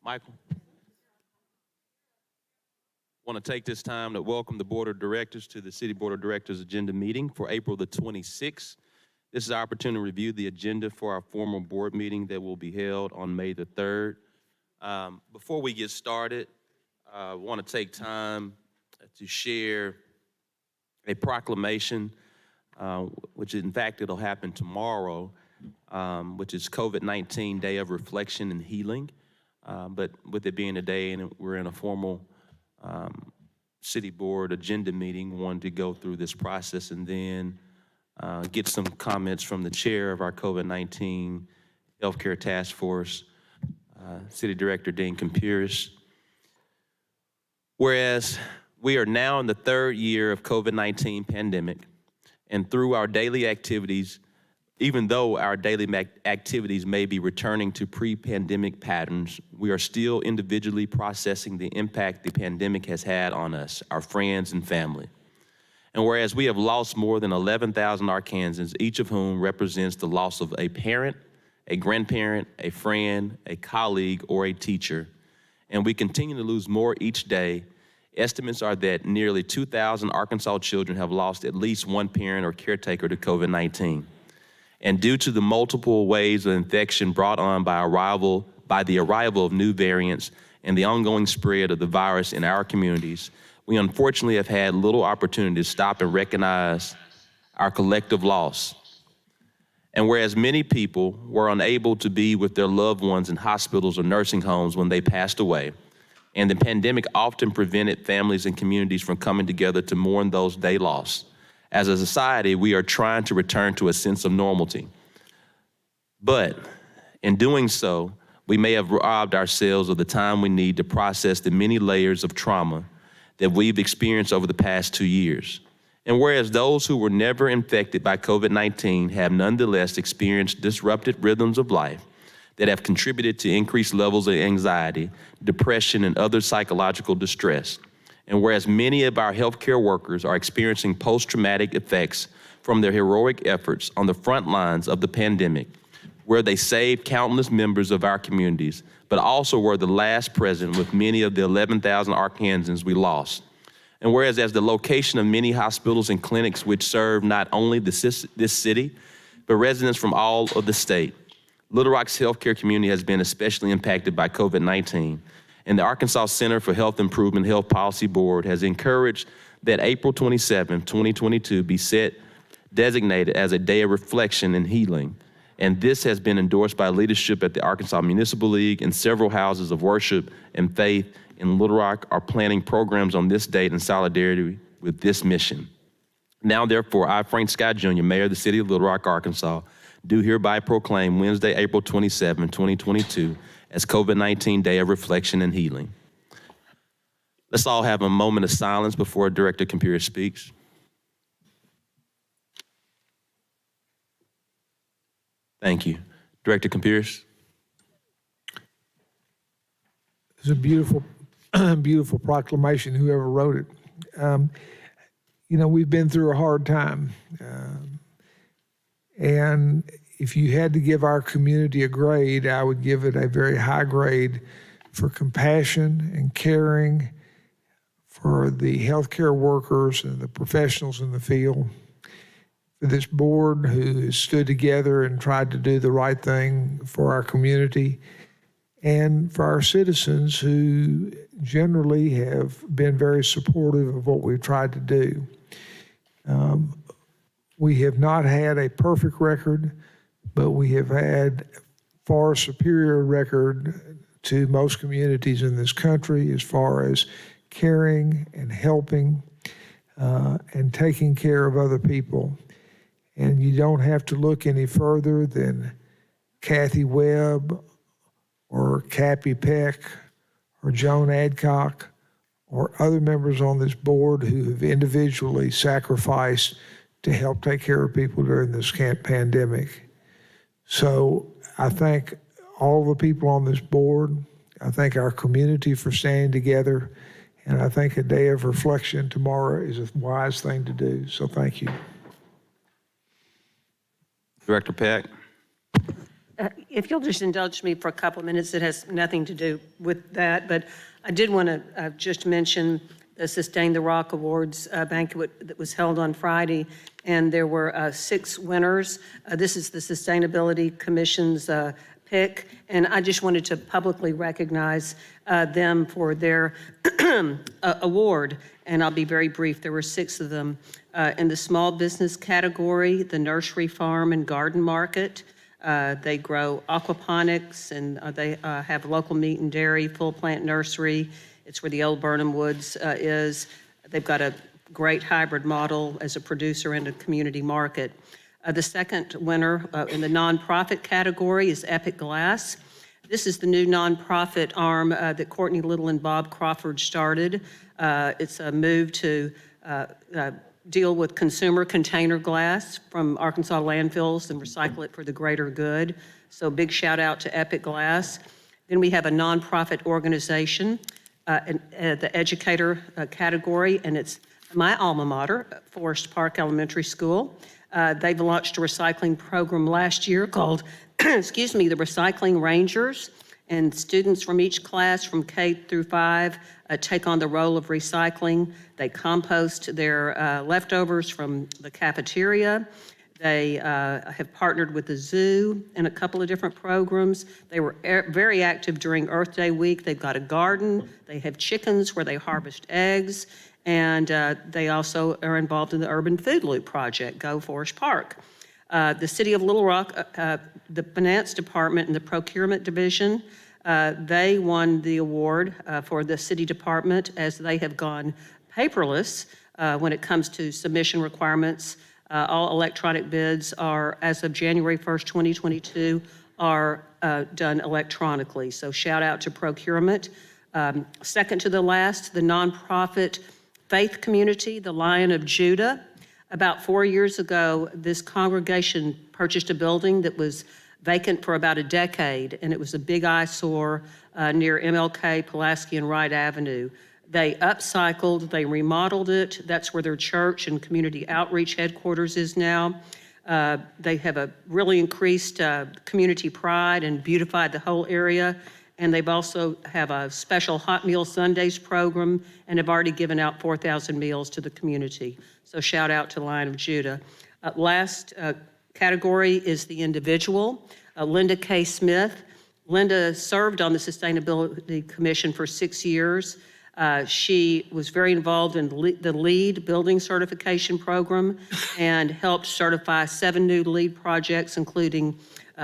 Michael. I want to take this time to welcome the Board of Directors to the City Board of Directors agenda meeting for April the 26th. This is our opportunity to review the agenda for our formal board meeting that will be held on May the 3rd. Before we get started, I want to take time to share a proclamation, which in fact it'll happen tomorrow, which is COVID-19 Day of Reflection and Healing. But with it being a day and we're in a formal city board agenda meeting, wanted to go through this process and then get some comments from the chair of our COVID-19 Healthcare Task Force, City Director Dean Campiris. Whereas we are now in the third year of COVID-19 pandemic, and through our daily activities, even though our daily activities may be returning to pre-pandemic patterns, we are still individually processing the impact the pandemic has had on us, our friends and family. And whereas we have lost more than 11,000 Arkansans, each of whom represents the loss of a parent, a grandparent, a friend, a colleague, or a teacher, and we continue to lose more each day, estimates are that nearly 2,000 Arkansas children have lost at least one parent or caretaker to COVID-19. And due to the multiple waves of infection brought on by the arrival of new variants and the ongoing spread of the virus in our communities, we unfortunately have had little opportunity to stop and recognize our collective loss. And whereas many people were unable to be with their loved ones in hospitals or nursing homes when they passed away, and the pandemic often prevented families and communities from coming together to mourn those they lost, as a society, we are trying to return to a sense of normality. But in doing so, we may have robbed ourselves of the time we need to process the many layers of trauma that we've experienced over the past 2 years. And whereas those who were never infected by COVID-19 have nonetheless experienced disrupted rhythms of life that have contributed to increased levels of anxiety, depression, and other psychological distress. And whereas many of our healthcare workers are experiencing post-traumatic effects from their heroic efforts on the front lines of the pandemic, where they saved countless members of our communities, but also were the last present with many of the 11,000 Arkansans we lost. And whereas as the location of many hospitals and clinics which serve not only this city, but residents from all of the state, Little Rock's healthcare community has been especially impacted by COVID-19. And the Arkansas Center for Health Improvement Health Policy Board has encouraged that April 27, 2022 be designated as a day of reflection and healing. And this has been endorsed by leadership at the Arkansas Municipal League, and several houses of worship and faith in Little Rock are planning programs on this date in solidarity with this mission. Now, therefore, I, Frank Scott Jr., Mayor of the City of Little Rock, Arkansas, do hereby proclaim Wednesday, April 27, 2022, as COVID-19 Day of Reflection and Healing. Let's all have a moment of silence before Director Campiris speaks. Thank you. Director Campiris. It's a beautiful, beautiful proclamation, whoever wrote it. We've been through a hard time. And if you had to give our community a grade, I would give it a very high grade for compassion and caring for the healthcare workers and the professionals in the field, for this board who has stood together and tried to do the right thing for our community, and for our citizens who generally have been very supportive of what we've tried to do. We have not had a perfect record, but we have had far superior record to most communities in this country as far as caring and helping and taking care of other people. And you don't have to look any further than Kathy Webb or Cappy Peck or Joan Adcock or other members on this board who have individually sacrificed to help take care of people during this pandemic. So I thank all the people on this board. I thank our community for standing together. And I think a day of reflection tomorrow is a wise thing to do. So thank you. Director Peck. If you'll just indulge me for a couple of minutes, it has nothing to do with that, but I did want to just mention the Sustain the Rock Awards banquet that was held on Friday, and there were 6 winners. This is the Sustainability Commission's pick, and I just wanted to publicly recognize them for their award, and I'll be very brief. There were 6 of them. In the small business category, the Nursery Farm and Garden Market, they grow aquaponics, and they have local meat and dairy, full plant nursery. It's where the old Burnham Woods is. They've got a great hybrid model as a producer and a community market. The second winner in the nonprofit category is Epic Glass. This is the new nonprofit arm that Courtney Little and Bob Crawford started. It's a move to deal with consumer container glass from Arkansas landfills and recycle it for the greater good. So big shout out to Epic Glass. Then we have a nonprofit organization, the educator category, and it's my alma mater, Forest Park Elementary School. They've launched a recycling program last year called, excuse me, the Recycling Rangers. And students from each class from K through 5 take on the role of recycling. They compost their leftovers from the cafeteria. They have partnered with the zoo in a couple of different programs. They were very active during Earth Day week. They've got a garden. They have chickens where they harvest eggs. And they also are involved in the Urban Food Loop Project, Go Forest Park. The City of Little Rock, the Finance Department and the Procurement Division, they won the award for the City Department as they have gone paperless when it comes to submission requirements. All electronic bids are, as of January 1st, 2022, are done electronically. So shout out to procurement. Second to the last, the nonprofit faith community, the Lion of Judah. About 4 years ago, this congregation purchased a building that was vacant for about a decade, and it was a big eyesore near MLK, Pulaski, and Wright Avenue. They upcycled, they remodeled it. That's where their church and community outreach headquarters is now. They have a really increased community pride and beautified the whole area. And they've also have a special Hot Meal Sundays program and have already given out 4,000 meals to the community. So shout out to Lion of Judah. Last category is the individual, Linda K. Smith. Linda served on the Sustainability Commission for 6 years. She was very involved in the LEED building certification program and helped certify 7 new LEED projects, including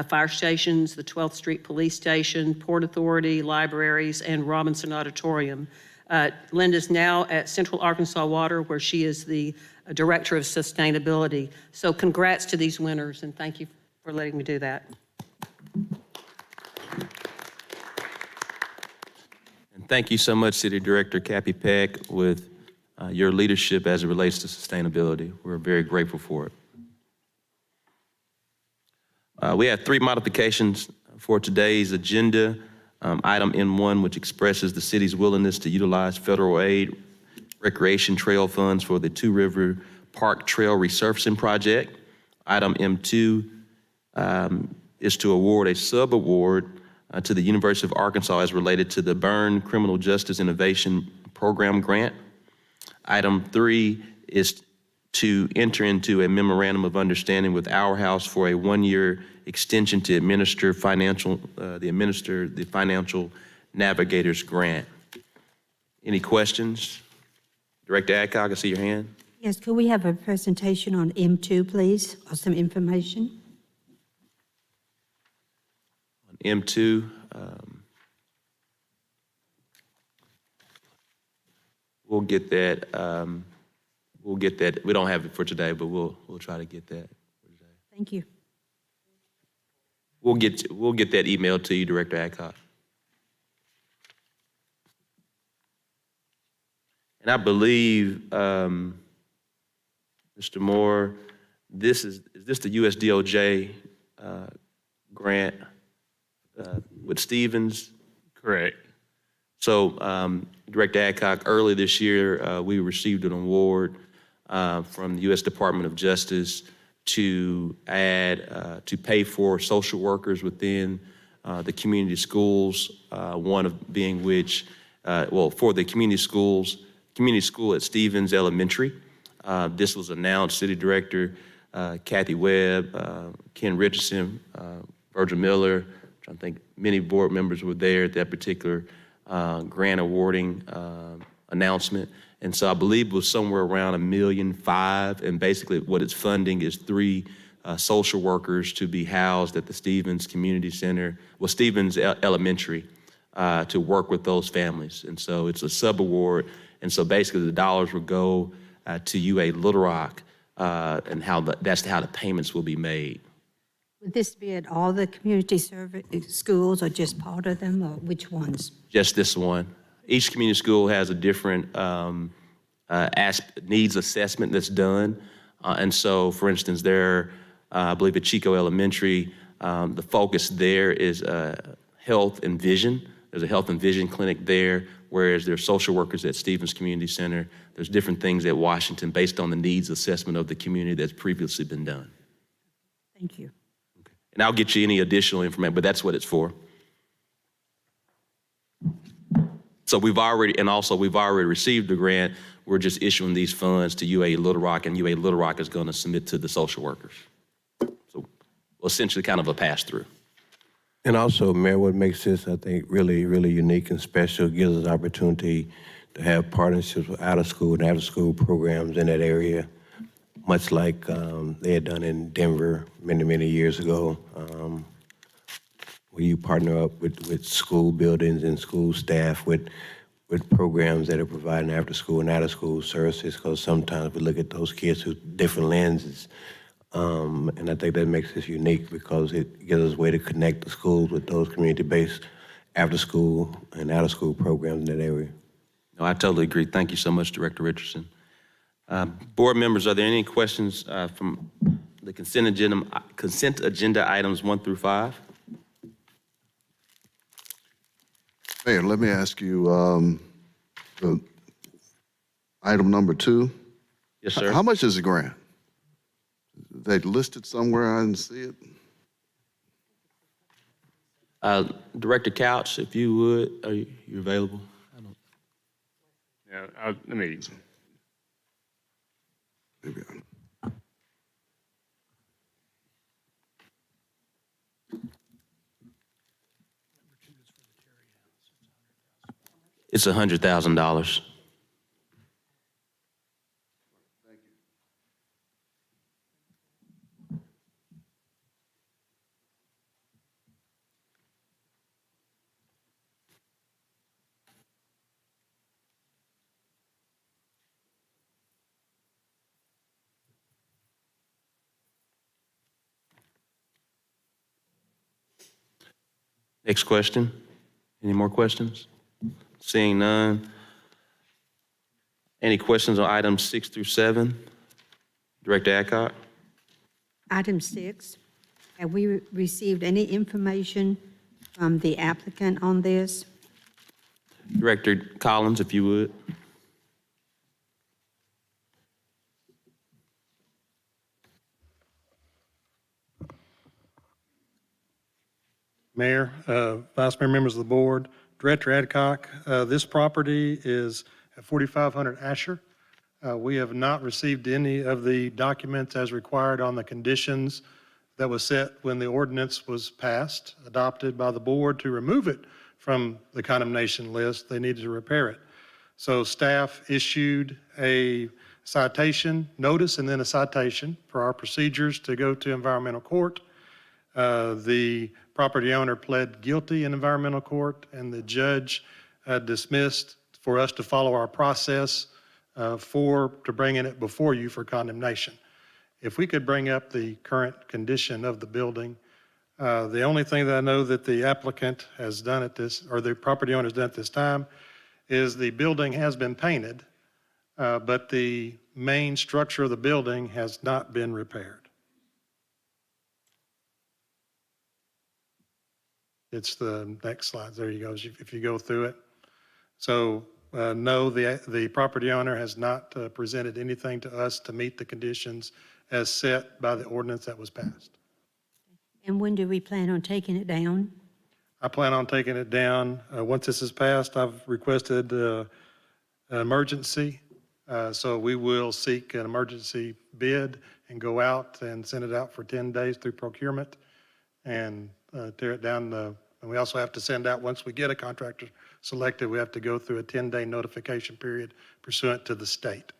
fire stations, the 12th Street Police Station, Port Authority, libraries, and Robinson Auditorium. Linda's now at Central Arkansas Water, where she is the Director of Sustainability. So congrats to these winners, and thank you for letting me do that. And thank you so much, City Director Cappy Peck, with your leadership as it relates to sustainability. We're very grateful for it. We have 3 modifications for today's agenda. Item M1, which expresses the city's willingness to utilize federal aid recreation trail funds for the Two River Park Trail Resurfacing Project. Item M2 is to award a sub-award to the University of Arkansas as related to the Bern Criminal Justice Innovation Program grant. Item 3 is to enter into a memorandum of understanding with Our House for a 1-year extension to administer the Financial Navigators Grant. Any questions? Director Adcock, I see your hand. Yes, could we have a presentation on M2, please, or some information? On M2, we'll get that. We'll get that. We don't have it for today, but we'll try to get that for today. Thank you. We'll get that email to you, Director Adcock. And I believe, Mr. Moore, is this the USDOJ grant with Stevens? Correct. So, Director Adcock, early this year, we received an award from the U.S. Department of Justice to add, to pay for social workers within the community schools, one of being which, for the community school at Stevens Elementary. This was announced, City Director Kathy Webb, Ken Richardson, Virgil Miller, I think many board members were there at that particular grant awarding announcement. And so I believe it was somewhere around $1.5 million. And basically what it's funding is 3 social workers to be housed at the Stevens Community Center, Stevens Elementary, to work with those families. And so it's a sub-award. And so basically the dollars will go to UA Little Rock, and that's how the payments will be made. Would this be at all the community service schools or just part of them, or which ones? Just this one. Each community school has a different needs assessment that's done. And so, for instance, I believe at Chico Elementary, the focus there is health and vision. There's a health and vision clinic there, whereas there are social workers at Stevens Community Center. There's different things at Washington based on the needs assessment of the community that's previously been done. Thank you. And I'll get you any additional information, but that's what it's for. So we've already received the grant. We're just issuing these funds to UA Little Rock, and UA Little Rock is going to submit to the social workers. So essentially kind of a pass-through. And also, Mayor, what makes this, I think, really, really unique and special, gives us opportunity to have partnerships with out-of-school and after-school programs in that area, much like they had done in Denver many, many years ago, where you partner up with school buildings and school staff with programs that are providing after-school and out-of-school services, because sometimes we look at those kids through different lenses. And I think that makes this unique because it gives us a way to connect the schools with those community-based after-school and out-of-school programs in that area. No, I totally agree. Thank you so much, Director Richardson. Board members, are there any questions from the consent agenda items 1 through 5? Mayor, let me ask you, the item number 2. Yes, sir. How much is the grant? They listed somewhere, I didn't see it. Director Couch, if you would, are you available? Yeah, let me. Maybe It's $100,000. Next question. Any more questions? Seeing none. Any questions on items 6 through 7? Director Adcock? Item 6, have we received any information from the applicant on this? Director Collins, if you would. Mayor, Vice Mayor, members of the board, Director Adcock, this property is at 4500 Asher. We have not received any of the documents as required on the conditions that was set when the ordinance was passed, adopted by the board to remove it from the condemnation list. They needed to repair it. So staff issued a citation notice and then a citation for our procedures to go to environmental court. The property owner pled guilty in environmental court, and the judge dismissed for us to follow our process to bringing it before you for condemnation. If we could bring up the current condition of the building, the only thing that I know that the applicant has done at this, or the property owner has done at this time, is the building has been painted, but the main structure of the building has not been repaired. It's the next slide. There you go. If you go through it. So no, the property owner has not presented anything to us to meet the conditions as set by the ordinance that was passed. And when do we plan on taking it down? I plan on taking it down. Once this is passed, I've requested an emergency. So we will seek an emergency bid and go out and send it out for 10 days through procurement and tear it down. And we also have to send out, once we get a contractor selected, we have to go through a 10-day notification period pursuant to the state.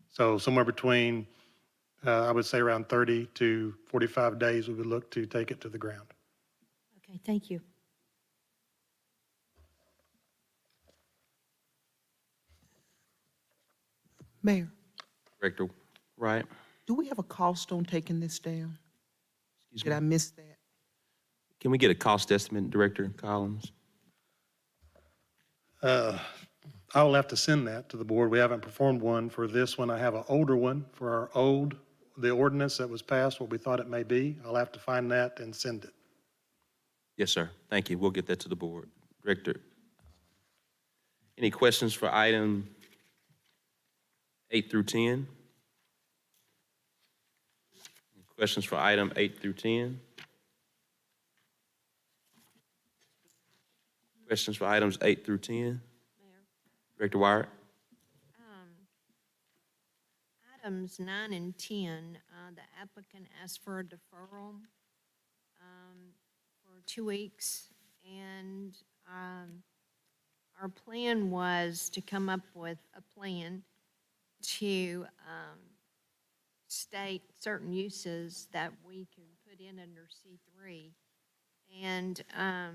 So somewhere between, I would say around 30 to 45 days, we would look to take it to the ground. Okay, thank you. Mayor, Director Wright? do we have a cost on taking this down? Excuse Did me. I miss that? Can we get a cost estimate, Director Collins? I will have to send that to the board. We haven't performed one for this one. I have an older one for the ordinance that was passed, what we thought it may be. I'll have to find that and send it. Yes, sir. Thank you. We'll get that to the board. Director, any questions for item 8 through 10? Any questions for item 8 through 10? Questions for items 8 through 10? Mayor, Director Wyatt? items 9 and 10, the applicant asked for a deferral for 2 weeks, and our plan was to come up with a plan to state certain uses that we can put in under C3. And I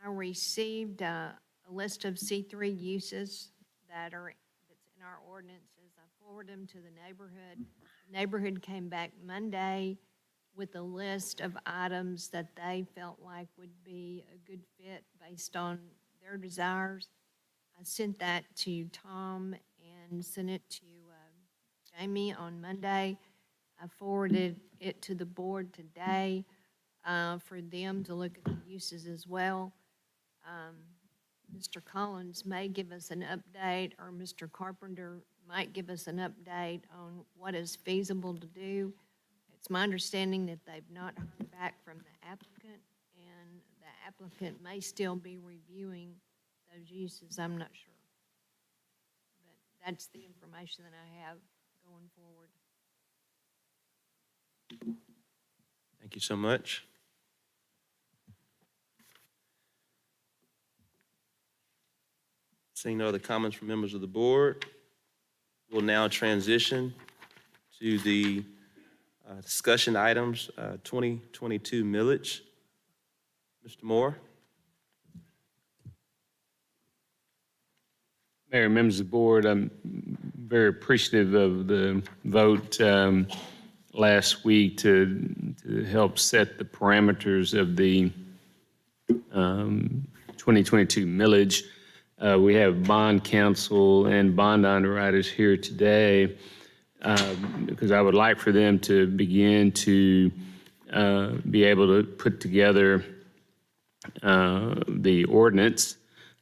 received a list of C3 uses that's in our ordinances. I forwarded them to the neighborhood. The neighborhood came back Monday with a list of items that they felt like would be a good fit based on their desires. I sent that to Tom and sent it to Jamie on Monday. I forwarded it to the board today for them to look at the uses as well. Mr. Collins may give us an update, or Mr. Carpenter might give us an update on what is feasible to do. It's my understanding that they've not heard back from the applicant, and the applicant may still be reviewing those uses. I'm not sure. But that's the information that I have going forward. Thank you so much. Seeing no other comments from members of the board, we'll now transition to the discussion items, 2022 millage. Mr. Moore? Mayor, members of the board, I'm very appreciative of the vote last week to help set the parameters of the 2022 millage. We have bond counsel and bond underwriters here today because I would like for them to begin to be able to put together the ordinance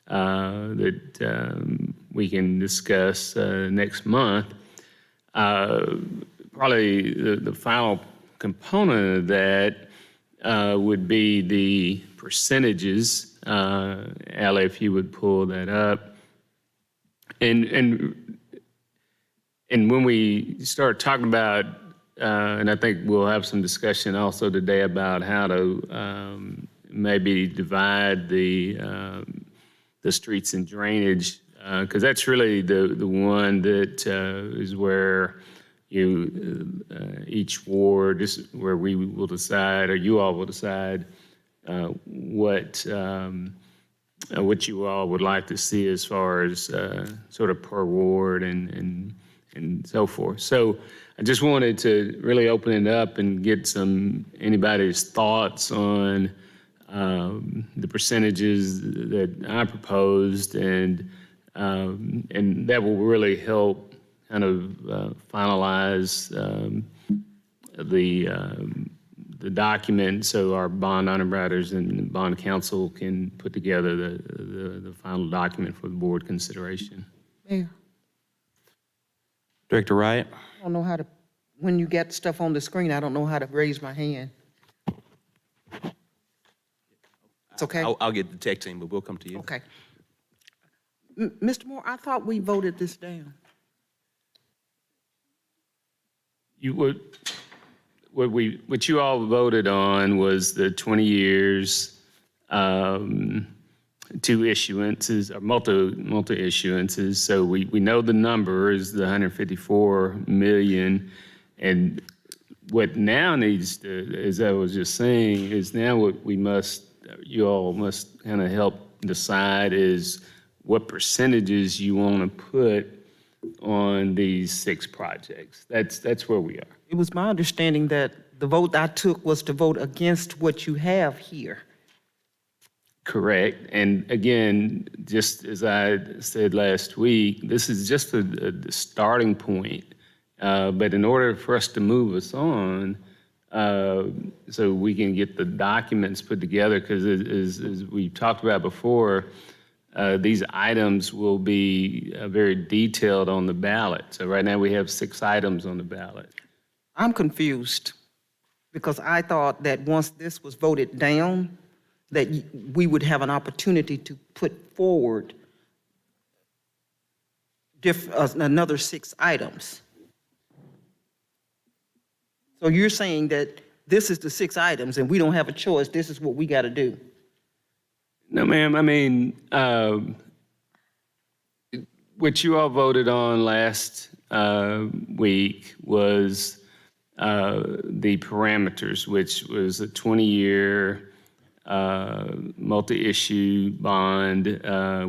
that we can discuss next month. Probably the final component of that would be the percentages. Ally, if you would pull that up. And when we start talking about, and I think we'll have some discussion also today about how to maybe divide the streets and drainage, because that's really the one that is where each ward is where we will decide, or you all will decide what you all would like to see as far as sort of per ward and so forth. So I just wanted to really open it up and get anybody's thoughts on the percentages that I proposed, and that will really help kind of finalize the document so our bond underwriters and bond counsel can put together the final document for the board consideration. Mayor, Director Wright? I don't know how to when you get stuff on the screen, I don't know how to raise my hand. It's okay? I'll get the tech team, but we'll come to you. Okay. Mr. Moore, I thought we voted this down. What you all voted on was the 20 years, two issuances, or multi-issuances. So we know the number is the 154 million. And what now needs to, as I was just saying, is now what you all must kind of help decide is what percentages you want to put on these 6 projects. That's where we are. It was my understanding that the vote I took was to vote against what you have here. Correct. And again, just as I said last week, this is just the starting point. But in order for us to move us on, so we can get the documents put together, because as we talked about before, these items will be very detailed on the ballot. So right now we have 6 items on the ballot. I'm confused because I thought that once this was voted down, that we would have an opportunity to put forward another 6 items. So you're saying that this is the 6 items and we don't have a choice, this is what we got to do? No, ma'am. I mean, what you all voted on last week was the parameters, which was a 20-year multi-issue bond,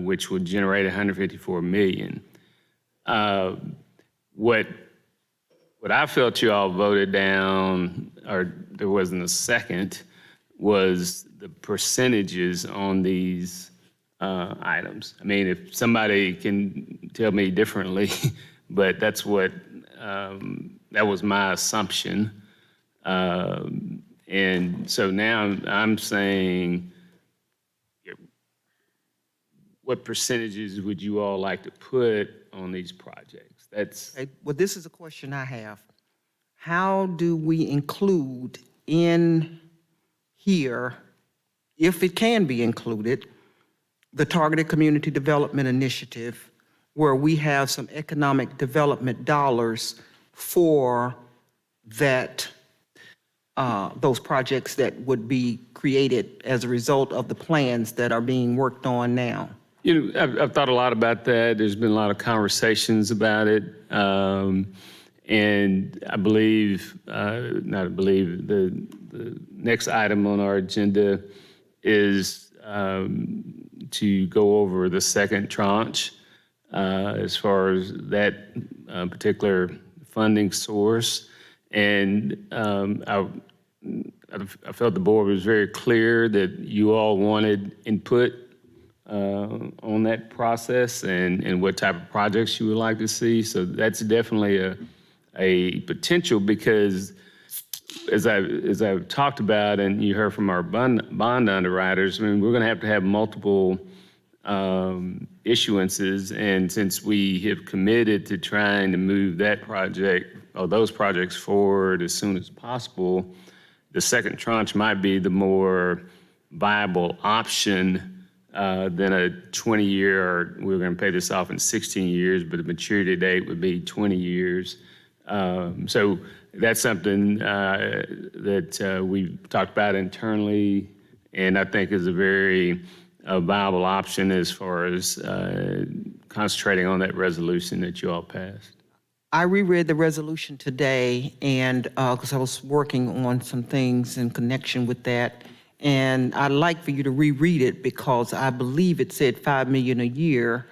which would generate $154 million. What I felt you all voted down, or there wasn't a second, was the percentages on these items. I mean, if somebody can tell me differently, but that's what, that was my assumption. And so now I'm saying, what percentages would you all like to put on these projects? Okay, well, this is a question I have. How do we include in here, if it can be included, the Targeted Community Development Initiative, where we have some economic development dollars for that, those projects that would be created as a result of the plans that are being worked on now? You know, I've thought a lot about that. There's been a lot of conversations about it. And I believe, the next item on our agenda is to go over the second tranche as far as that particular funding source. And I felt the board was very clear that you all wanted input on that process and what type of projects you would like to see. So that's definitely a potential, because as I've talked about and you heard from our bond underwriters, I mean, we're going to have multiple issuances. And since we have committed to trying to move that project or those projects forward as soon as possible, the second tranche might be the more viable option than a 20-year, or we're going to pay this off in 16 years, but the maturity date would be 20 years. So that's something that we've talked about internally, and I think is a very viable option as far as concentrating on that resolution that you all passed. I reread the resolution today, and because I was working on some things in connection with that, and I'd like for you to reread it because I believe it said $5 million a year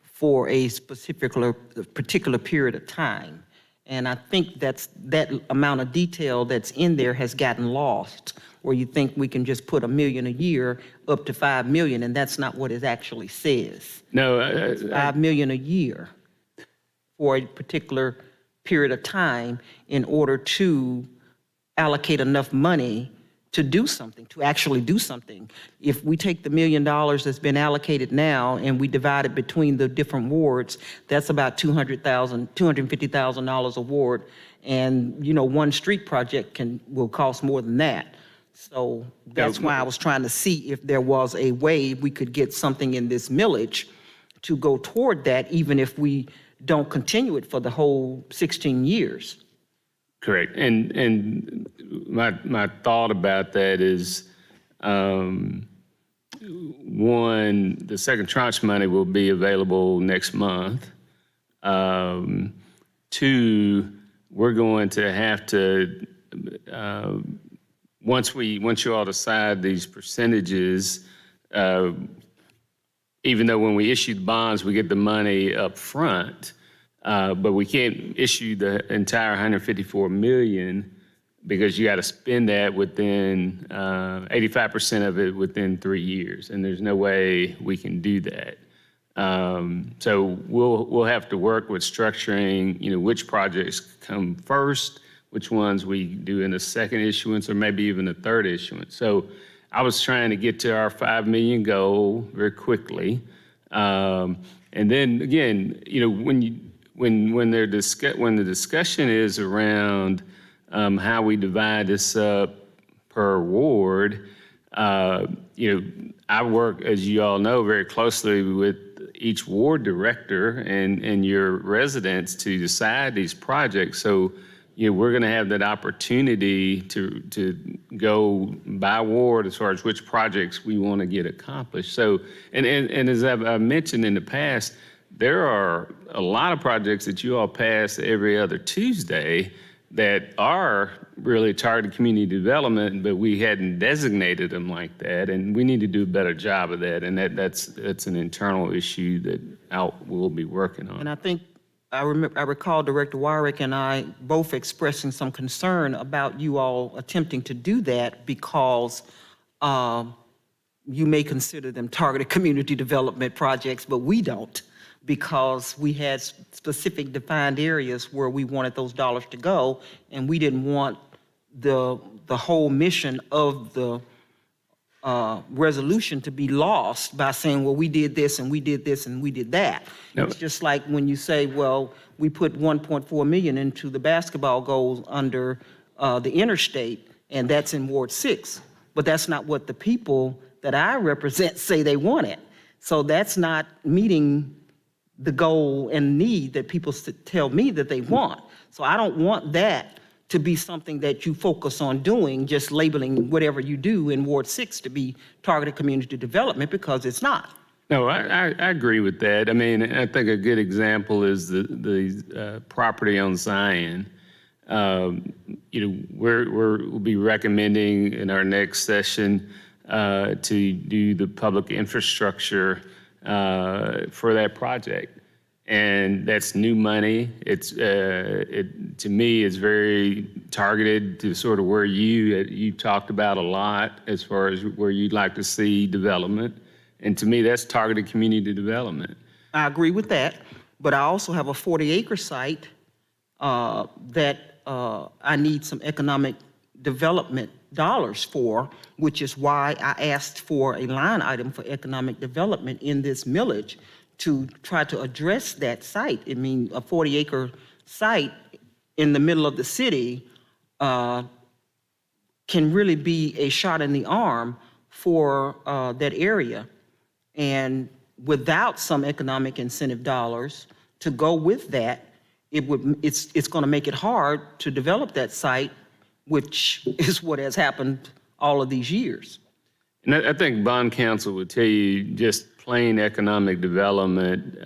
for a particular period of time. And I think that amount of detail that's in there has gotten lost, where you think we can just put $1 million a year up to $5 million, and that's not what it actually says. No, It's $5 million a year for a particular period of time in order to allocate enough money to do something, to actually do something. If we take the $1 million that's been allocated now and we divide it between the different wards, that's about $250,000 a ward. And, you know, one street project will cost more than that. So that's why I was trying to see if there was a way we could get something in this millage to go toward that, even if we don't continue it for the whole 16 years. Correct. And my thought about that is, one, the second tranche money will be available next month. Two, we're going to have to, once you all decide these percentages, even though when we issue the bonds, we get the money up front, but we can't issue the entire 154 million because you got to spend that within 85% of it within 3 years, and there's no way we can do that. So we'll have to work with structuring, you know, which projects come first, which ones we do in the second issuance, or maybe even the third issuance. So I was trying to get to our 5 million goal very quickly, and then again, you know, when the discussion is around how we divide this up per ward, you know, I work, as you all know, very closely with each ward director and your residents to decide these projects. So, you know, we're going to have that opportunity to go by ward as far as which projects we want to get accomplished. So, and as I've mentioned in the past, there are a lot of projects that you all pass every other Tuesday that are really targeted community development, but we hadn't designated them like that, and we need to do a better job of that. And that's an internal issue that we'll be working on. And I think I recall Director Wyrick and I both expressing some concern about you all attempting to do that because you may consider them targeted community development projects, but we don't, because we had specific defined areas where we wanted those dollars to go, and we didn't want the whole mission of the resolution to be lost by saying, well, we did this and we did this and we did that. No. It's just like when you say, well, we put 1.4 million into the basketball goals under the interstate, and that's in Ward 6. But that's not what the people that I represent say they wanted. So that's not meeting the goal and need that people tell me that they want. So I don't want that to be something that you focus on doing, just labeling whatever you do in Ward 6 to be targeted community development, because it's not. No, I agree with that. I mean, I think a good example is the property on Zion. You know, we'll be recommending in our next session to do the public infrastructure for that project. And that's new money. It's to me, it's very targeted to sort of where you talked about a lot as far as where you'd like to see development. And to me, that's targeted community development. I agree with that, but I also have a 40-acre site that I need some economic development dollars for, which is why I asked for a line item for economic development in this millage to try to address that site. I mean, a 40-acre site in the middle of the city can really be a shot in the arm for that area. And without some economic incentive dollars to go with that, it's going to make it hard to develop that site, which is what has happened all of these years. And I think bond counsel would tell you just plain economic development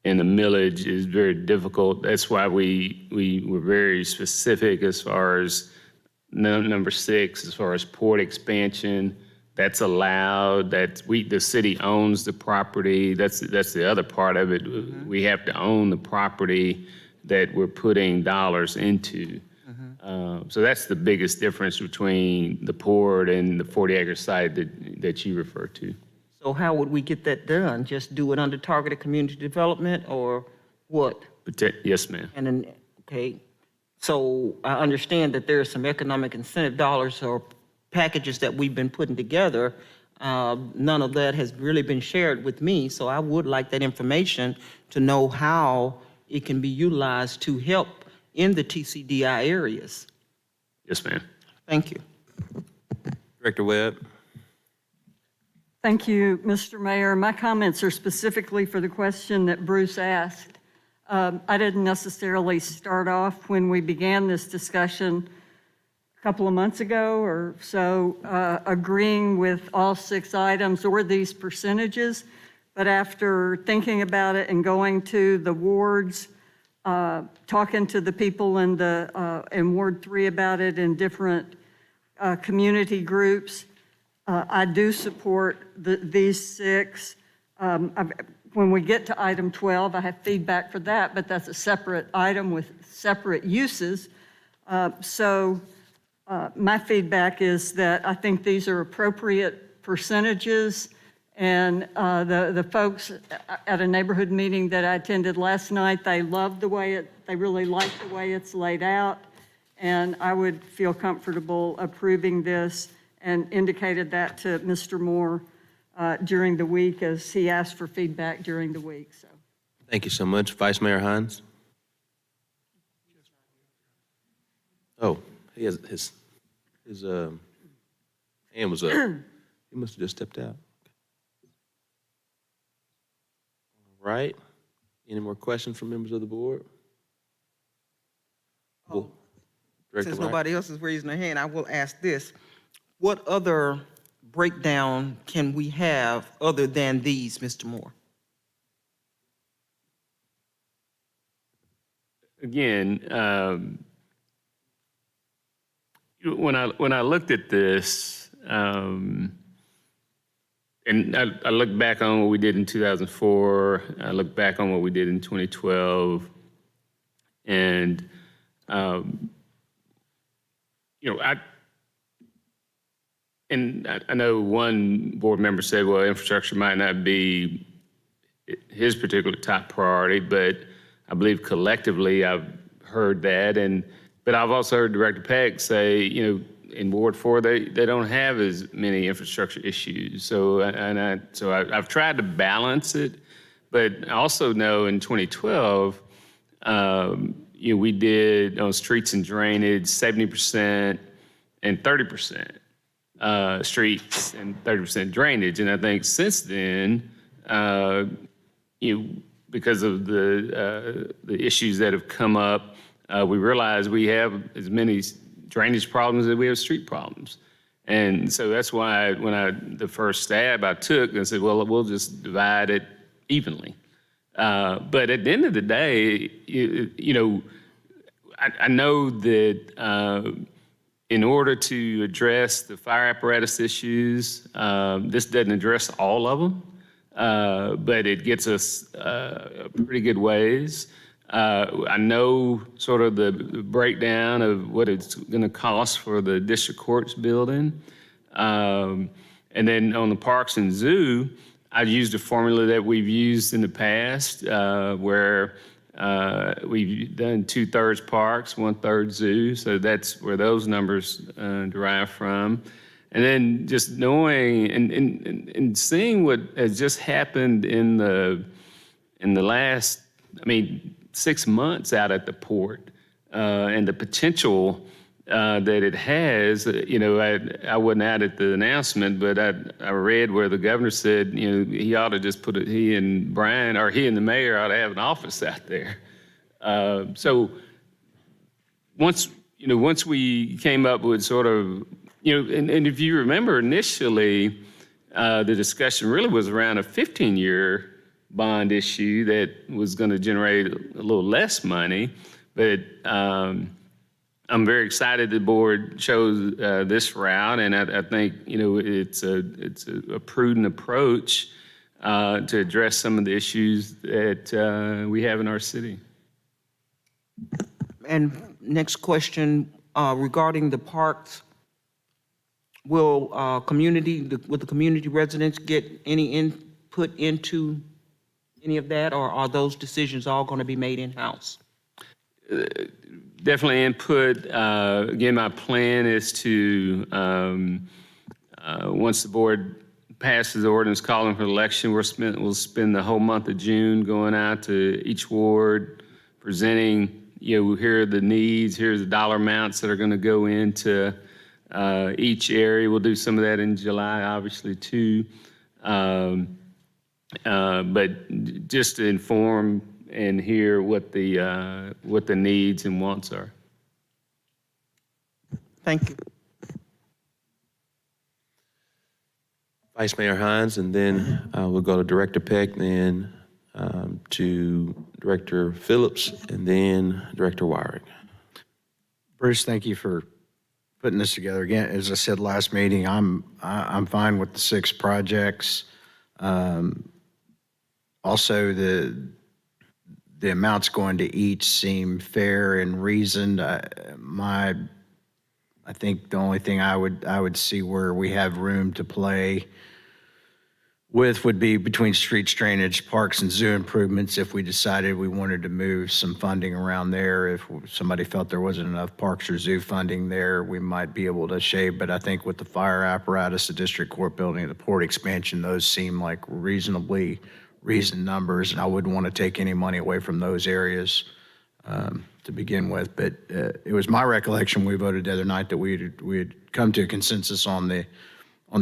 in the millage is very difficult. That's why we were very specific as far as number 6, as far as port expansion. That's allowed. The city owns the property. That's the other part of it. Mm-hmm. We have to own the property that we're putting dollars into. Mm-hmm. So that's the biggest difference between the port and the 40-acre site that you refer to. So how would we get that done? Just do it under targeted community development, or what? Yes, ma'am. And then, okay, So I understand that there are some economic incentive dollars or packages that we've been putting together. None of that has really been shared with me, so I would like that information to know how it can be utilized to help in the TCDI areas. Yes, ma'am. Thank you. Director Webb? Thank you, Mr. Mayor. My comments are specifically for the question that Bruce asked. I didn't necessarily start off when we began this discussion a couple of months ago or so, agreeing with all 6 items or these percentages, but after thinking about it and going to the wards, talking to the people in Ward 3 about it in different community groups, I do support these 6. When we get to item 12, I have feedback for that, but that's a separate item with separate uses. My feedback is that I think these are appropriate percentages, and the folks at a neighborhood meeting that I attended last night, they loved the way they really liked the way it's laid out, and I would feel comfortable approving this and indicated that to Mr. Moore during the week as he asked for feedback during the week. So, Thank you so much. Vice Mayor Hines? Oh, he has his hand was up. He must have just stepped out. All right. Any more questions from members of the board? Well, Director Since Wright? nobody else is raising their hand, I will ask this. What other breakdown can we have other than these, Mr. Moore? Again, when I looked at this, and I look back on what we did in 2004, I look back on what we did in 2012, and I know one board member said, well, infrastructure might not be his particular top priority, but I believe collectively I've heard that. But I've also heard Director Peck say, in Ward 4, they don't have as many infrastructure issues. So I've tried to balance it, but I also know in 2012, we did on streets and drainage 70% and 30%. Streets and 30% drainage. And I think since then, because of the issues that have come up, we realize we have as many drainage problems as we have street problems. And so that's why the first stab I took and said, well, we'll just divide it evenly. But at the end of the day, I know that in order to address the fire apparatus issues, this doesn't address all of them, but it gets us a pretty good ways. I know sort of the breakdown of what it's going to cost for the district courts building. And then on the parks and zoo, I used a formula that we've used in the past where we've done 2/3 parks, 1/3 zoo. So that's where those numbers derive from. And then just knowing and seeing what has just happened in the last, 6 months out at the port and the potential that it has. I wasn't out at the announcement, but I read where the governor said, he ought to just he and the mayor ought to have an office out there. So once we came up with sort of, and if you remember initially, the discussion really was around a 15-year bond issue that was going to generate a little less money, but I'm very excited the board chose this route, and I think it's a prudent approach to address some of the issues that we have in our city. And next question regarding the parks. Will the community residents get any input into any of that, or are those decisions all going to be made in-house? definitely input. Again, my plan is to, once the board passes the ordinance calling for election, we'll spend the whole month of June going out to each ward, presenting, here are the needs, here's the dollar amounts that are going to go into each area. We'll do some of that in July, obviously, too. But just to inform and hear what the needs and wants are. Thank you. Vice Mayor Hines, and then we'll go to Director Peck, then to Director Phillips, and then Director Wyrick. Bruce, thank you for putting this together. Again, as I said last meeting, I'm fine with the 6 projects. Also, the amounts going to each seem fair and reasoned. I think the only thing I would see where we have room to play with would be between streets, drainage, parks, and zoo improvements. If we decided we wanted to move some funding around there, if somebody felt there wasn't enough parks or zoo funding there, we might be able to shave. But I think with the fire apparatus, the district court building, the port expansion, those seem like reasonably reasoned numbers, and I wouldn't want to take any money away from those areas to begin with. But it was my recollection we voted the other night that we had come to a consensus on the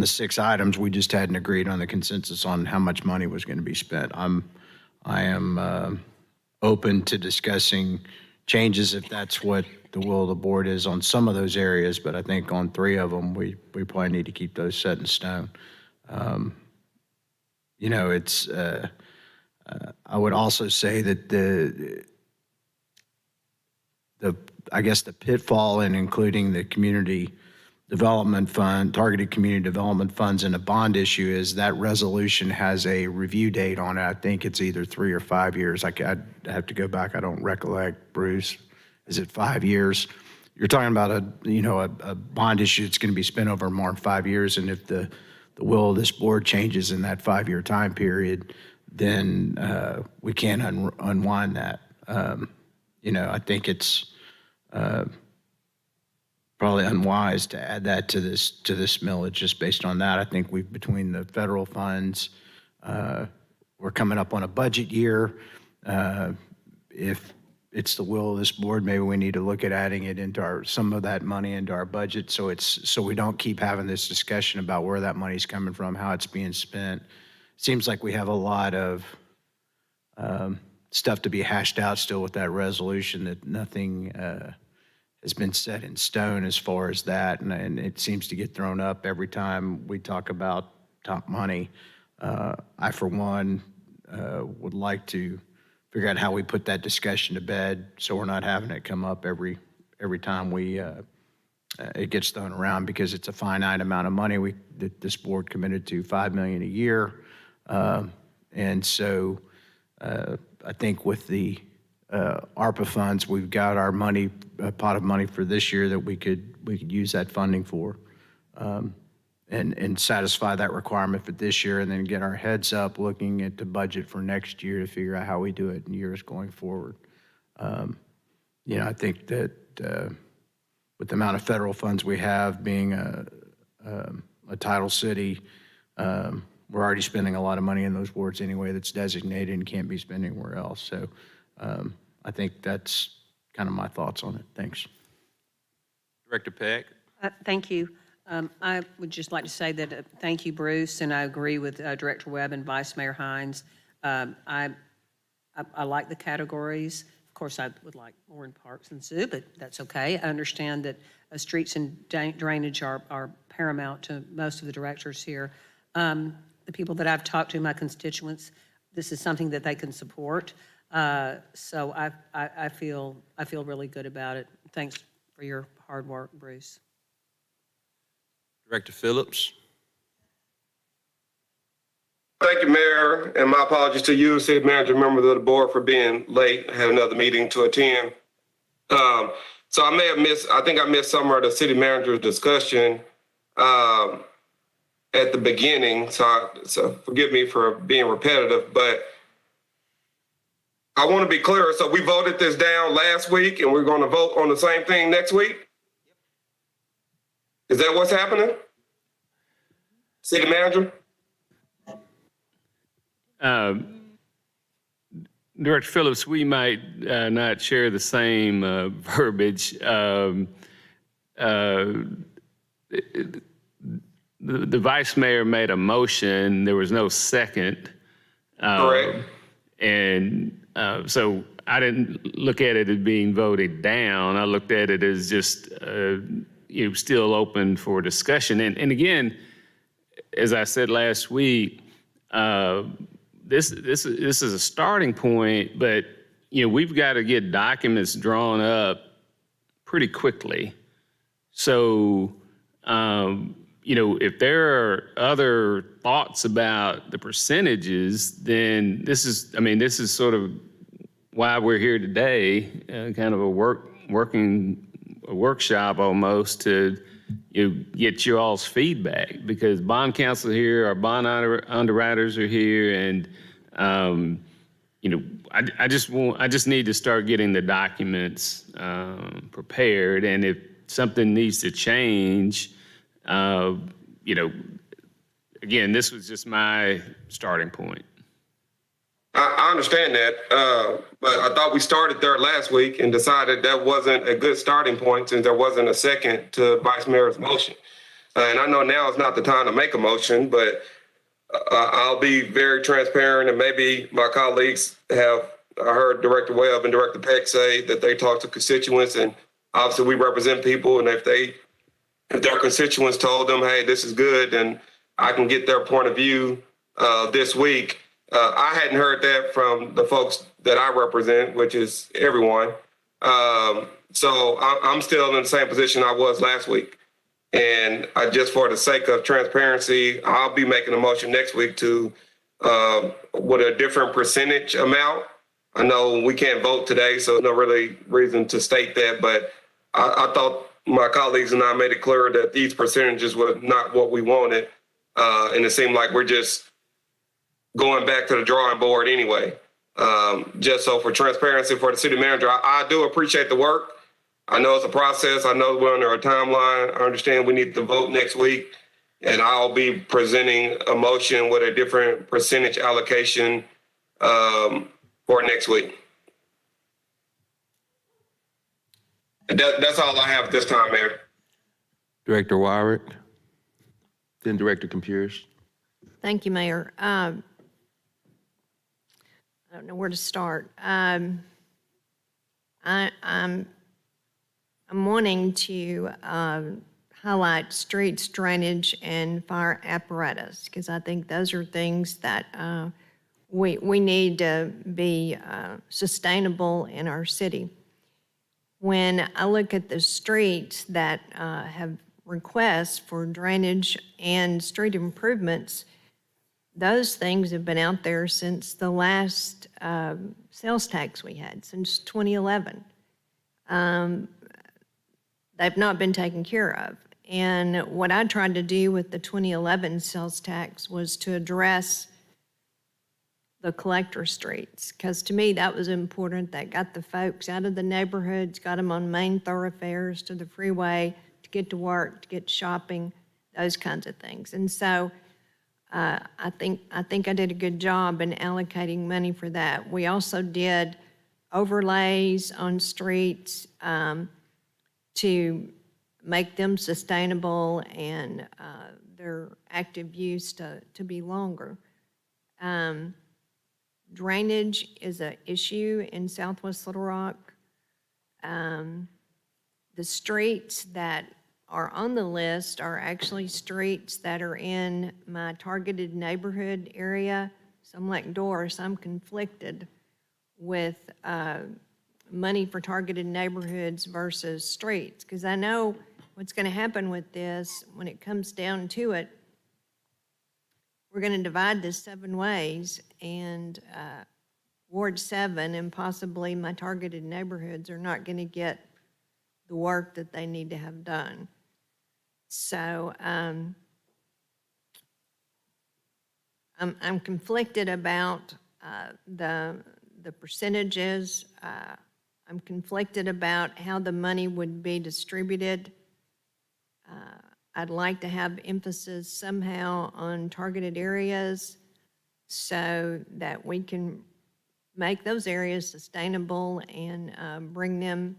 6 items. We just hadn't agreed on the consensus on how much money was going to be spent. I am open to discussing changes if that's what the will of the board is on some of those areas, but I think on 3 of them, we probably need to keep those set in stone. It's, I would also say that I guess the pitfall in including the community development fund, targeted community development funds in a bond issue is that resolution has a review date on it. I think it's either 3 or 5 years. I'd have to go back. I don't recollect. Bruce, is it 5 years? You're talking about a bond issue that's going to be spent over more than 5 years, and if the will of this board changes in that 5-year time period, then we can't unwind that. I think it's probably unwise to add that to this millage just based on that. I think between the federal funds, we're coming up on a budget year. If it's the will of this board, maybe we need to look at adding it into some of that money into our budget, so we don't keep having this discussion about where that money's coming from, how it's being spent. Seems like we have a lot of stuff to be hashed out still with that resolution, that nothing has been set in stone as far as that, and it seems to get thrown up every time we talk about top money. I, for one, would like to figure out how we put that discussion to bed so we're not having it come up every time it gets thrown around, because it's a finite amount of money that this board committed to, $5 million a year. And so I think with the ARPA funds, we've got our money, a pot of money for this year that we could use that funding for, and satisfy that requirement for this year, and then get our heads up looking at the budget for next year to figure out how we do it in years going forward. I think that with the amount of federal funds we have, being a title city, we're already spending a lot of money in those wards anyway that's designated and can't be spent anywhere else. So I think that's kind of my thoughts on it. Thanks. Director Peck. Thank you. I would just like to say that thank you, Bruce, and I agree with Director Webb and Vice Mayor Hines. I like the categories. Of course, I would like more in parks and zoo, but that's okay. I understand that streets and drainage are paramount to most of the directors here. The people that I've talked to, my constituents, this is something that they can support. So I feel really good about it. Thanks for your hard work, Bruce. Director Phillips. Thank you, Mayor, and my apologies to you, City Manager, members of the board, for being late. I had another meeting to attend. So I may have I think I missed some of the City Manager's discussion at the beginning, so forgive me for being repetitive, but I want to be clear. So we voted this down last week and we're going to vote on the same thing next week? Is that what's happening? City manager? Director Phillips, we might not share the same verbiage. The vice mayor made a motion. There was no second. Correct. And so I didn't look at it as being voted down. I looked at it as just still open for discussion. And again, as I said last week, this is a starting point, but we've got to get documents drawn up pretty quickly. So if there are other thoughts about the percentages, then this is sort of why we're here today, kind of a workshop almost to get you all's feedback, because bond counsel here, our bond underwriters are here, and I just need to start getting the documents prepared, and if something needs to change, again, this was just my starting point. I understand that, but I thought we started there last week and decided that wasn't a good starting point since there wasn't a second to Vice Mayor's motion. And I know now is not the time to make a motion, but I'll be very transparent, and maybe my colleagues I heard Director Webb and Director Peck say that they talk to constituents, and obviously we represent people, and if their constituents told them, hey, this is good, then I can get their point of view this week. I hadn't heard that from the folks that I represent, which is everyone. So I'm still in the same position I was last week. And just for the sake of transparency, I'll be making a motion next week to with a different percentage amount. I know we can't vote today, so no really reason to state that, but I thought my colleagues and I made it clear that these percentages were not what we wanted. And it seemed like we're just going back to the drawing board anyway. Just so for transparency for the city manager, I do appreciate the work. I know it's a process. I know we're under a timeline. I understand we need to vote next week, and I'll be presenting a motion with a different percentage allocation for next week. That's all I have at this time, Mayor. Director Wyrick, then Director Computers. Thank you, Mayor. I don't know where to start. I'm wanting to highlight streets, drainage, and fire apparatus, because I think those are things that we need to be sustainable in our city. When I look at the streets that have requests for drainage and street improvements, those things have been out there since the last sales tax we had, since 2011. They've not been taken care of. And what I tried to do with the 2011 sales tax was to address the collector streets, because to me that was important. That got the folks out of the neighborhoods, got them on main thoroughfares to the freeway to get to work, to get shopping, those kinds of things. And so I think I did a good job in allocating money for that. We also did overlays on streets to make them sustainable and their active use to be longer. Drainage is an issue in Southwest Little Rock. The streets that are on the list are actually streets that are in my targeted neighborhood area. So I'm like Doris, I'm conflicted with money for targeted neighborhoods versus streets, because I know what's going to happen with this when it comes down to it. We're going to divide this 7 ways, and Ward 7 and possibly my targeted neighborhoods are not going to get the work that they need to have done. So I'm conflicted about the the percentages. I'm conflicted about how the money would be distributed. I'd like to have emphasis somehow on targeted areas so that we can make those areas sustainable and bring them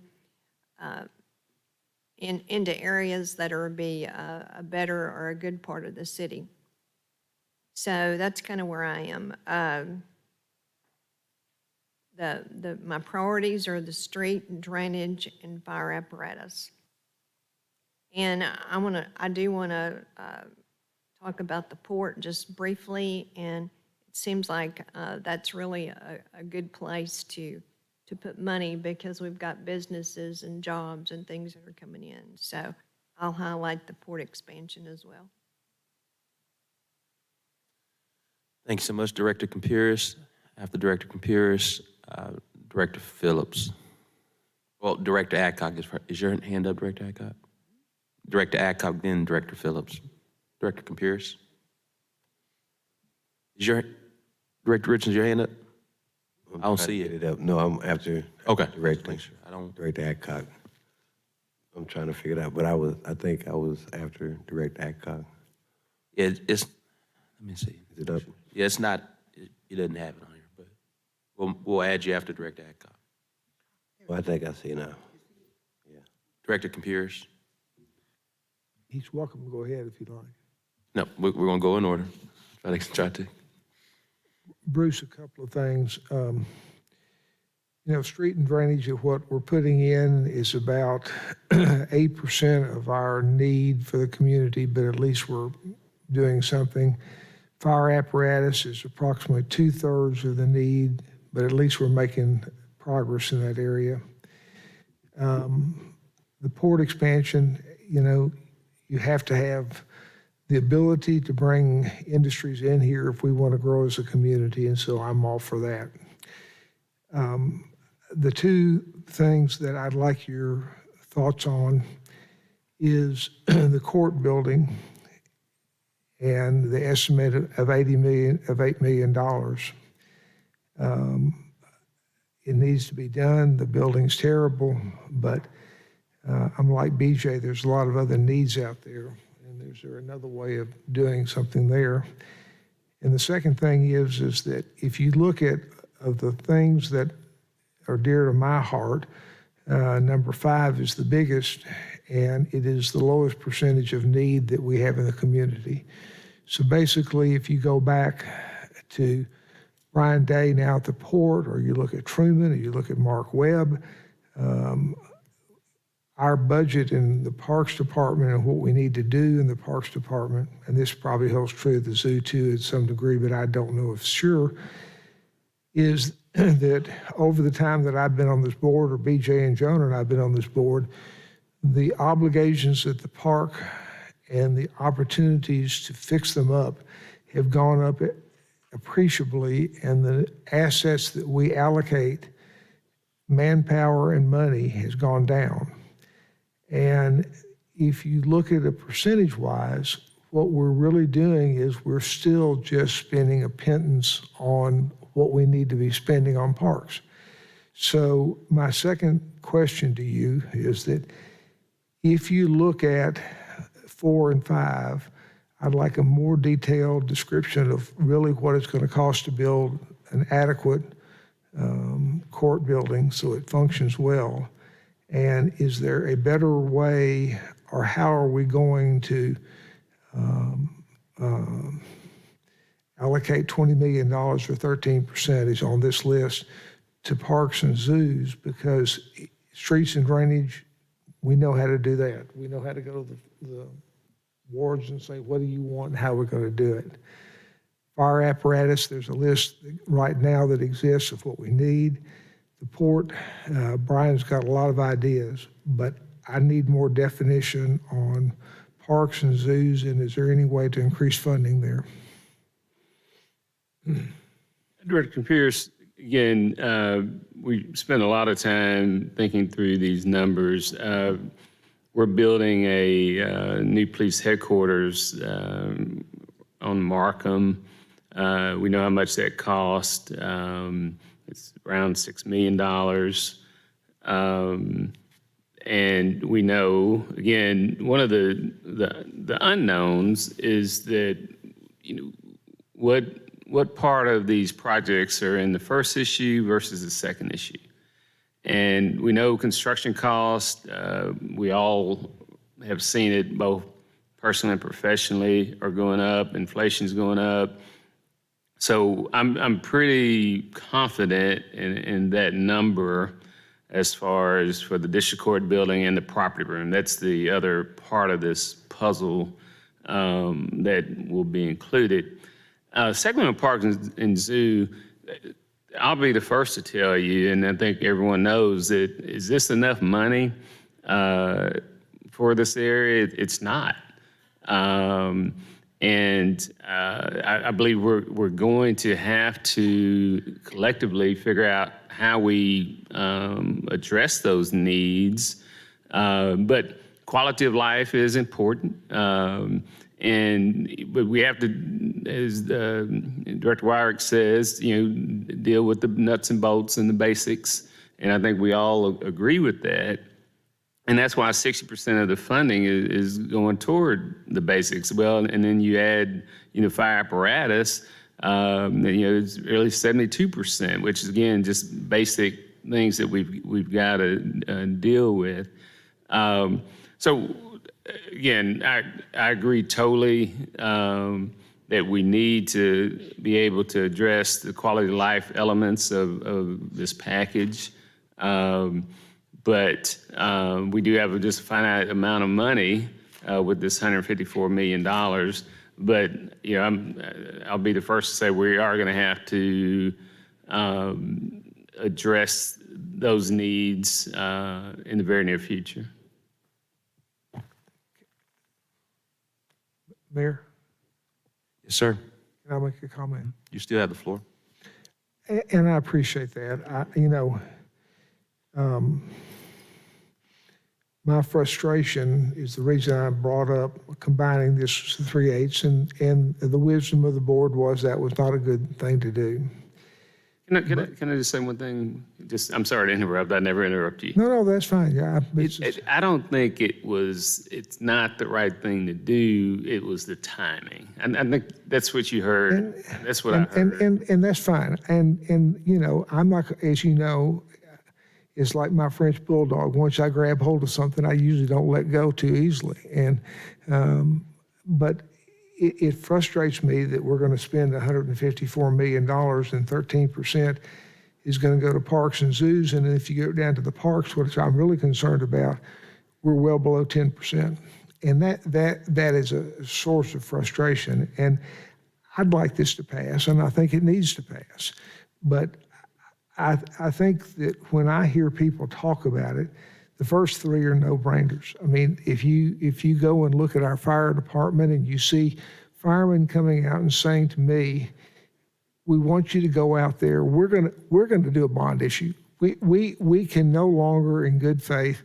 into areas that are be a better or a good part of the city. So that's kind of where I am. My priorities are the street, drainage, and fire apparatus. And I do want to talk about the port just briefly, and it seems like that's really a good place to put money because we've got businesses and jobs and things that are coming in. So I'll highlight the port expansion as well. Thank you so much, Director Compuris. After Director Compuris, Director Phillips. Well, Director Adcock, is your hand up, Director Adcock? Director Adcock, then Director Phillips. Director Compuris? Is Director Richards, your hand up? I don't see it. No, I'm after Okay. Director, I don't. Director Adcock. I'm trying to figure it out, but I think I was after Director Adcock. Yeah, let me see. Is it up? Yeah, it's not, it doesn't have it on here, but we'll add you after Director Adcock. Well, I think I see now. Director Compuris? He's welcome to go ahead if you'd like. No, we're going to go in order. Try to. Bruce, a couple of things. Street and drainage of what we're putting in is about 8% of our need for the community, but at least we're doing something. Fire apparatus is approximately 2/3 of the need, but at least we're making progress in that area. The port expansion, you have to have the ability to bring industries in here if we want to grow as a community, and so I'm all for that. The two things that I'd like your thoughts on is the court building and the estimate of $8 million. It needs to be done. The building's terrible, but I'm like BJ, there's a lot of other needs out there, and is there another way of doing something there? And the second thing is that if you look at of the things that are dear to my heart, number 5 is the biggest, and it is the lowest percentage of need that we have in the community. So basically, if you go back to Brian Day now at the port, or you look at Truman, or you look at Mark Webb, our budget in the Parks Department and what we need to do in the Parks Department, and this probably holds true of the zoo too to some degree, but I don't know if sure, is that over the time that I've been on this board, or BJ and Jonah and I've been on this board, the obligations at the park and the opportunities to fix them up have gone up appreciably, and the assets that we allocate, manpower and money, has gone down. And if you look at it percentage-wise, what we're really doing is we're still just spending a pittance on what we need to be spending on parks. So my second question to you is that if you look at 4 and 5, I'd like a more detailed description of really what it's going to cost to build an adequate court building so it functions well. And is there a better way, or how are we going to allocate $20 million, or 13% is on this list, to parks and zoos? Because streets and drainage, we know how to do that. We know how to go to the wards and say, what do you want and how we're going to do it. Fire apparatus, there's a list right now that exists of what we need. The port, Brian's got a lot of ideas, but I need more definition on parks and zoos, and is there any way to increase funding there? Director Pierce, again, we spent a lot of time thinking through these numbers. We're building a new police headquarters on Markham. We know how much that cost. It's around $6 million. And we know, again, one of the unknowns is that, what part of these projects are in the first issue versus the second issue. And we know construction costs, we all have seen it both personally and professionally are going up, inflation's going up. So I'm pretty confident in that number as far as for the district court building and the property room. That's the other part of this puzzle that will be included. Sacramento Parks and Zoo, I'll be the first to tell you, and I think everyone knows that, is this enough money for this area? It's not. I believe we're going to have to collectively figure out how we address those needs. But quality of life is important. But we have to, as Director Wyrick says, deal with the nuts and bolts and the basics. And I think we all agree with that. And that's why 60% of the funding is going toward the basics. Well, and then you add, fire apparatus, it's really 72%, which is, again, just basic things that we've got to deal with. So, again, I agree totally that we need to be able to address the quality of life elements of this package. But we do have just a finite amount of money with this $154 million. But I'll be the first to say we are going to have to address those needs in the very near future. Mayor, Yes, sir. can I make a comment? You still have the floor. And I appreciate that. My frustration is the reason I brought up combining this 3/8, and the wisdom of the board was that was not a good thing to do. Can I just say one thing? I'm sorry to interrupt. I never interrupt you. No, that's fine. Yeah, I don't think it's not the right thing to do. It was the timing. And I think that's what you heard. That's what I heard. And that's fine. And I'm not, as you know, it's like my French bulldog. Once I grab hold of something, I usually don't let go too easily. But it frustrates me that we're going to spend $154 million and 13% is going to go to parks and zoos. And if you go down to the parks, which I'm really concerned about, we're well below 10%. And that is a source of frustration. And I'd like this to pass, and I think it needs to pass. But I think that when I hear people talk about it, the first three are no-brainers. I mean, if you go and look at our fire department and you see firemen coming out and saying to me, "We want you to go out there. We're going to do a bond issue. We can no longer, in good faith,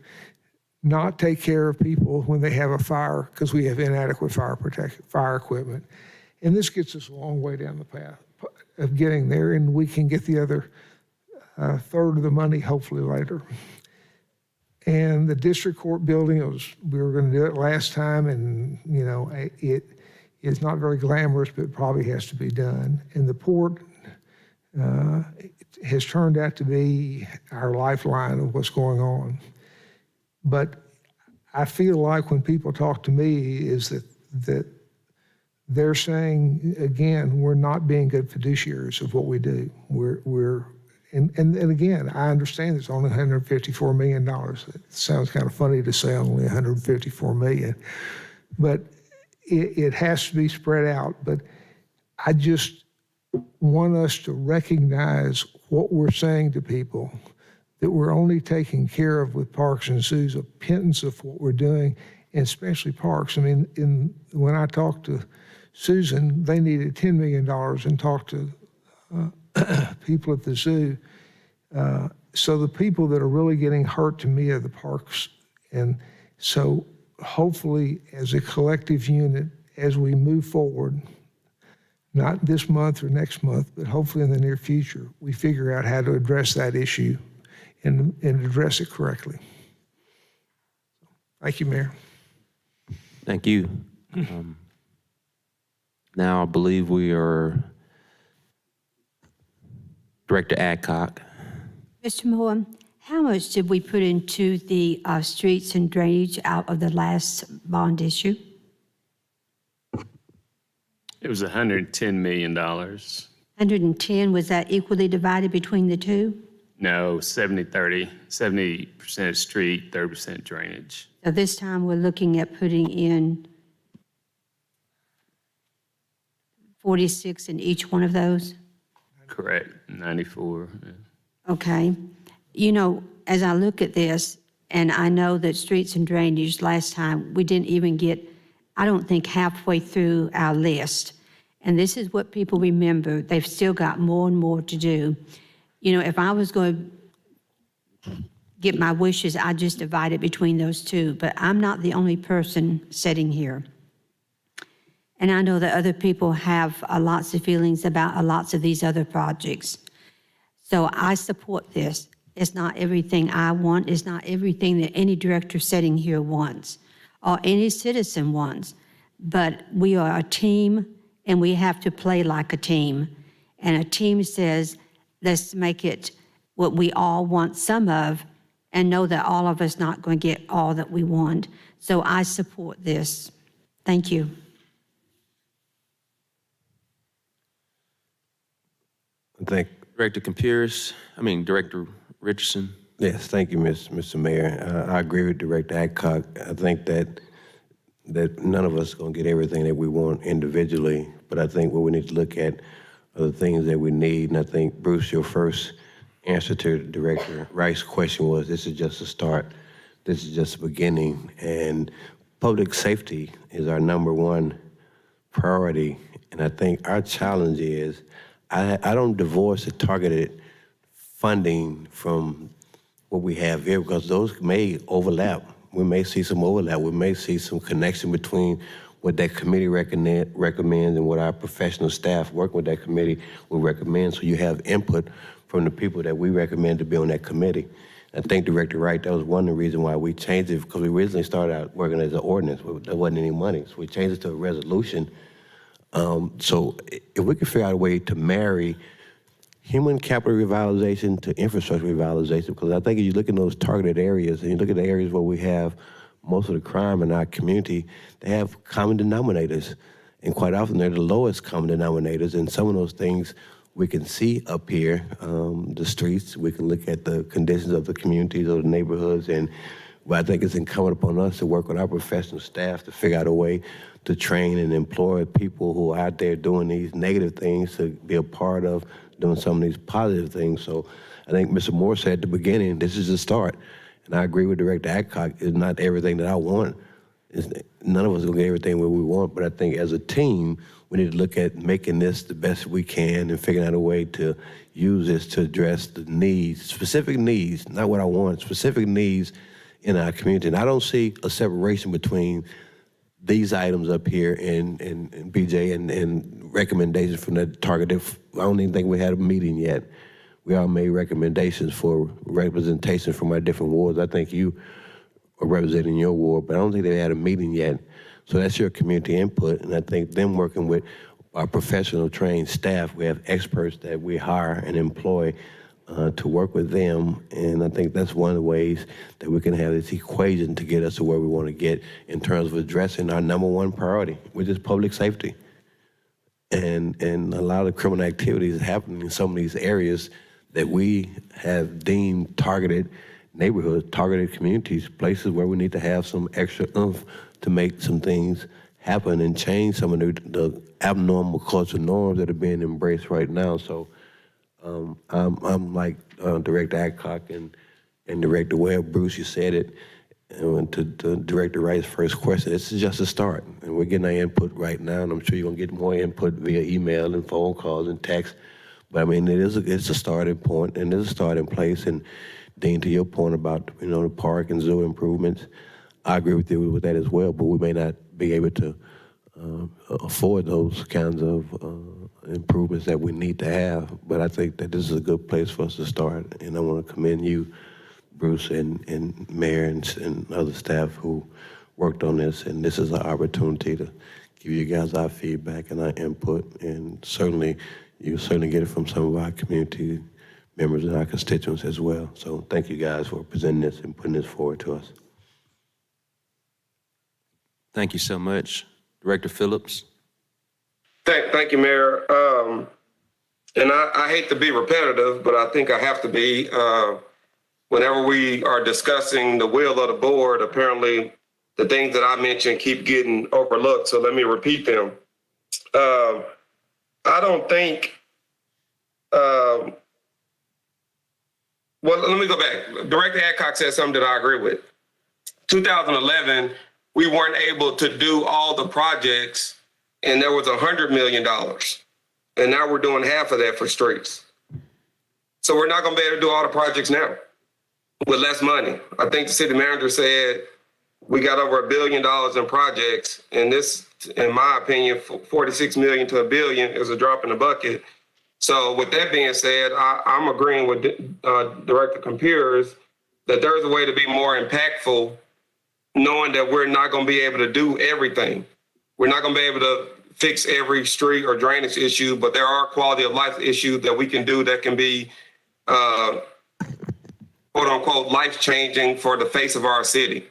not take care of people when they have a fire because we have inadequate fire equipment." And this gets us a long way down the path of getting there, and we can get the other third of the money hopefully later. And the district court building, we were going to do it last time, and it's not very glamorous, but it probably has to be done. And the port has turned out to be our lifeline of what's going on. But I feel like when people talk to me is that they're saying, again, we're not being good fiduciaries of what we do. And again, I understand it's only $154 million. It sounds kind of funny to say only $154 million, but it has to be spread out. But I just want us to recognize what we're saying to people, that we're only taking care of with parks and zoos a pittance of what we're doing, and especially parks. I mean, when I talked to Susan, they needed $10 million, and talked to people at the zoo. So the people that are really getting hurt to me are the parks. And so hopefully as a collective unit, as we move forward, not this month or next month, but hopefully in the near future, we figure out how to address that issue and address it correctly. Thank you, Mayor. Thank you. Now I believe we are Director Adcock. Mr. Moore, how much did we put into the streets and drainage out of the last bond issue? It was $110 million. 110, was that equally divided between the two? No, 70-30, 70% street, 30% drainage. So this time we're looking at putting in 46 in each one of those? Correct, 94. Yeah. Okay. You know, as I look at this, and I know that streets and drainage last time, we didn't even get, I don't think, halfway through our list. And this is what people remember. They've still got more and more to do. You know, if I was going to get my wishes, I'd just divide it between those two. But I'm not the only person sitting here. And I know that other people have lots of feelings about lots of these other projects. So I support this. It's not everything I want. It's not everything that any director sitting here wants or any citizen wants. But we are a team, and we have to play like a team. And a team says, let's make it what we all want some of, and know that all of us not going to get all that we want. So I support this. Thank you. Director Richardson. Yes, thank you, Mr. Mayor. I agree with Director Adcock. I think that none of us are going to get everything that we want individually, but I think what we need to look at are the things that we need. And I think, Bruce, your first answer to Director Wright's question was, this is just a start. This is just the beginning. And public safety is our #1 priority. And I think our challenge is, I don't divorce the targeted funding from what we have here, because those may overlap. We may see some overlap. We may see some connection between what that committee recommends and what our professional staff working with that committee will recommend, so you have input from the people that we recommend to be on that committee. I think Director Wright, that was one of the reasons why we changed it, because we originally started out working as an ordinance. There wasn't any money, so we changed it to a resolution. So if we could figure out a way to marry human capital revitalization to infrastructure revitalization, because I think if you look in those targeted areas and you look at the areas where we have most of the crime in our community, they have common denominators. And quite often they're the lowest common denominators. And some of those things we can see up here, the streets, we can look at the conditions of the communities or the neighborhoods. And I think it's incumbent upon us to work with our professional staff to figure out a way to train and employ people who are out there doing these negative things to be a part of doing some of these positive things. So I think Mr. Moore said at the beginning, this is a start. And I agree with Director Adcock. It's not everything that I want. None of us are gonna get everything what we want, but I think as a team, we need to look at making this the best we can and figuring out a way to use this to address the needs, specific needs, not what I want, specific needs in our community. And I don't see a separation between these items up here and BJ and recommendations from that target. I don't even think we had a meeting yet. We all made recommendations for representation from our different wards. I think you are representing your ward, but I don't think they had a meeting yet. So that's your community input, and I think them working with our professional trained staff, we have experts that we hire and employ to work with them, and I think that's one of the ways that we can have this equation to get us to where we want to get in terms of addressing our #1 priority, which is public safety. And a lot of criminal activities happening in some of these areas that we have deemed targeted neighborhoods, targeted communities, places where we need to have some extra oomph to make some things happen and change some of the abnormal cultural norms that are being embraced right now. So I'm like Director Adcock and Director Webb. Bruce, you said it. And to Director Wright's first question, this is just a start. And we're getting our input right now, and I'm sure you're going to get more input via email and phone calls and text. But I mean, it's a starting point, and there's a starting place. And Dean, to your point about, the park and zoo improvements, I agree with you with that as well, but we may not be able to afford those kinds of improvements that we need to have. But I think that this is a good place for us to start, and I want to commend you, Bruce, and Mayor and other staff who worked on this, and this is an opportunity to give you guys our feedback and our input, and certainly, you'll certainly get it from some of our community members and our constituents as well. So thank you guys for presenting this and putting this forward to us. Thank you so much. Director Phillips? Thank you, Mayor. And I hate to be repetitive, but I think I have to be. Whenever we are discussing the will of the board, apparently the things that I mentioned keep getting overlooked, so let me repeat them. I don't think, well, let me go back. Director Adcock said something that I agree with. 2011, we weren't able to do all the projects, and there was $100 million. And now we're doing half of that for streets. So we're not gonna be able to do all the projects now with less money. I think the city manager said we got over $1 billion in projects, and this, in my opinion, 46 million to $1 billion is a drop in the bucket. So with that being said, I'm agreeing with Director Computers that there's a way to be more impactful, knowing that we're not going to be able to do everything. We're not going to be able to fix every street or drainage issue, but there are quality of life issues that we can do that can be, quote unquote, life changing for the face of our city.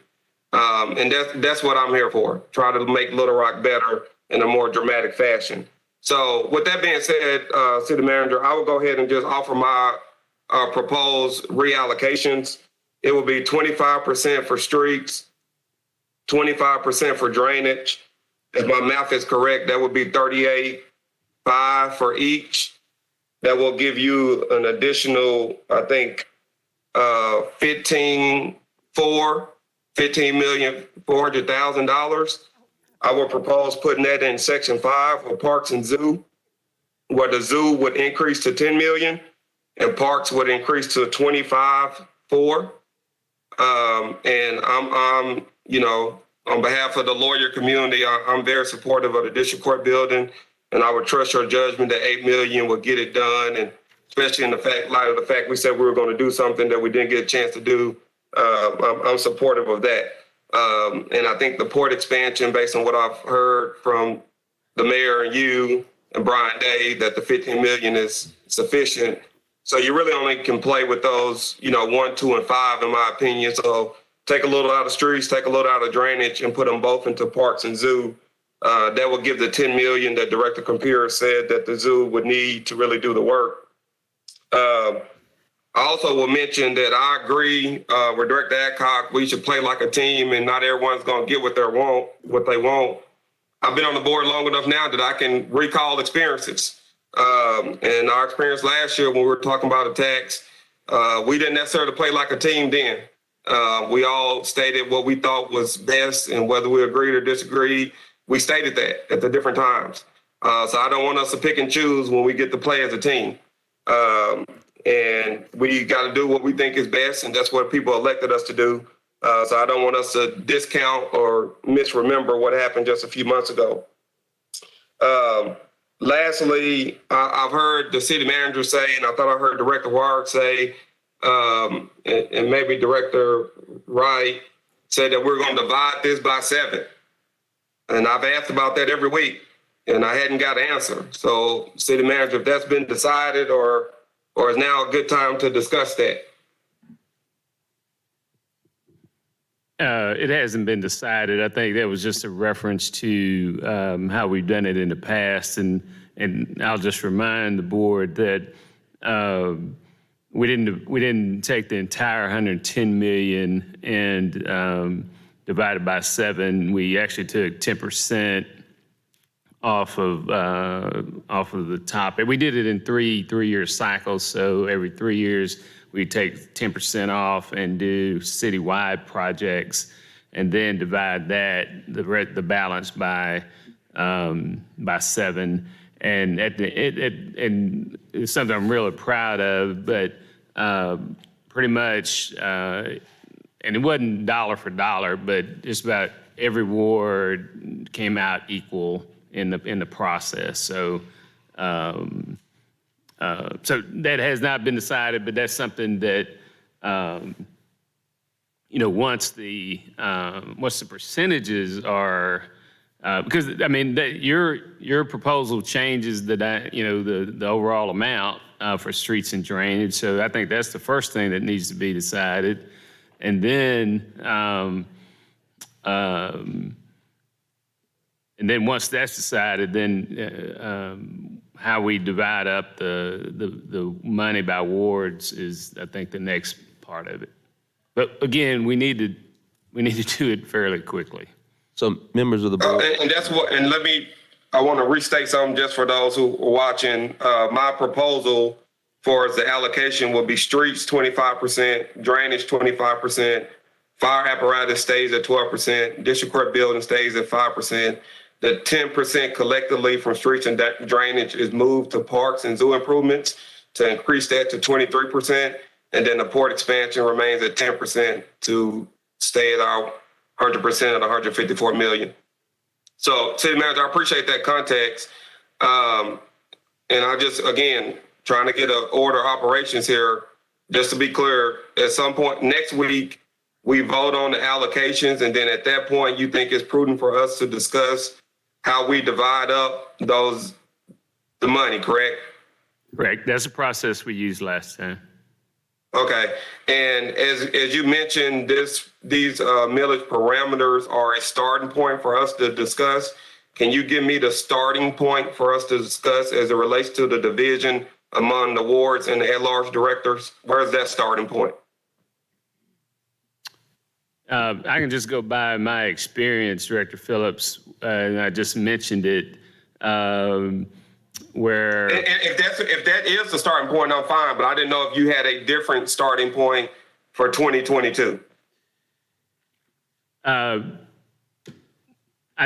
And that's what I'm here for, try to make Little Rock better in a more dramatic fashion. So with that being said, City Manager, I will go ahead and just offer my proposed reallocations. It will be 25% for streets, 25% for drainage. If my math is correct, that would be 38.5 for each. That will give you an additional, I think, $15,400,000. I will propose putting that in Section 5 for Parks and Zoo, where the zoo would increase to 10 million and parks would increase to 25.4. And I'm, you know, on behalf of the lawyer community, I'm very supportive of the district court building, and I would trust your judgment that 8 million will get it done. And especially in the light of the fact we said we were going to do something that we didn't get a chance to do, I'm supportive of that. And I think the port expansion, based on what I've heard from the mayor and you and Brian Day, that the 15 million is sufficient. So you really only can play with those, you know, 1, 2, and 5, in my opinion. So take a little out of streets, take a little out of drainage, and put them both into parks and zoo. That will give the 10 million that Director Computer said that the zoo would need to really do the work. I also will mention that I agree with Director Adcock. We should play like a team, and not everyone's going to get what they want. I've been on the board long enough now that I can recall experiences. And our experience last year when we were talking about a tax, we didn't necessarily play like a team then. We all stated what we thought was best, and whether we agreed or disagreed, we stated that at the different times. So I don't want us to pick and choose when we get to play as a team. And we got to do what we think is best, and that's what people elected us to do. So I don't want us to discount or misremember what happened just a few months ago. Lastly, I've heard the city manager say, and I thought I heard Director Ward say, and maybe Director Wright said that we're going to divide this by 7. And I've asked about that every week, and I hadn't got an answer. So, city manager, if that's been decided, or is now a good time to discuss that? It hasn't been decided. I think that was just a reference to how we've done it in the past. And I'll just remind the board that we didn't take the entire 110 million and divide it by 7. We actually took 10% off of the top. And we did it in three-year cycles. So every 3 years, we take 10% off and do citywide projects, and then divide that the balance by 7. And and it's something I'm really proud of. But pretty much and it wasn't dollar for dollar, but just about every ward came out equal in the process. So, so that has not been decided, but that's something that, once the percentages are, because I mean that your proposal changes the overall amount for streets and drainage. So I think that's the first thing that needs to be decided, and then once that's decided, then how we divide up the money by wards is, I think, the next part of it. But again, we need to do it fairly quickly. So members of the board. And that's what, and I want to restate something just for those who are watching. My proposal for the allocation will be streets 25%, drainage 25%, fire apparatus stays at 12%, district court building stays at 5%. The 10% collectively from streets and drainage is moved to parks and zoo improvements to increase that to 23%. And then the port expansion remains at 10% to stay at our 100% of the 154 million. So, City Manager, I appreciate that context. And I just, again, trying to get an order of operations here. Just to be clear, at some point next week, we vote on the allocations, and then at that point, you think it's prudent for us to discuss how we divide up the money, correct? Correct. That's the process we used last time. Okay. And as you mentioned, these millage parameters are a starting point for us to discuss. Can you give me the starting point for us to discuss as it relates to the division among the wards and the at-large directors? Where's that starting point? I can just go by my experience, Director Phillips, and I just mentioned it, where... And if that is the starting point, I'm fine, but I didn't know if you had a different starting point for 2022. I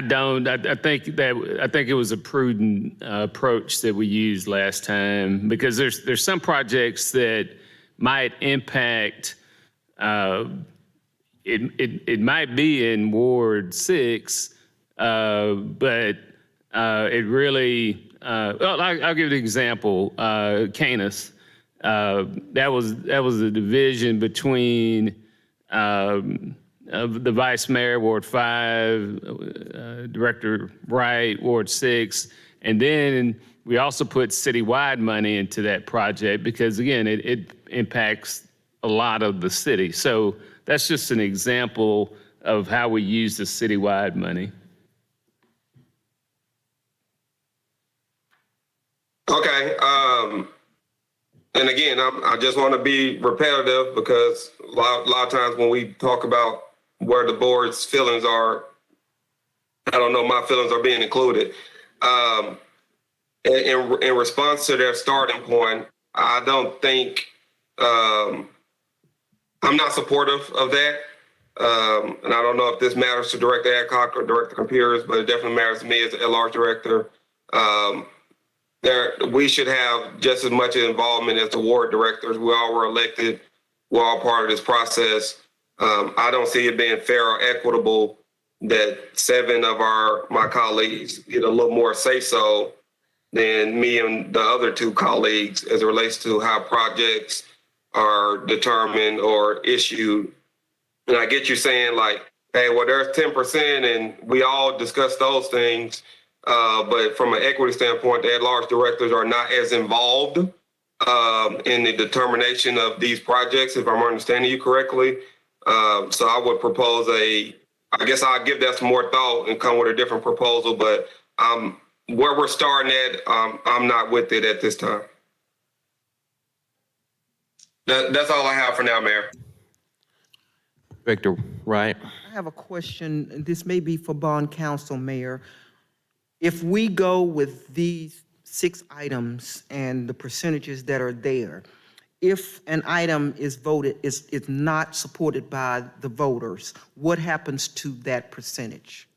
don't. I think it was a prudent approach that we used last time, because there's some projects that might impact... It might be in Ward 6, but it really, well, I'll give you an example. Canis, that was the division between the Vice Mayor, Ward 5, Director Wright, Ward 6, and then we also put citywide money into that project because, again, it impacts a lot of the city. So that's just an example of how we use the citywide money. Okay. And again, I just want to be repetitive because a lot of times when we talk about where the board's feelings are, I don't know, my feelings are being included. In response to their starting point, I don't think, I'm not supportive of that. And I don't know if this matters to Director Adcock or Director Computers, but it definitely matters to me as a large director. We should have just as much involvement as the ward directors. We all were elected. We're all part of this process. I don't see it being fair or equitable that 7 of my colleagues get a little more say-so than me and the other 2 colleagues as it relates to how projects are determined or issued. And I get you saying like, hey, well, there's 10% and we all discuss those things. But from an equity standpoint, the at-large directors are not as involved in the determination of these projects, if I'm understanding you correctly. So I would propose I guess I'll give that some more thought and come with a different proposal, but where we're starting at, I'm not with it at this time. That's all I have for now, Mayor. Director Wright. I have a question. This may be for Bond Council, Mayor. If we go with these 6 items and the percentages that are there, if an item is voted, is not supported by the voters, what happens to that percentage?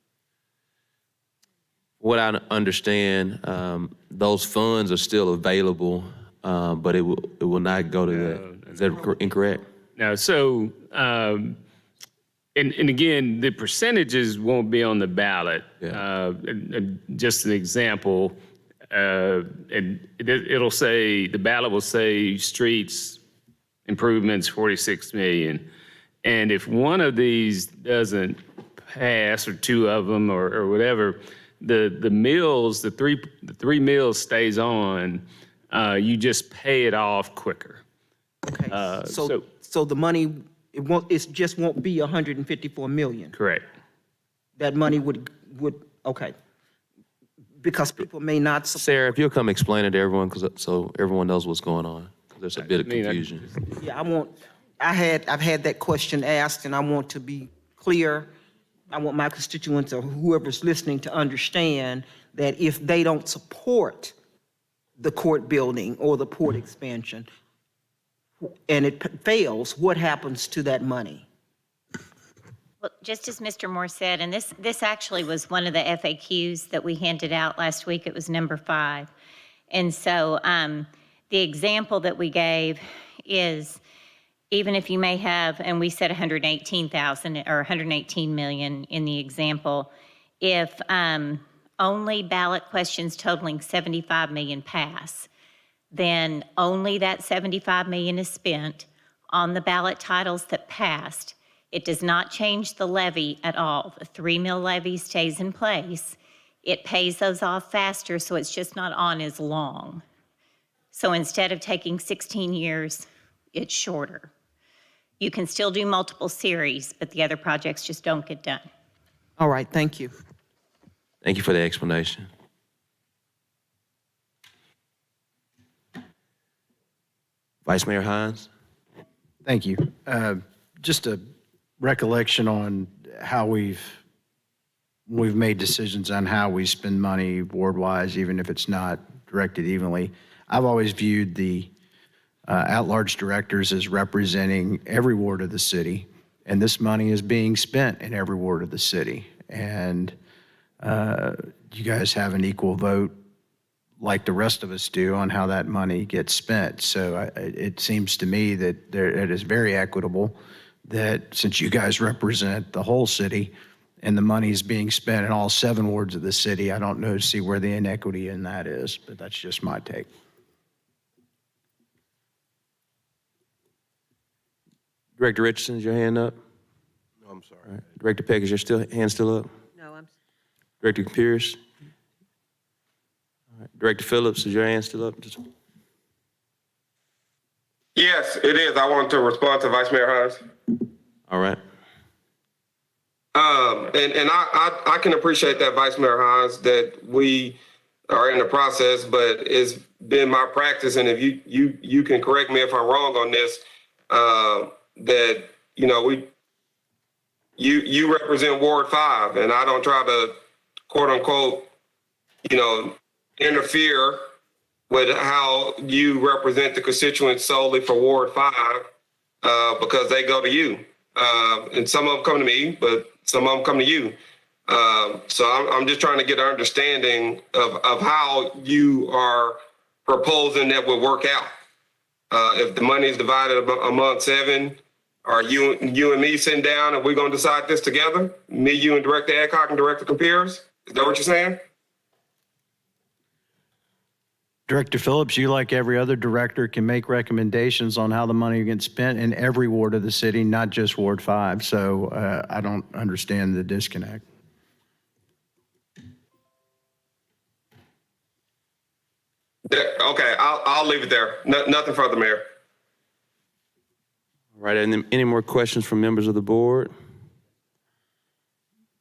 What I understand, those funds are still available, but it will not go to that. Is that incorrect? No, so And again, the percentages won't be on the ballot. Just an example, it'll say, the ballot will say streets improvements, 46 million. And if one of these doesn't pass, or two of them, or whatever, the mills, the three mills stays on, you just pay it off quicker. Okay, so the money, it just won't be 154 million? Correct. That money would, okay. Because people may not support. Sarah, if you'll come explain it to everyone, so everyone knows what's going on, 'cause there's a bit of confusion. Yeah, I've had that question asked, and I want to be clear. I want my constituents or whoever's listening to understand that if they don't support the court building or the port expansion, and it fails, what happens to that money? Well, just as Mr. Moore said, and this actually was one of the FAQs that we handed out last week. It was number 5. And so the example that we gave is, even if you may have, and we said 118,000 or 118 million in the example, if only ballot questions totaling 75 million pass, then only that 75 million is spent on the ballot titles that passed. It does not change the levy at all. The 3 mil levy stays in place. It pays those off faster, so it's just not on as long. So instead of taking 16 years, it's shorter. You can still do multiple series, but the other projects just don't get done. All right, thank you. Thank you for the explanation. Vice Mayor Hines? Thank you. Just a recollection on how we've made decisions on how we spend money ward-wise, even if it's not directed evenly. I've always viewed the at-large directors as representing every ward of the city, and this money is being spent in every ward of the city. And you guys have an equal vote, like the rest of us do, on how that money gets spent. So it seems to me that it is very equitable that, since you guys represent the whole city and the money is being spent in all 7 wards of the city, I don't see where the inequity in that is, but that's just my take. Director Richardson, is your hand up? No, I'm sorry. All right. Director Peck, is your hand still up? No, I'm. Director Pierce? All right. Director Phillips, is your hand still up? Yes, it is. I want to respond to Vice Mayor Hines. All right. And I can appreciate that, Vice Mayor Hines, that we are in the process, but it's been my practice, and if you can correct me if I'm wrong on this, that, you know, you represent Ward 5, and I don't try to, quote unquote, you know, interfere with how you represent the constituents solely for Ward 5, because they go to you. And some of them come to me, but some of them come to you. So I'm just trying to get an understanding of how you are proposing that would work out. If the money is divided among 7, are you and me sitting down and we're going to decide this together? Me, you, and Director Adcock and Director Compeers? Is that what you're saying? Director Phillips, you, like every other director, can make recommendations on how the money gets spent in every ward of the city, not just Ward 5. So I don't understand the disconnect. Okay, I'll leave it there. Nothing further, Mayor. All right, and any more questions from members of the board?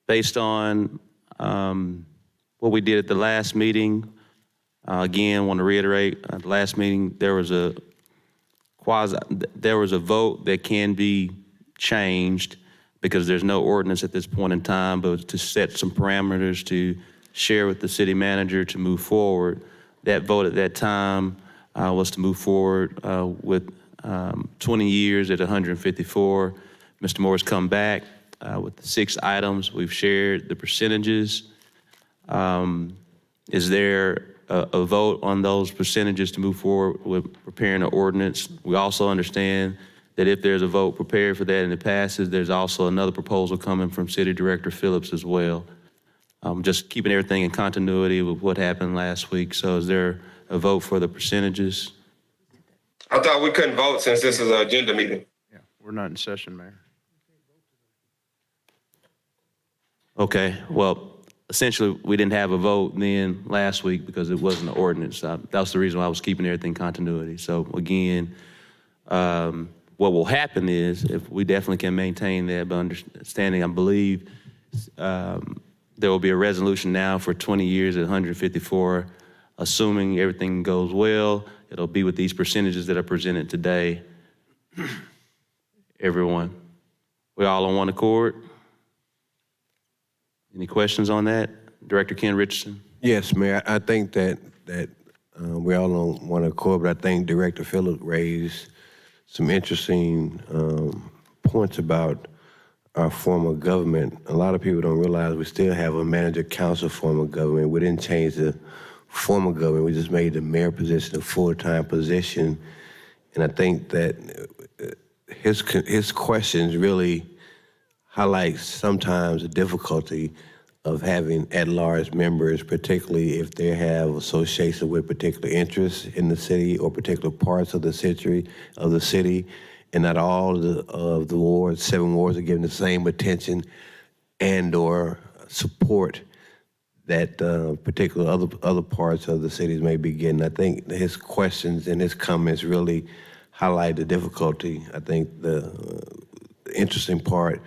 Based on what we did at the last meeting, again, want to reiterate, at the last meeting, there was a vote that can be changed because there's no ordinance at this point in time, but to set some parameters to share with the city manager to move forward. That vote at that time was to move forward with 20 years at 154. Mr. Moore's come back with the 6 items. We've shared the percentages. Is there a vote on those percentages to move forward with preparing an ordinance? We also understand that if there's a vote prepared for that and it passes, there's also another proposal coming from City Director Phillips as well. Just keeping everything in continuity with what happened last week. So is there a vote for the percentages? I thought we couldn't vote since this is an agenda meeting. Yeah, we're not in session, Mayor. Okay, well, essentially, we didn't have a vote then last week because it wasn't an ordinance. That's the reason why I was keeping everything in continuity. So again, what will happen is, if we definitely can maintain that, but understanding, I believe there will be a resolution now for 20 years at 154, assuming everything goes well. It'll be with these percentages that are presented today. Everyone, we all on one accord? Any questions on that? Director Ken Richardson? Yes, Mayor. I think that we all on one accord, but I think Director Phillips raised some interesting points about our form of government. A lot of people don't realize we still have a manager-council form of government. We didn't change the form of government. We just made the mayor position a full-time position. And I think that his questions really highlight sometimes the difficulty of having at-large members, particularly if they have association with particular interests in the city or particular parts of the city, and not all of the wards, 7 wards, are given the same attention and or support that particular other parts of the cities may be getting. I think his questions and his comments really highlight the difficulty. I think the interesting part,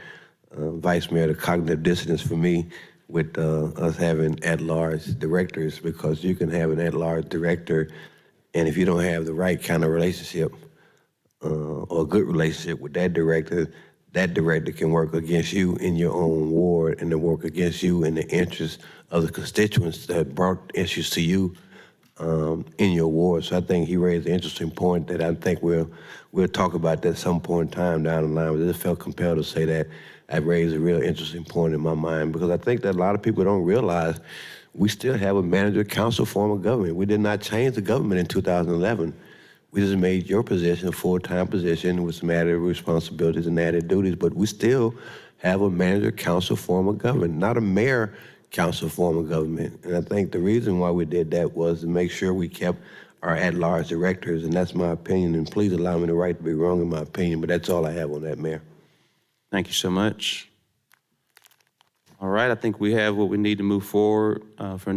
Vice Mayor, the cognitive dissonance for me with us having at-large directors, because you can have an at-large director, and if you don't have the right kind of relationship or a good relationship with that director can work against you in your own ward and then work against you in the interest of the constituents that brought issues to you in your ward. So I think he raised an interesting point that I think we'll talk about that at some point in time down the line. But I just felt compelled to say that. I raised a real interesting point in my mind, because I think that a lot of people don't realize we still have a manager-council form of government. We did not change the government in 2011. We just made your position a full-time position with some added responsibilities and added duties, but we still have a manager-council form of government, not a mayor-council form of government. And I think the reason why we did that was to make sure we kept our at-large directors, and that's my opinion, and please allow me the right to be wrong in my opinion, but that's all I have on that, Mayor. Thank you so much. All right, I think we have what we need to move forward for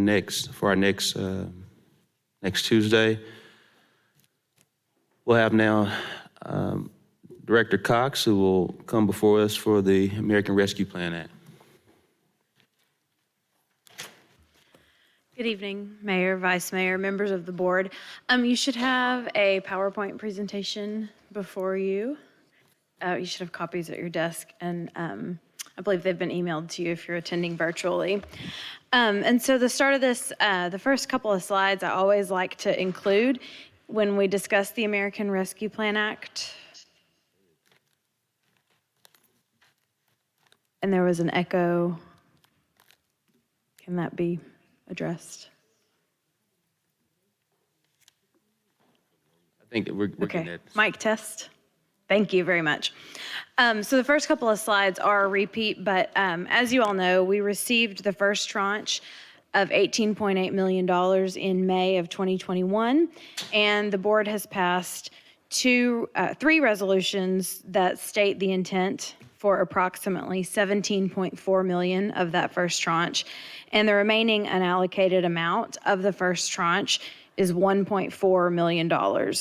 our next Tuesday. We'll have now Director Cox, who will come before us for the American Rescue Plan Act. Good evening, Mayor, Vice Mayor, members of the board. You should have a PowerPoint presentation before you. You should have copies at your desk, and I believe they've been emailed to you if you're attending virtually. And so the start of this, the first couple of slides I always like to include when we discuss the American Rescue Plan Act. And there was an echo. Can that be addressed? I think that we're getting at. Mic test. Thank you very much. So the first couple of slides are a repeat, but as you all know, we received the first tranche of $18.8 million in May of 2021, and the board has passed three resolutions that state the intent for approximately $17.4 million of that first tranche, and the remaining unallocated amount of the first tranche is $1.4 million.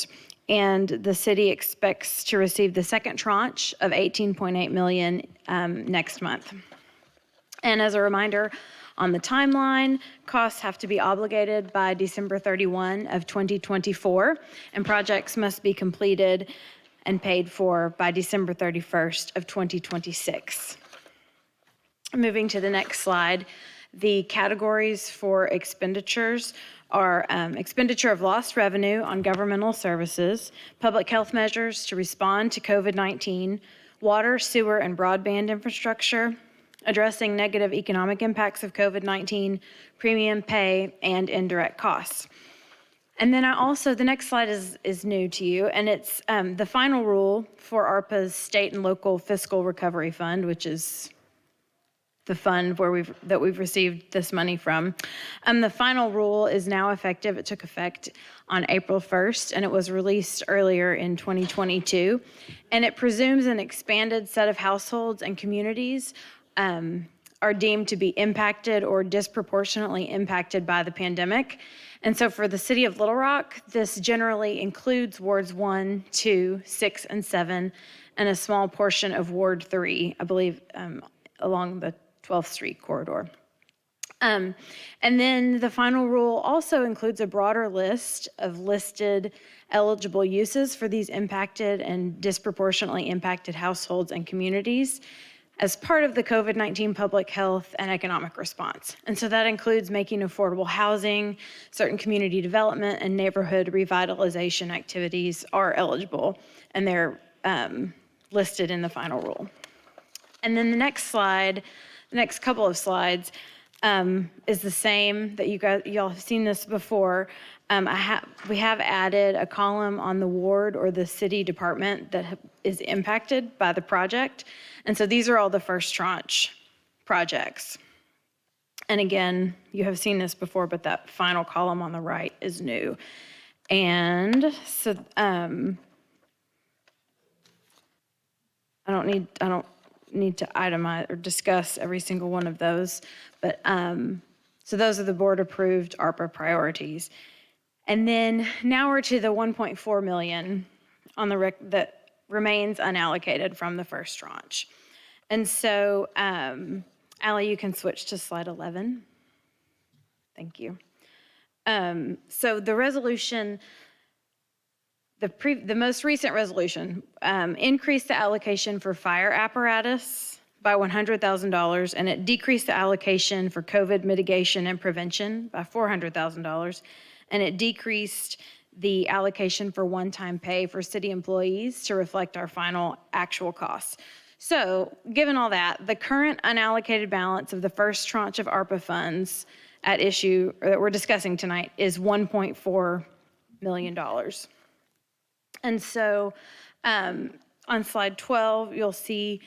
And the city expects to receive the second tranche of $18.8 million next month. And as a reminder, on the timeline, costs have to be obligated by December 31 of 2024, and projects must be completed and paid for by December 31st of 2026. Moving to the next slide, the categories for expenditures are expenditure of lost revenue on governmental services, public health measures to respond to COVID-19, water, sewer, and broadband infrastructure, addressing negative economic impacts of COVID-19, premium pay, and indirect costs. And then the next slide is new to you, and it's the final rule for ARPA's State and Local Fiscal Recovery Fund, which is the fund that we've received this money from. The final rule is now effective. It took effect on April 1st, and it was released earlier in 2022. And it presumes an expanded set of households and communities are deemed to be impacted or disproportionately impacted by the pandemic. And so for the city of Little Rock, this generally includes wards 1, 2, 6, and 7, and a small portion of Ward 3, I believe, along the 12th Street corridor. And then the final rule also includes a broader list of listed eligible uses for these impacted and disproportionately impacted households and communities as part of the COVID-19 public health and economic response. And so that includes making affordable housing, certain community development, and neighborhood revitalization activities are eligible, and they're listed in the final rule. And then the next slide, the next couple of slides, is the same that y'all have seen this before. We have added a column on the ward or the city department that is impacted by the project. And so these are all the first tranche projects. And again, you have seen this before, but that final column on the right is new. And so I don't need to itemize or discuss every single one of those, but so those are the board approved ARPA priorities. And then now we're to the 1.4 million on the that remains unallocated from the first tranche. And so, Allie, you can switch to slide 11. Thank you. So the resolution, the most recent resolution increased the allocation for fire apparatus by $100,000, and it decreased the allocation for COVID mitigation and prevention by $400,000, and it decreased the allocation for one-time pay for city employees to reflect our final actual costs. So, given all that, the current unallocated balance of the first tranche of ARPA funds at issue, or that we're discussing tonight, is $1.4 million. And so, on slide 12, you'll see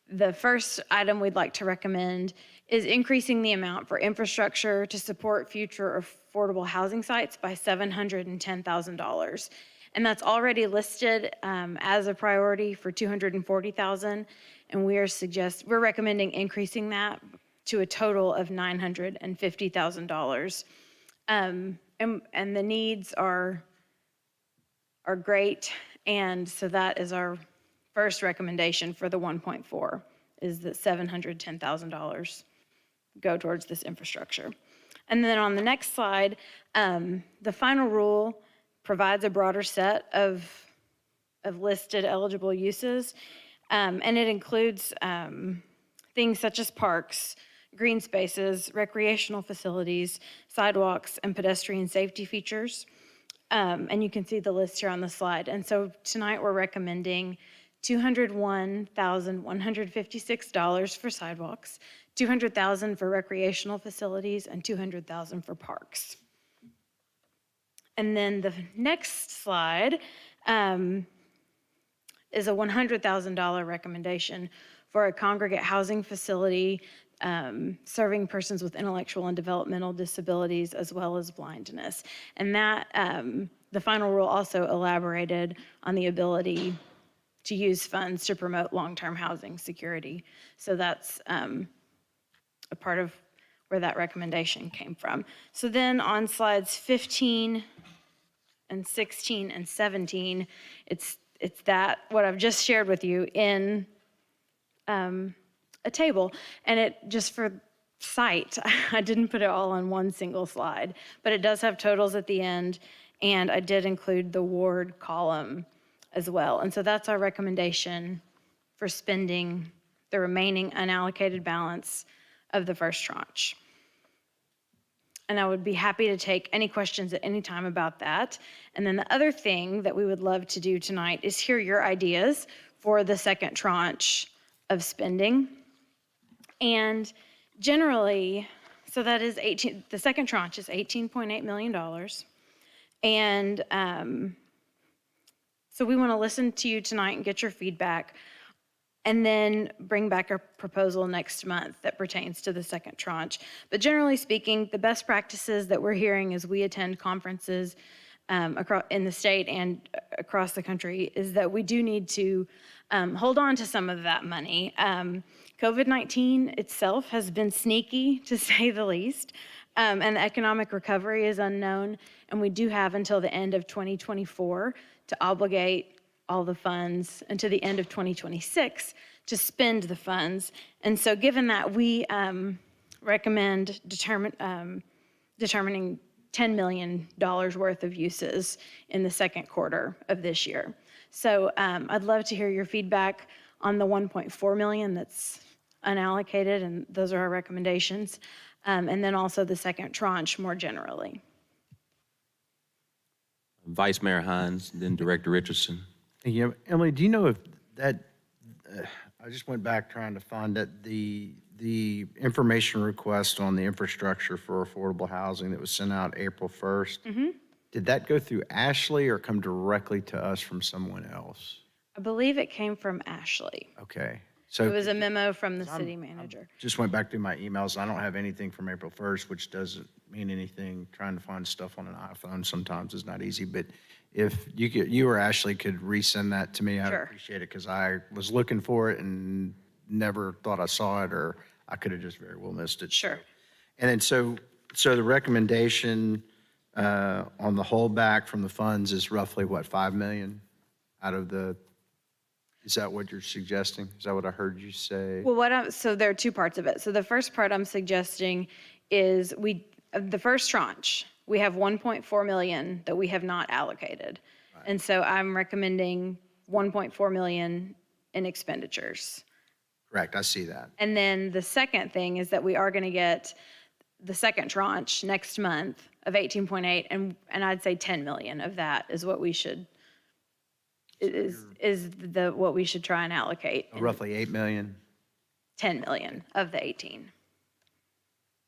the first item we'd like to recommend is increasing the amount for infrastructure to support future affordable housing sites by $710,000. And that's already listed as a priority for $240,000, and we're recommending increasing that to a total of $950,000. And the needs are great, and so that is our first recommendation for the 1.4, is that $710,000 go towards this infrastructure. And then on the next slide, the final rule provides a broader set of listed eligible uses, and it includes things such as parks, green spaces, recreational facilities, sidewalks, and pedestrian safety features. And you can see the list here on the slide. And so tonight we're recommending $201,156 for sidewalks, $200,000 for recreational facilities, and $200,000 for parks. And then the next slide is a $100,000 recommendation for a congregate housing facility serving persons with intellectual and developmental disabilities as well as blindness. And that, the final rule also elaborated on the ability to use funds to promote long-term housing security. So that's a part of where that recommendation came from. So then on slides 15 and 16 and 17, it's that, what I've just shared with you in a table. And it, just for sight, I didn't put it all on one single slide, but it does have totals at the end, and I did include the ward column as well. And so that's our recommendation for spending the remaining unallocated balance of the first tranche. And I would be happy to take any questions at any time about that. And then the other thing that we would love to do tonight is hear your ideas for the second tranche of spending. And generally, so that is the second tranche is $18.8 million. And so we want to listen to you tonight and get your feedback, and then bring back a proposal next month that pertains to the second tranche. But generally speaking, the best practices that we're hearing as we attend conferences across in the state and across the country is that we do need to hold on to some of that money. COVID-19 itself has been sneaky, to say the least, and the economic recovery is unknown, and we do have until the end of 2024 to obligate all the funds, and to the end of 2026 to spend the funds. And so given that, we recommend determining $10 million worth of uses in the second quarter of this year. So I'd love to hear your feedback on the 1.4 million that's unallocated, and those are our recommendations. And then also the second tranche more generally. Vice Mayor Hines, then Director Richardson. Yeah, Emily, do you know if that, I just went back trying to find that the information request on the infrastructure for affordable housing that was sent out April 1st, did that go through Ashley or come directly to us from someone else? I believe it came from Ashley. Okay. So It was a memo from the city manager. just went back through my emails. I don't have anything from April 1st, which doesn't mean anything. Trying to find stuff on an iPhone sometimes is not easy, but if you or Ashley could resend that to me, I'd Sure. appreciate it, because I was looking for it and never thought I saw it, or I could have just very well missed it. Sure. And then so the recommendation on the holdback from the funds is roughly what, 5 million out of the, is that what you're suggesting? Is that what I heard you say? Well, so there are two parts of it. So the first part I'm suggesting is the first tranche, we have 1.4 million that we have not allocated. Right. And so I'm recommending 1.4 million in expenditures. Correct, I see that. And then the second thing is that we are going to get the second tranche next month of 18.8, and I'd say 10 million of that is what we should, what we should try and allocate. Roughly 8 million? 10 million of the 18.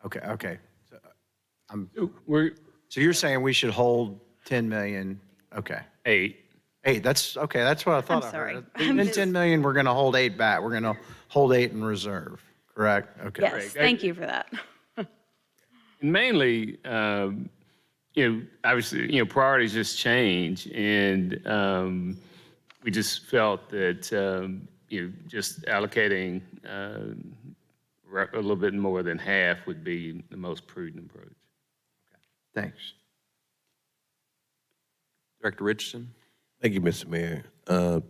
Okay. We're So you're saying we should hold 10 million, okay. 8. 8, that's, okay, that's what I thought I sorry. heard. Then 10 million, we're going to hold 8 back. We're going to hold 8 in reserve, correct? Okay. Yes, thank you for that. And mainly, obviously, priorities just change, and we just felt that, just allocating a little bit more than half would be the most prudent approach. Thanks. Director Richardson. Thank you, Mr. Mayor.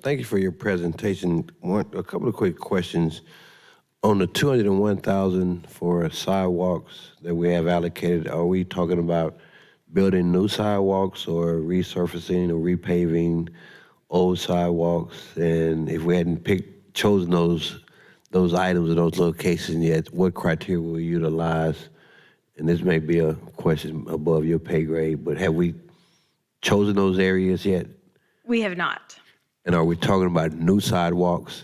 Thank you for your presentation. A couple of quick questions. On the 201,000 for sidewalks that we have allocated, are we talking about building new sidewalks or resurfacing or repaving old sidewalks? And if we hadn't chosen those items or those locations yet, what criteria will we utilize? And this may be a question above your pay grade, but have we chosen those areas yet? We have not. And are we talking about new sidewalks?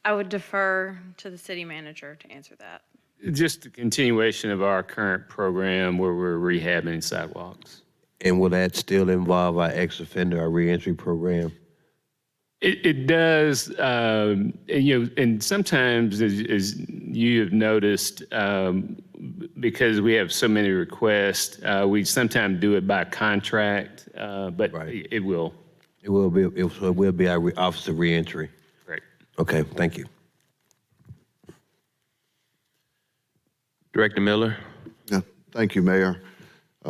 I would defer to the city manager to answer that. Just a continuation of our current program where we're rehabbing sidewalks. And will that still involve our ex-offender, our reentry program? It does, and sometimes, as you have noticed, because we have so many requests, we sometimes do it by contract, but Right. it will. It will be our Office of Reentry. Right. Okay, thank you. Director Miller. Yeah, thank you, Mayor.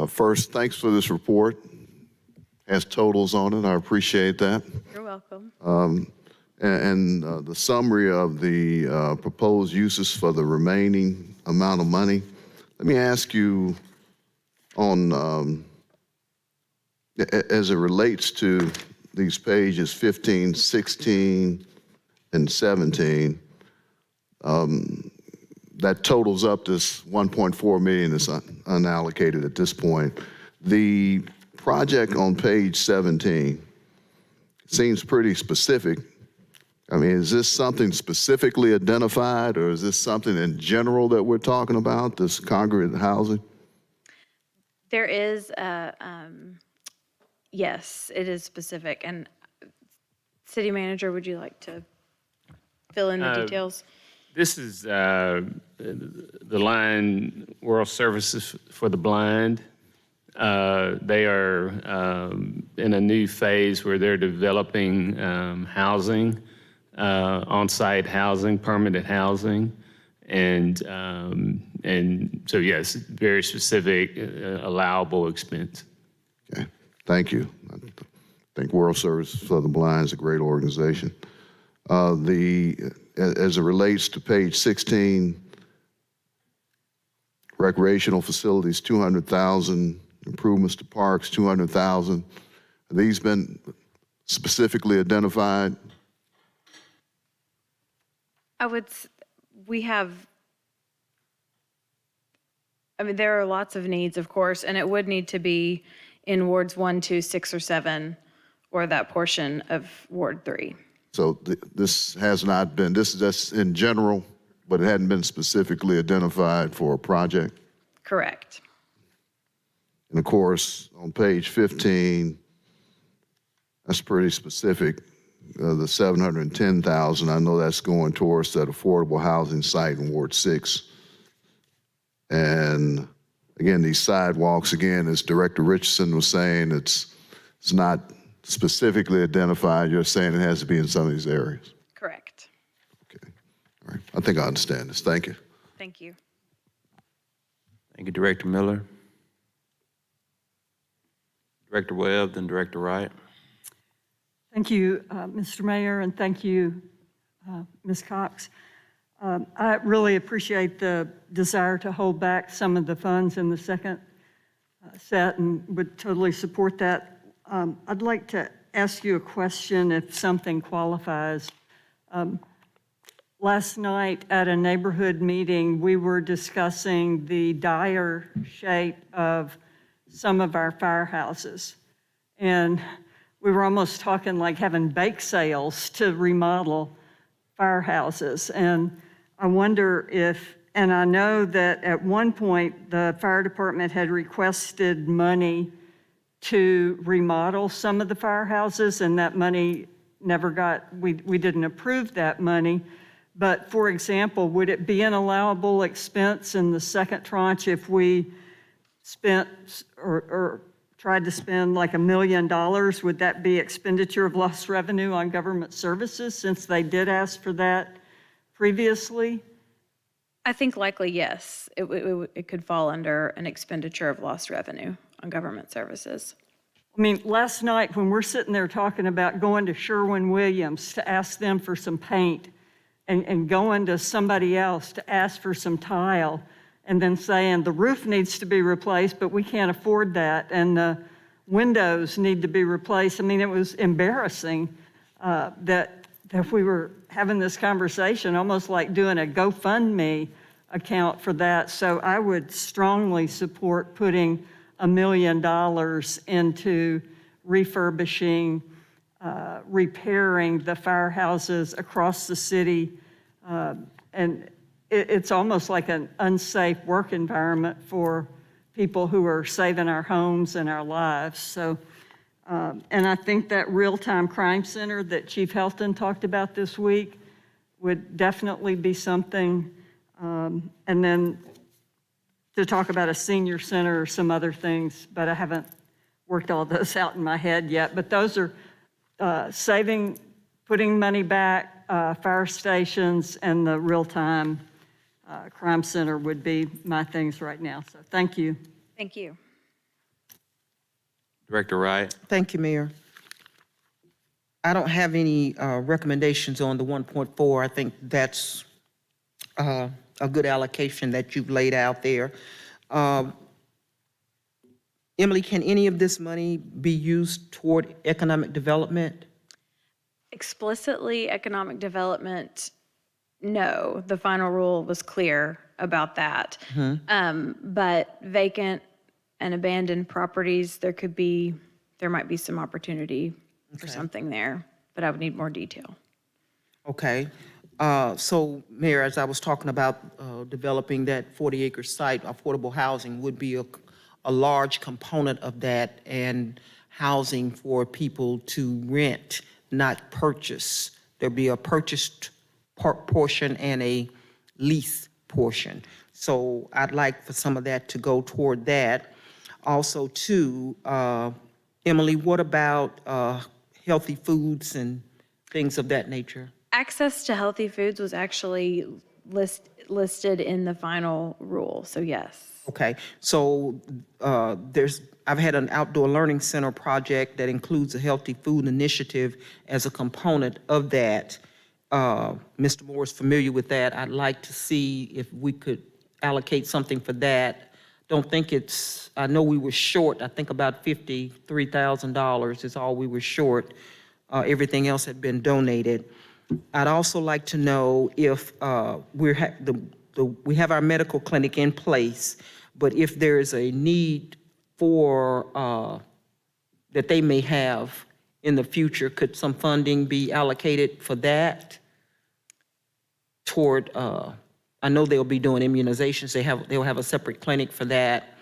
First, thanks for this report. Has totals on it. I appreciate that. You're welcome. And the summary of the proposed uses for the remaining amount of money. Let me ask you on, as it relates to these pages 15, 16, and 17, that totals up this 1.4 million that's unallocated at this point. The project on page 17 seems pretty specific. I mean, is this something specifically identified, or is this something in general that we're talking about, this congregate housing? There is Yes, it is specific. And City Manager, would you like to fill in the details? This is the line World Services for the Blind. They are in a new phase where they're developing housing, on-site housing, permanent housing. And so, yes, very specific, allowable expense. Okay, thank you. I think World Service for the Blind is a great organization. As it relates to page 16, recreational facilities, 200,000, improvements to parks, 200,000. Have these been specifically identified? We have, I mean, there are lots of needs, of course, and it would need to be in wards 1, 2, 6, or 7, or that portion of Ward 3. So this has not been, this is just in general, but it hadn't been specifically identified for a project? Correct. And of course, on page 15, that's pretty specific. The 710,000, I know that's going towards that affordable housing site in Ward 6. And again, these sidewalks, again, as Director Richardson was saying, it's not specifically identified. You're saying it has to be in some of these areas. Correct. Okay. All right. I think I understand this. Thank you. Thank you. Thank you, Director Miller. Director Webb, then Director Wright. Thank you, Mr. Mayor, and thank you, Ms. Cox. I really appreciate the desire to hold back some of the funds in the second set and would totally support that. I'd like to ask you a question if something qualifies. Last night at a neighborhood meeting, we were discussing the dire shape of some of our firehouses. And we were almost talking like having bake sales to remodel firehouses. And I wonder if, and I know that at one point the fire department had requested money to remodel some of the firehouses, and that money never got, we didn't approve that money. But for example, would it be an allowable expense in the second tranche if we spent or tried to spend like $1 million? Would that be expenditure of lost revenue on government services since they did ask for that previously? I think likely yes. It could fall under an expenditure of lost revenue on government services. I mean, last night when we're sitting there talking about going to Sherwin-Williams to ask them for some paint and going to somebody else to ask for some tile and then saying the roof needs to be replaced, but we can't afford that, and the windows need to be replaced. I mean, it was embarrassing that we were having this conversation, almost like doing a GoFundMe account for that. So I would strongly support putting $1 million into refurbishing, repairing the firehouses across the city. And it's almost like an unsafe work environment for people who are saving our homes and our lives. So, and I think that real-time crime center that Chief Helton talked about this week would definitely be something. And then to talk about a senior center or some other things, but I haven't worked all those out in my head yet. But those are saving, putting money back, fire stations, and the real-time crime center would be my things right now. So thank you. Thank you. Director Wright. Thank you, Mayor. I don't have any recommendations on the 1.4. I think that's a good allocation that you've laid out there. Emily, can any of this money be used toward economic development? Explicitly economic development, no. The final rule was clear about that. But vacant and abandoned properties, there might be some opportunity for something there, but I would need more detail. Okay. So, Mayor, as I was talking about developing that 40-acre site, affordable housing would be a large component of that. And housing for people to rent, not purchase. There'll be a purchased portion and a lease portion. So I'd like for some of that to go toward that. Also, too, Emily, what about healthy foods and things of that nature? Access to healthy foods was actually listed in the final rule, so yes. Okay, so I've had an outdoor learning center project that includes a healthy food initiative as a component of that. Mr. Moore is familiar with that. I'd like to see if we could allocate something for that. Don't think I know we were short, I think about $53,000 is all we were short. Everything else had been donated. I'd also like to know if we have our medical clinic in place, but if there is a need for, that they may have in the future, could some funding be allocated for that? Toward, I know they'll be doing immunizations, they'll have a separate clinic for that.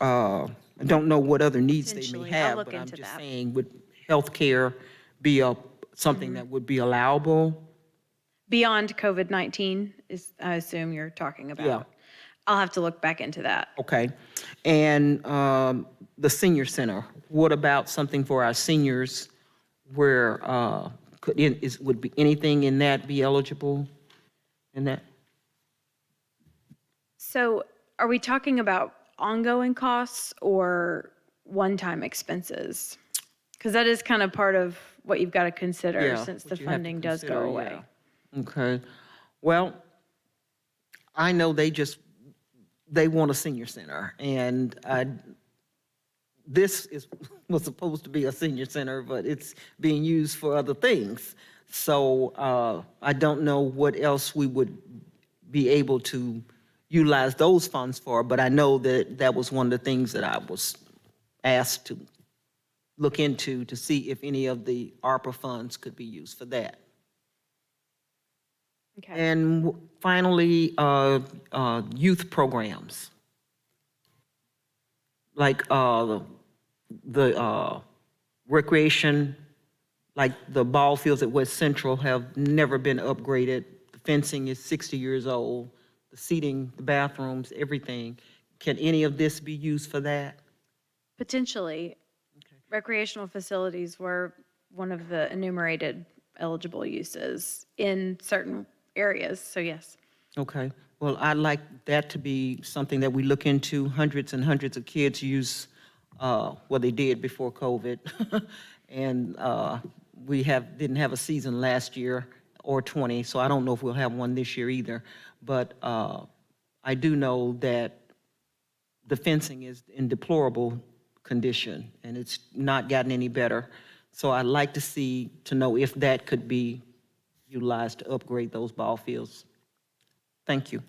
I don't know what other needs they may Potentially. I'll have, look but I'm into just that. saying, would healthcare be something that would be allowable? Beyond COVID-19 is, I assume you're talking about. Yeah. I'll have to look back into that. Okay. And the senior center, what about something for our seniors where would be anything in that be eligible in that? So are we talking about ongoing costs or one-time expenses? Because that is kind of part of what you've got to consider Yeah, since the what you have to funding does go consider, away. yeah. Okay. Well, I know they want a senior center, and this was supposed to be a senior center, but it's being used for other things. So I don't know what else we would be able to utilize those funds for, but I know that was one of the things that I was asked to look into to see if any of the ARPA funds could be used for that. Okay. And finally, youth programs. Like the recreation, like the ball fields at West Central have never been upgraded. The fencing is 60 years old, the seating, the bathrooms, everything. Can any of this be used for that? Potentially. Recreational facilities were one of the enumerated eligible uses in certain areas, so yes. Okay, well, I'd like that to be something that we look into. Hundreds and hundreds of kids use, well, they did before COVID. And we didn't have a season last year or 20, so I don't know if we'll have one this year either. But I do know that the fencing is in deplorable condition, and it's not gotten any better. So I'd like to know if that could be utilized to upgrade those ball fields. Thank you.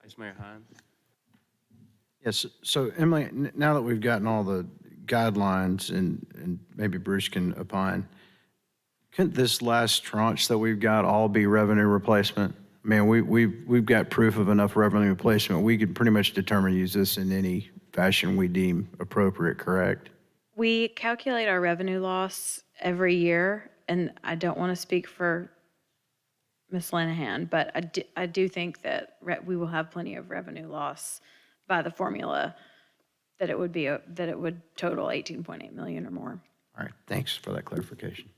Vice Mayor Hines. Yes, so Emily, now that we've gotten all the guidelines and maybe Bruce can opine, couldn't this last tranche that we've got all be revenue replacement? I mean, we've got proof of enough revenue replacement. We could pretty much determine to use this in any fashion we deem appropriate, correct? We calculate our revenue loss every year, and I don't want to speak for Ms. Lanahan, but I do think that we will have plenty of revenue loss by the formula that it would total 18.8 million or more. All right, thanks for that clarification.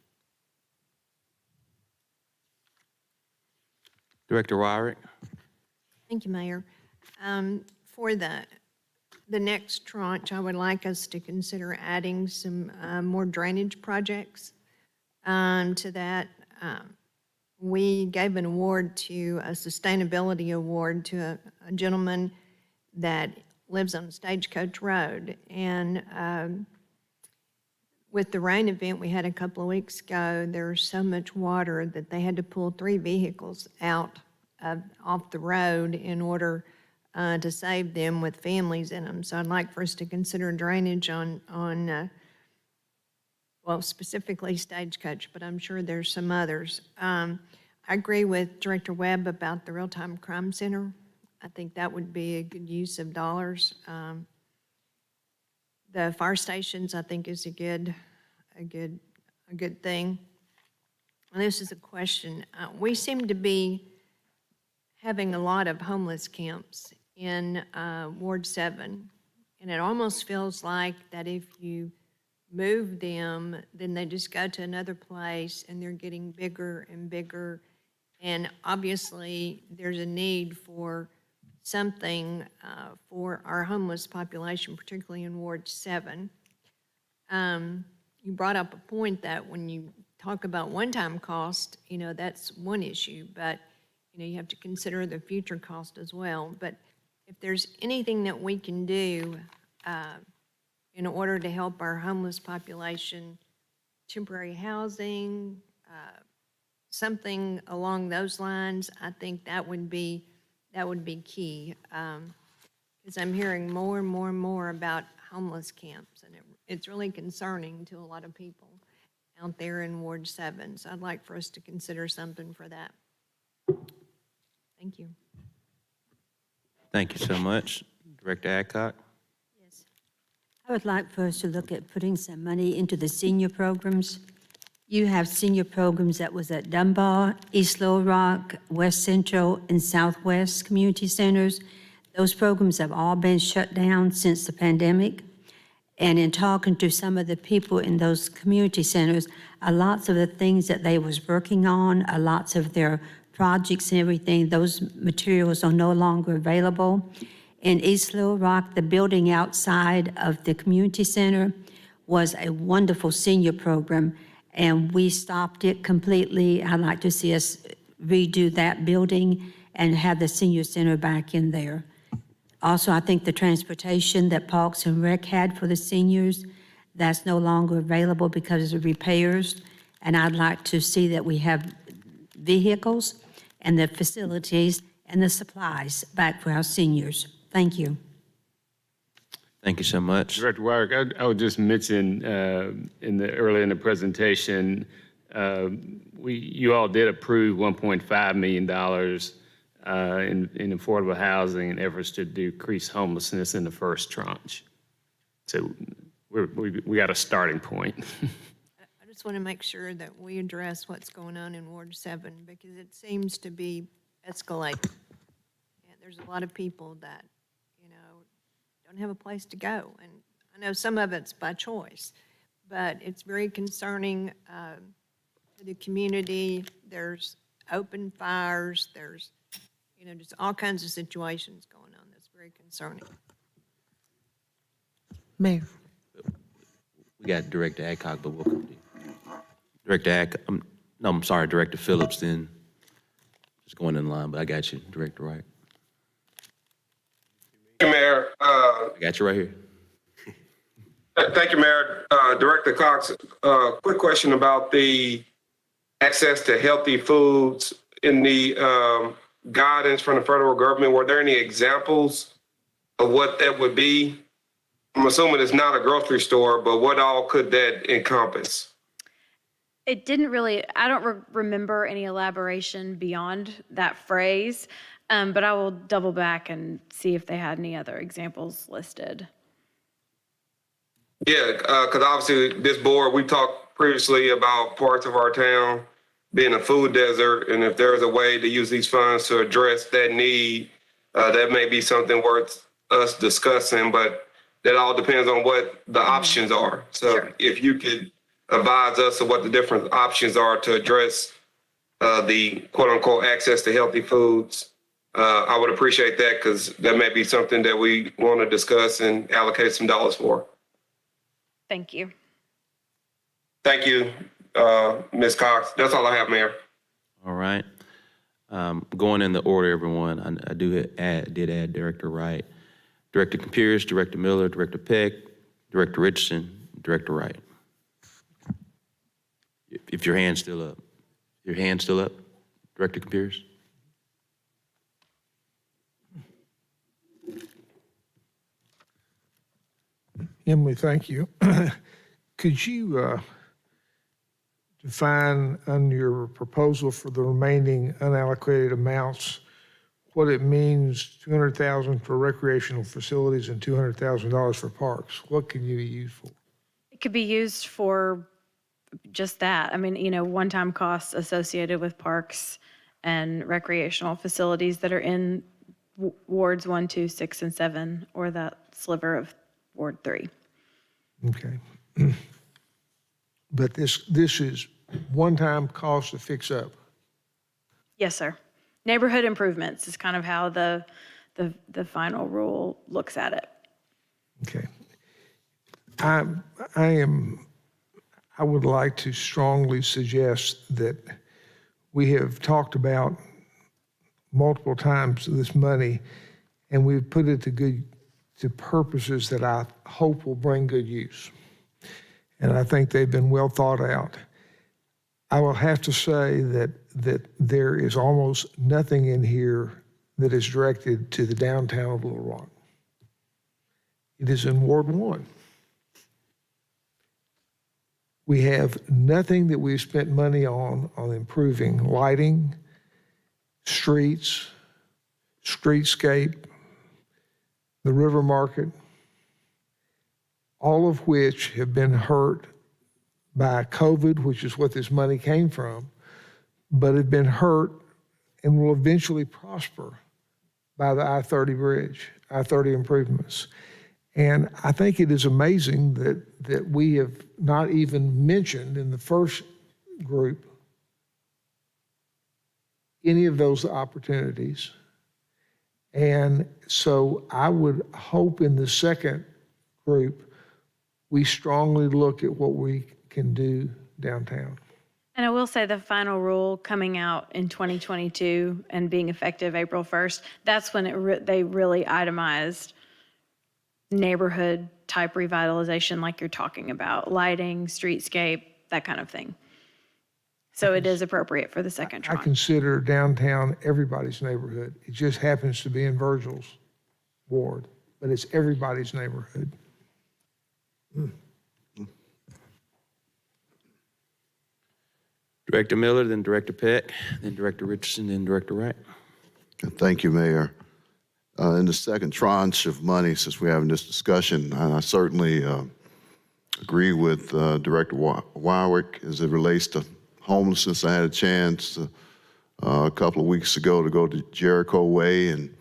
Director Wyrick. Thank you, Mayor. For the next tranche, I would like us to consider adding some more drainage projects to that. We gave an award a sustainability award to a gentleman that lives on Stagecoach Road. And with the rain event we had a couple of weeks ago, there was so much water that they had to pull 3 vehicles out off the road in order to save them with families in them. So I'd like for us to consider drainage on well, specifically Stagecoach, but I'm sure there's some others. I agree with Director Webb about the Real-Time Crime Center. I think that would be a good use of dollars. The fire stations, I think, is a good thing. And this is a question. We seem to be having a lot of homeless camps in Ward 7, and it almost feels like that if you move them, then they just go to another place, and they're getting bigger and bigger. And obviously, there's a need for something for our homeless population, particularly in Ward 7. You brought up a point that when you talk about one-time cost, that's one issue, but, you have to consider the future cost as well. But if there's anything that we can do in order to help our homeless population, temporary housing, something along those lines, I think that would be key. Because I'm hearing more and more and more about homeless camps, and it's really concerning to a lot of people out there in Ward 7. So I'd like for us to consider something for that. Thank you. Thank you so much. Director Adcock? Yes. I would like for us to look at putting some money into the senior programs. You have senior programs that was at Dunbar, East Little Rock, West Central, and Southwest community centers. Those programs have all been shut down since the pandemic. And in talking to some of the people in those community centers, lots of the things that they was working on, lots of their projects and everything, those materials are no longer available. In East Little Rock, the building outside of the community center was a wonderful senior program, and we stopped it completely. I'd like to see us redo that building and have the senior center back in there. Also, I think the transportation that Parks and Rec had for the seniors, that's no longer available because of repairs. And I'd like to see that we have vehicles and the facilities and the supplies back for our seniors. Thank you. Thank you so much. Director Wyrick, I would just mention earlier in the presentation, you all did approve $1.5 million in affordable housing and efforts to decrease homelessness in the first tranche. So we got a starting point. I just want to make sure that we address what's going on in Ward 7, because it seems to be escalating. And there's a lot of people that, don't have a place to go. And I know some of it's by choice, but it's very concerning to the community. There's open fires, there's, just all kinds of situations going on that's very concerning. Mayor. We got Director Adcock, but we'll come to you. Director Adcock, I'm sorry, Director Phillips, then just going in line, but I got you, Director Wright. Thank you, Mayor. I got you right here. Thank you, Mayor. Director Cox, quick question about the access to healthy foods in the guidance from the federal government. Were there any examples of what that would be? I'm assuming it's not a grocery store, but what all could that encompass? It didn't really, I don't remember any elaboration beyond that phrase, but I will double back and see if they had any other examples listed. Yeah, because obviously this board, we talked previously about parts of our town being a food desert, and if there's a way to use these funds to address that need, that may be something worth us discussing, but that all depends on what the options are. So sure. If you could advise us of what the different options are to address the quote unquote access to healthy foods, I would appreciate that, because that may be something that we want to discuss and allocate some dollars for. Thank you. Thank you, Ms. Cox. That's all I have, Mayor. All right. Going in the order, everyone, I did add Director Wright, Director Pierce, Director Miller, Director Peck, Director Richardson, Director Wright. If your hand's still up. Your hand's still up, Director Pierce? Emily, thank you. Could you define on your proposal for the remaining unallocated amounts what it means, 200,000 for recreational facilities and $200,000 for parks. What can you be used for? It could be used for just that. I mean, one-time costs associated with parks and recreational facilities that are in wards 1, 2, 6, and 7, or that sliver of Ward 3. Okay. But this is one-time cost to fix up. Yes, sir. Neighborhood improvements is kind of how the final rule looks at it. Okay. I would like to strongly suggest that we have talked about multiple times this money, and we've put it to purposes that I hope will bring good use. And I think they've been well thought out. I will have to say that there is almost nothing in here that is directed to the downtown of Little Rock. It is in Ward 1. We have nothing that we've spent money on improving lighting, streets, streetscape, the river market, all of which have been hurt by COVID, which is what this money came from, but have been hurt and will eventually prosper by the I-30 bridge, I-30 improvements. And I think it is amazing that we have not even mentioned in the first group any of those opportunities. And so I would hope in the second group, we strongly look at what we can do downtown. And I will say the final rule coming out in 2022 and being effective April 1st, that's when they really itemized neighborhood type revitalization like you're talking about, lighting, streetscape, that kind of thing. So it is appropriate for the second I tranche. consider downtown everybody's neighborhood. It just happens to be in Virgil's ward, but it's everybody's neighborhood. Director Miller, then Director Peck, then Director Richardson, then Director Wright. Thank you, Mayor. In the second tranche of money, since we're having this discussion, I certainly agree with Director Warwick as it relates to homelessness. I had a chance a couple of weeks ago to go to Jericho Way, and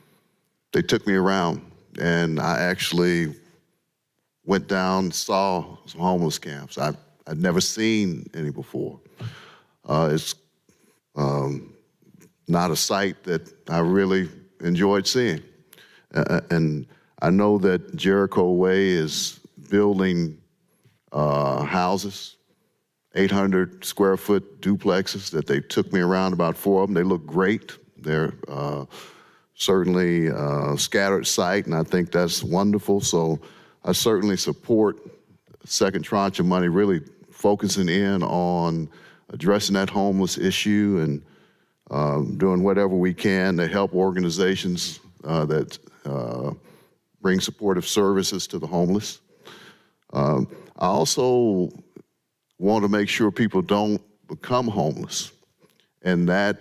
they took me around, and I actually went down and saw some homeless camps. I'd never seen any before. It's not a sight that I really enjoyed seeing. And I know that Jericho Way is building houses, 800 square foot duplexes that they took me around, about 4 of them. They look great. They're certainly scattered site, and I think that's wonderful. So I certainly support the second tranche of money, really focusing in on addressing that homeless issue and doing whatever we can to help organizations that bring supportive services to the homeless. I also want to make sure people don't become homeless. And that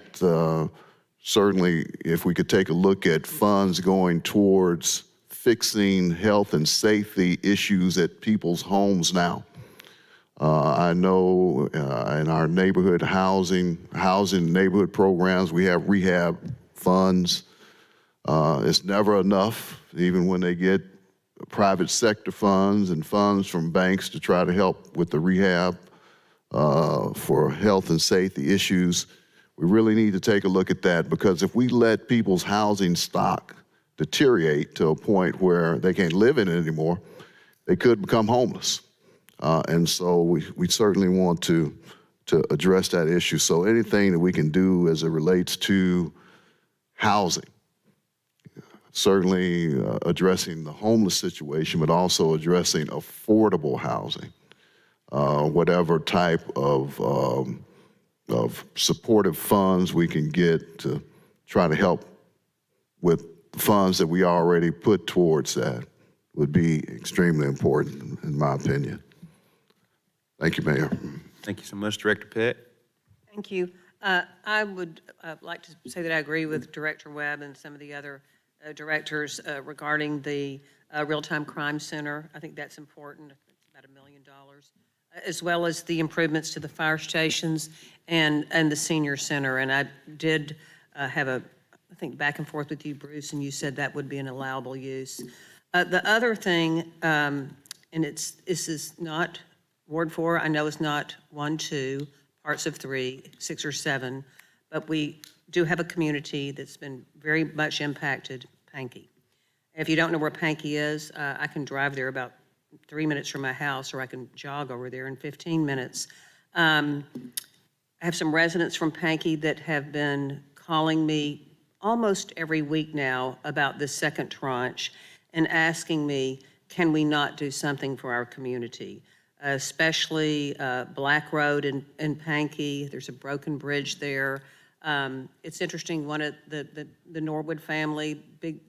certainly, if we could take a look at funds going towards fixing health and safety issues at people's homes now. I know in our neighborhood housing neighborhood programs, we have rehab funds. It's never enough, even when they get private sector funds and funds from banks to try to help with the rehab for health and safety issues. We really need to take a look at that, because if we let people's housing stock deteriorate to a point where they can't live in it anymore, they could become homeless. And so we certainly want to address that issue. So anything that we can do as it relates to housing, certainly addressing the homeless situation, but also addressing affordable housing, whatever type of supportive funds we can get to try to help with the funds that we already put towards that would be extremely important, in my opinion. Thank you, Mayor. Thank you so much, Director Peck. Thank you. I would like to say that I agree with Director Webb and some of the other directors regarding the Real-Time Crime Center. I think that's important. It's about $1 million, as well as the improvements to the fire stations and the senior center. And I did have I think, back and forth with you, Bruce, and you said that would be an allowable use. The other thing, and this is not Ward 4, I know it's not 1, 2, parts of 3, 6 or 7, but we do have a community that's been very much impacted, Pankey. If you don't know where Pankey is, I can drive there about 3 minutes from my house, or I can jog over there in 15 minutes. I have some residents from Pankey that have been calling me almost every week now about this second tranche and asking me, can we not do something for our community? Especially Black Road in Pankey. There's a broken bridge there. It's interesting, one of the Norwood family, big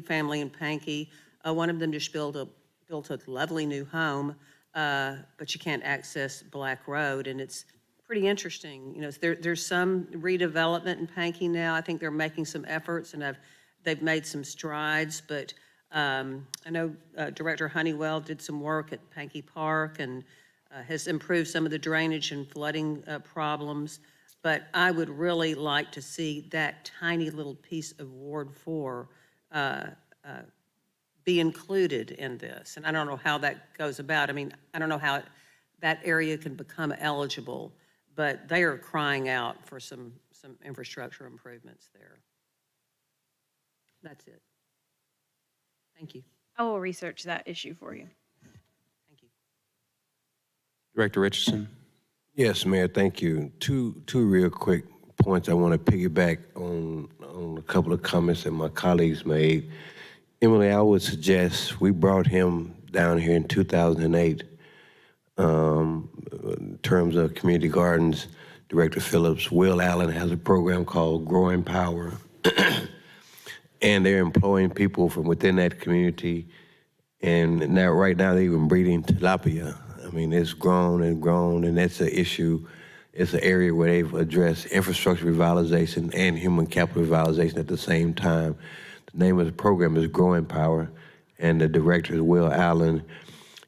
family in Pankey, one of them just built a lovely new home, but you can't access Black Road, and it's pretty interesting. You know, there's some redevelopment in Pankey now. I think they're making some efforts, and they've made some strides, but I know Director Honeywell did some work at Pankey Park and has improved some of the drainage and flooding problems. But I would really like to see that tiny little piece of Ward 4 be included in this. And I don't know how that goes about. I mean, I don't know how that area can become eligible, but they are crying out for some infrastructure improvements there. That's it. Thank you. I will research that issue for you. Thank you. Director Richardson? Yes, Mayor, thank you. Two real quick points I want to piggyback on a couple of comments that my colleagues made. Emily, I would suggest we brought him down here in 2008 in terms of community gardens. Director Phillips, Will Allen has a program called Growing Power, and they're employing people from within that community. And now, right now, they're even breeding tilapia. I mean, it's grown and grown, and that's an issue. It's an area where they've addressed infrastructure revitalization and human capital revitalization at the same time. The name of the program is Growing Power, and the director is Will Allen.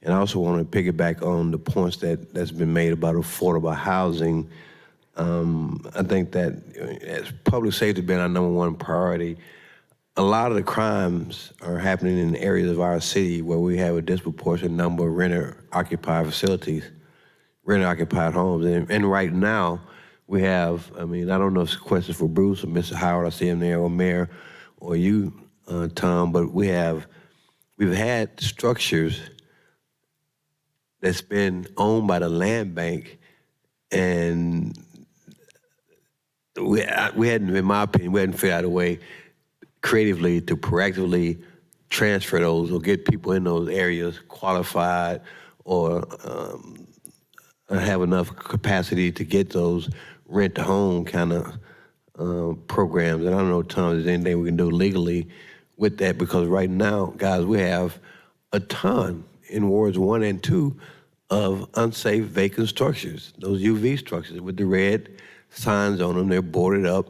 And I also want to piggyback on the points that's been made about affordable housing. I think that as public safety being our #1 priority, a lot of the crimes are happening in areas of our city where we have a disproportionate number of renter-occupied facilities, renter-occupied homes. And right now, we have, I mean, I don't know if it's a question for Bruce or Mr. Howard, I see him there, or Mayor, or you, Tom, but we've had structures that's been owned by the land bank, and we hadn't, in my opinion, we hadn't figured out a way creatively to proactively transfer those or get people in those areas qualified or have enough capacity to get those rent-to-home kind of programs. And I don't know, Tom, if there's anything we can do legally with that, because right now, guys, we have a ton in wards 1 and 2 of unsafe vacant structures, those UV structures with the red signs on them. They're boarded up.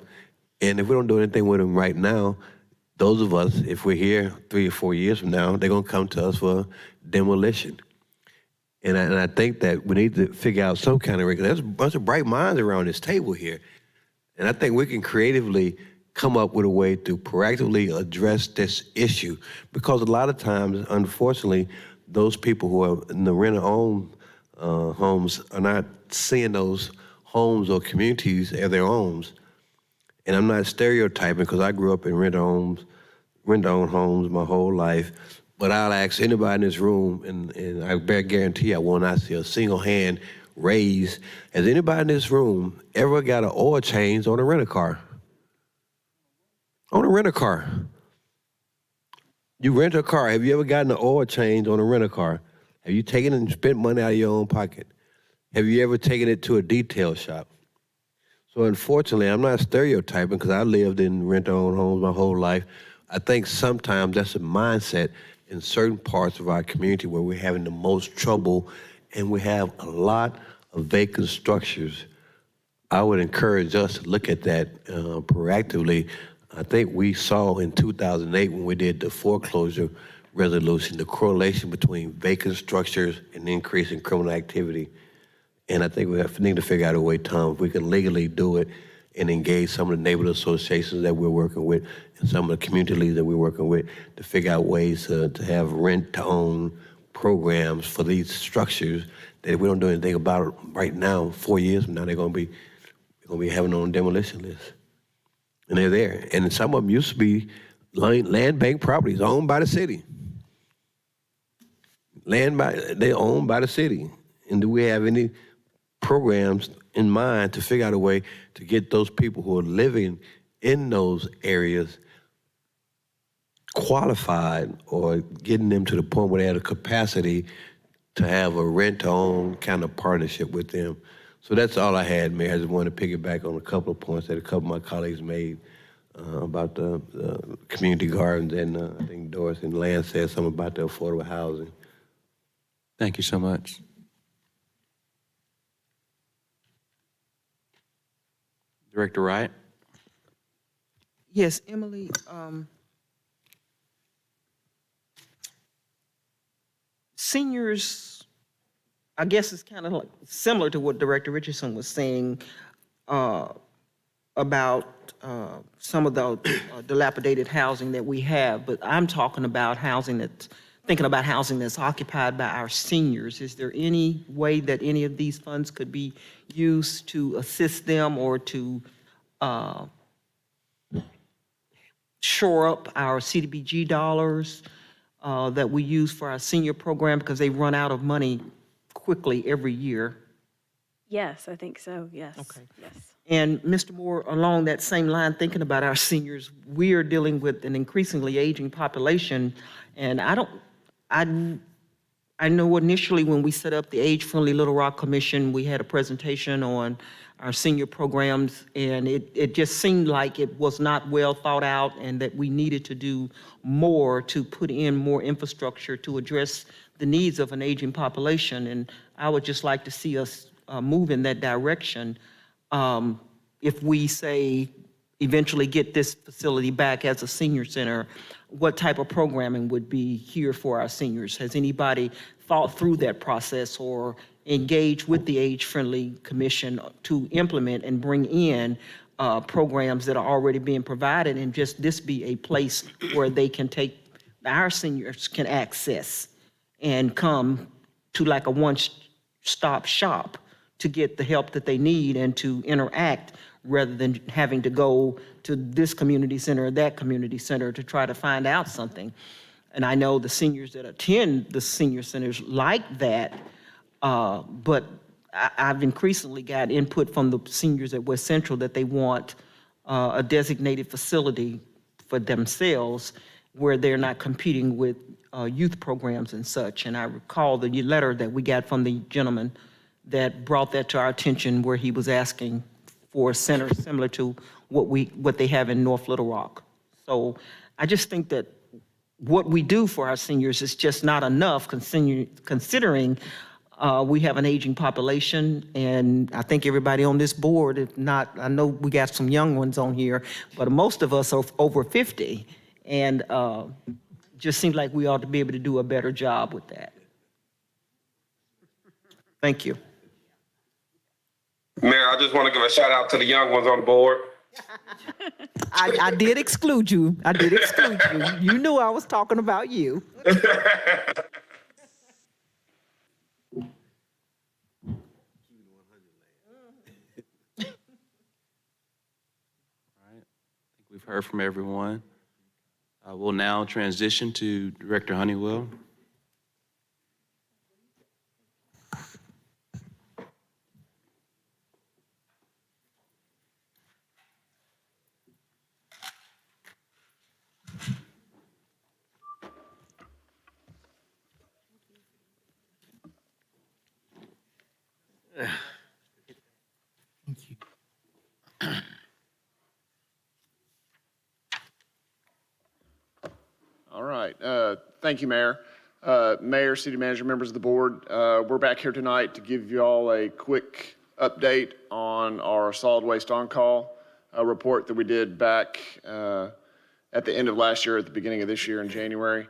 And if we don't do anything with them right now, those of us, if we're here 3 or 4 years from now, they're going to come to us for demolition. And I think that we need to figure out some kind of regulation. There's a bunch of bright minds around this table here. And I think we can creatively come up with a way to proactively address this issue, because a lot of times, unfortunately, those people who are in the rent-owned homes are not seeing those homes or communities as their homes. And I'm not stereotyping, because I grew up in rent-owned homes my whole life. But I'll ask anybody in this room, and I better guarantee I will not see a single hand raised. Has anybody in this room ever got an oil change on a rent-a-car? On a rent-a-car. You rent a car. Have you ever gotten an oil change on a rent-a-car? Have you taken and spent money out of your own pocket? Have you ever taken it to a detail shop? So unfortunately, I'm not stereotyping, because I lived in rent-owned homes my whole life. I think sometimes that's a mindset in certain parts of our community where we're having the most trouble, and we have a lot of vacant structures I would encourage us to look at that proactively. I think we saw in 2008 when we did the foreclosure resolution, the correlation between vacant structures and increase in criminal activity. And I think we need to figure out a way, Tom, if we can legally do it and engage some of the neighborhood associations that we're working with and some of the community leaders that we're working with to figure out ways to have rent-to-own programs for these structures that if we don't do anything about it right now, 4 years from now, they're going to be having on demolition list. And they're there. And some of them used to be land bank properties owned by the city. They're owned by the city. And do we have any programs in mind to figure out a way to get those people who are living in those areas qualified or getting them to the point where they have the capacity to have a rent-to-own kind of partnership with them? So that's all I had, Mayor. I just wanted to piggyback on a couple of points that a couple of my colleagues made about the community gardens, and I think Doris and Lance said something about the affordable housing. Thank you so much. Director Wright? Yes, Emily, seniors, I guess it's kind of like similar to what Director Richardson was saying about some of the dilapidated housing that we have, but I'm talking about thinking about housing that's occupied by our seniors. Is there any way that any of these funds could be used to assist them or to shore up our CDBG dollars that we use for our senior program, because they run out of money quickly every year? Yes, I think so, yes. Okay. Yes. And Mr. Moore, along that same line, thinking about our seniors, we are dealing with an increasingly aging population, and I know initially when we set up the Age-Friendly Little Rock Commission, we had a presentation on our senior programs, and it just seemed like it was not well thought out and that we needed to do more to put in more infrastructure to address the needs of an aging population. And I would just like to see us move in that direction. If we say eventually get this facility back as a senior center, what type of programming would be here for our seniors? Has anybody thought through that process or engaged with the Age-Friendly Commission to implement and bring in programs that are already being provided, and just this be a place where they can our seniors can access and come to like a one-stop shop to get the help that they need and to interact, rather than having to go to this community center or that community center to try to find out something. And I know the seniors that attend the senior centers like that, but I've increasingly got input from the seniors at West Central that they want a designated facility for themselves where they're not competing with youth programs and such. And I recall the letter that we got from the gentleman that brought that to our attention, where he was asking for a center similar to what they have in North Little Rock. So I just think that what we do for our seniors is just not enough, considering we have an aging population, and I think everybody on this board, if not, I know we got some young ones on here, but most of us are over 50, and just seems like we ought to be able to do a better job with that. Thank you. Mayor, I just want to give a shout out to the young ones on the board. I did exclude you. I did exclude you. You knew I was talking about you. All right. I think we've heard from everyone. We'll now transition to Director Honeywell. All right. Thank you, Mayor. Mayor, City Manager, members of the board, we're back here tonight to give you all a quick update on our solid waste on-call report that we did back at the end of last year, at the beginning of this year in January.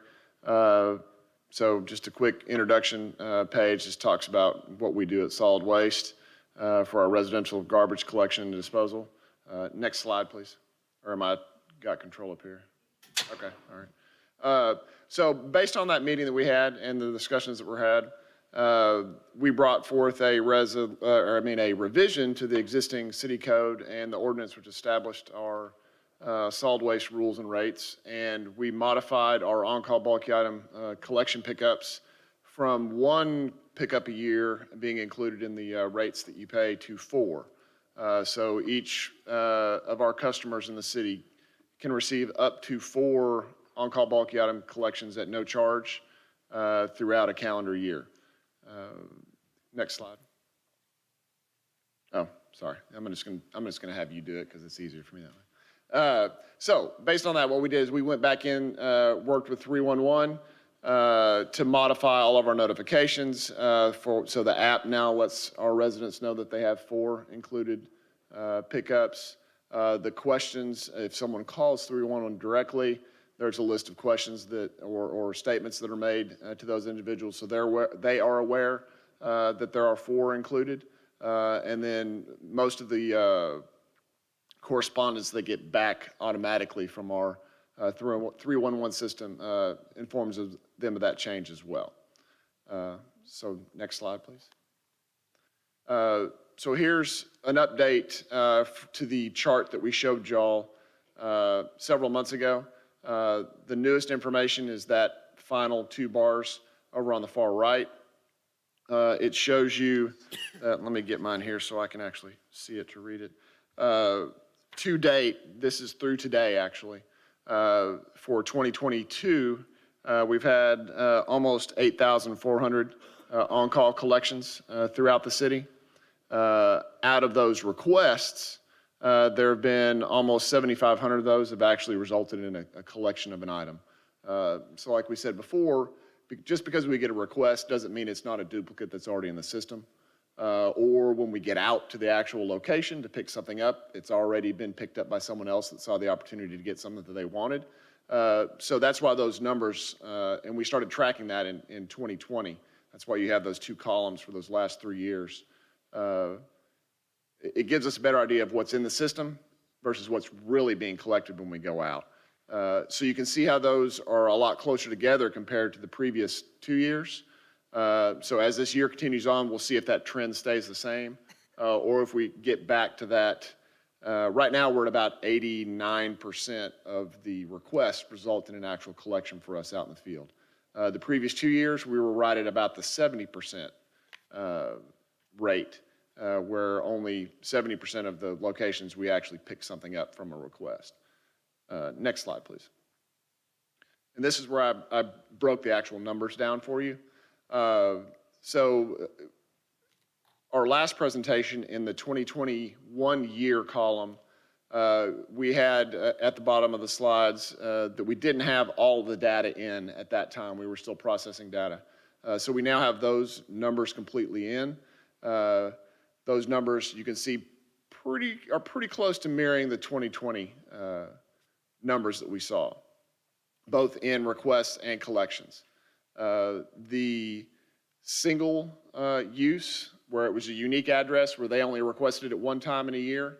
So just a quick introduction page. This talks about what we do at solid waste for our residential garbage collection and disposal. Next slide, please. Or am I got control up here? Okay, all right. So based on that meeting that we had and the discussions that were had, we brought forth a revision to the existing city code and the ordinance which established our solid waste rules and rates, and we modified our on-call bulky item collection pickups from 1 pickup a year being included in the rates that you pay to 4. So each of our customers in the city can receive up to 4 on-call bulky item collections at no charge throughout a calendar year. Next slide. Oh, sorry. I'm just gonna have you do it because it's easier for me that way. So based on that, what we did is we went back in, worked with 311 to modify all of our notifications so the app now lets our residents know that they have 4 included pickups. The questions, if someone calls 311 directly, there's a list of questions that or statements that are made to those individuals, so they are aware that there are 4 included, and then most of the correspondence they get back automatically from our 311 system informs them of that change as well. So next slide, please. So here's an update to the chart that we showed y'all several months ago. The newest information is that final 2 bars over on the far right. It shows you, let me get mine here so I can actually see it to read it. To date, this is through today actually, for 2022, we've had almost 8,400 on-call collections throughout the city. Out of those requests, there have been almost 7,500 of those have actually resulted in a collection of an item. So like we said before, just because we get a request doesn't mean it's not a duplicate that's already in the system. Or when we get out to the actual location to pick something up, it's already been picked up by someone else that saw the opportunity to get something that they wanted. So that's why those numbers, and we started tracking that in 2020. That's why you have those 2 columns for those last 3 years. It gives us a better idea of what's in the system versus what's really being collected when we go out. So you can see how those are a lot closer together compared to the previous 2 years. So as this year continues on, we'll see if that trend stays the same or if we get back to that. Right now, we're at about 89% of the requests result in an actual collection for us out in the field. The previous 2 years, we were right at about the 70% rate, where only 70% of the locations we actually pick something up from a request. Next slide, please. And this is where I broke the actual numbers down for you. So our last presentation in the 2021 year column, we had at the bottom of the slides that we didn't have all the data in at that time. We were still processing data. So we now have those numbers completely in. Those numbers you can see are pretty close to mirroring the 2020 numbers that we saw, both in requests and collections. The single use, where it was a unique address, where they only requested it 1 time in a year,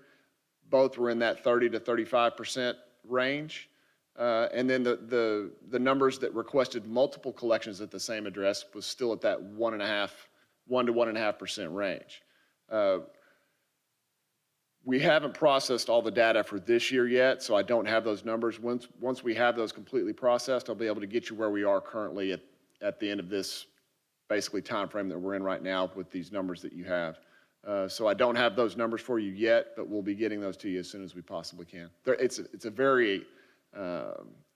both were in that 30 to 35% range. And then the numbers that requested multiple collections at the same address was still at that 1 to 1.5% range. We haven't processed all the data for this year yet, so I don't have those numbers. Once we have those completely processed, I'll be able to get you where we are currently at the end of this basically time frame that we're in right now with these numbers that you have. So I don't have those numbers for you yet, but we'll be getting those to you as soon as we possibly can. It's a very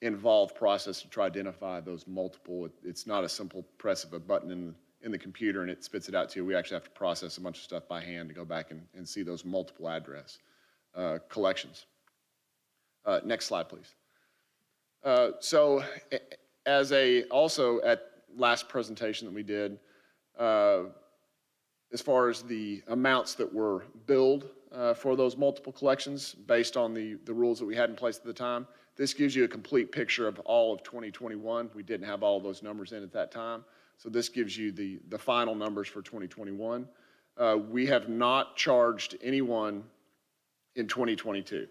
involved process to try to identify those multiple. It's not a simple press of a button in the computer and it spits it out to you. We actually have to process a bunch of stuff by hand to go back and see those multiple address collections. Next slide, please. So also at last presentation that we did, as far as the amounts that were billed for those multiple collections based on the rules that we had in place at the time. This gives you a complete picture of all of 2021. We didn't have all of those numbers in at that time. So this gives you the final numbers for 2021. We have not charged anyone in 2022.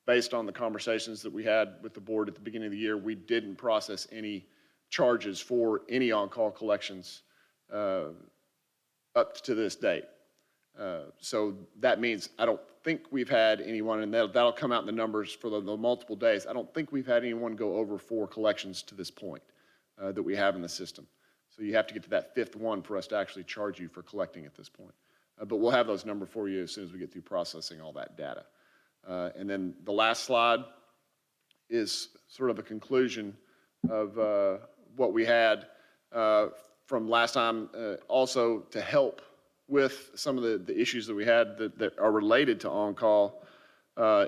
Based on the conversations that we had with the board at the beginning of the year, we didn't process any charges for any on-call collections up to this date. So that means I don't think we've had anyone, and that'll come out in the numbers for the multiple days. I don't think we've had anyone go over 4 collections to this point that we have in the system. So you have to get to that 5th one for us to actually charge you for collecting at this point. But we'll have those numbers for you as soon as we get through processing all that data. And then the last slide is sort of a conclusion of what we had from last time, also to help with some of the issues that we had that are related to on-call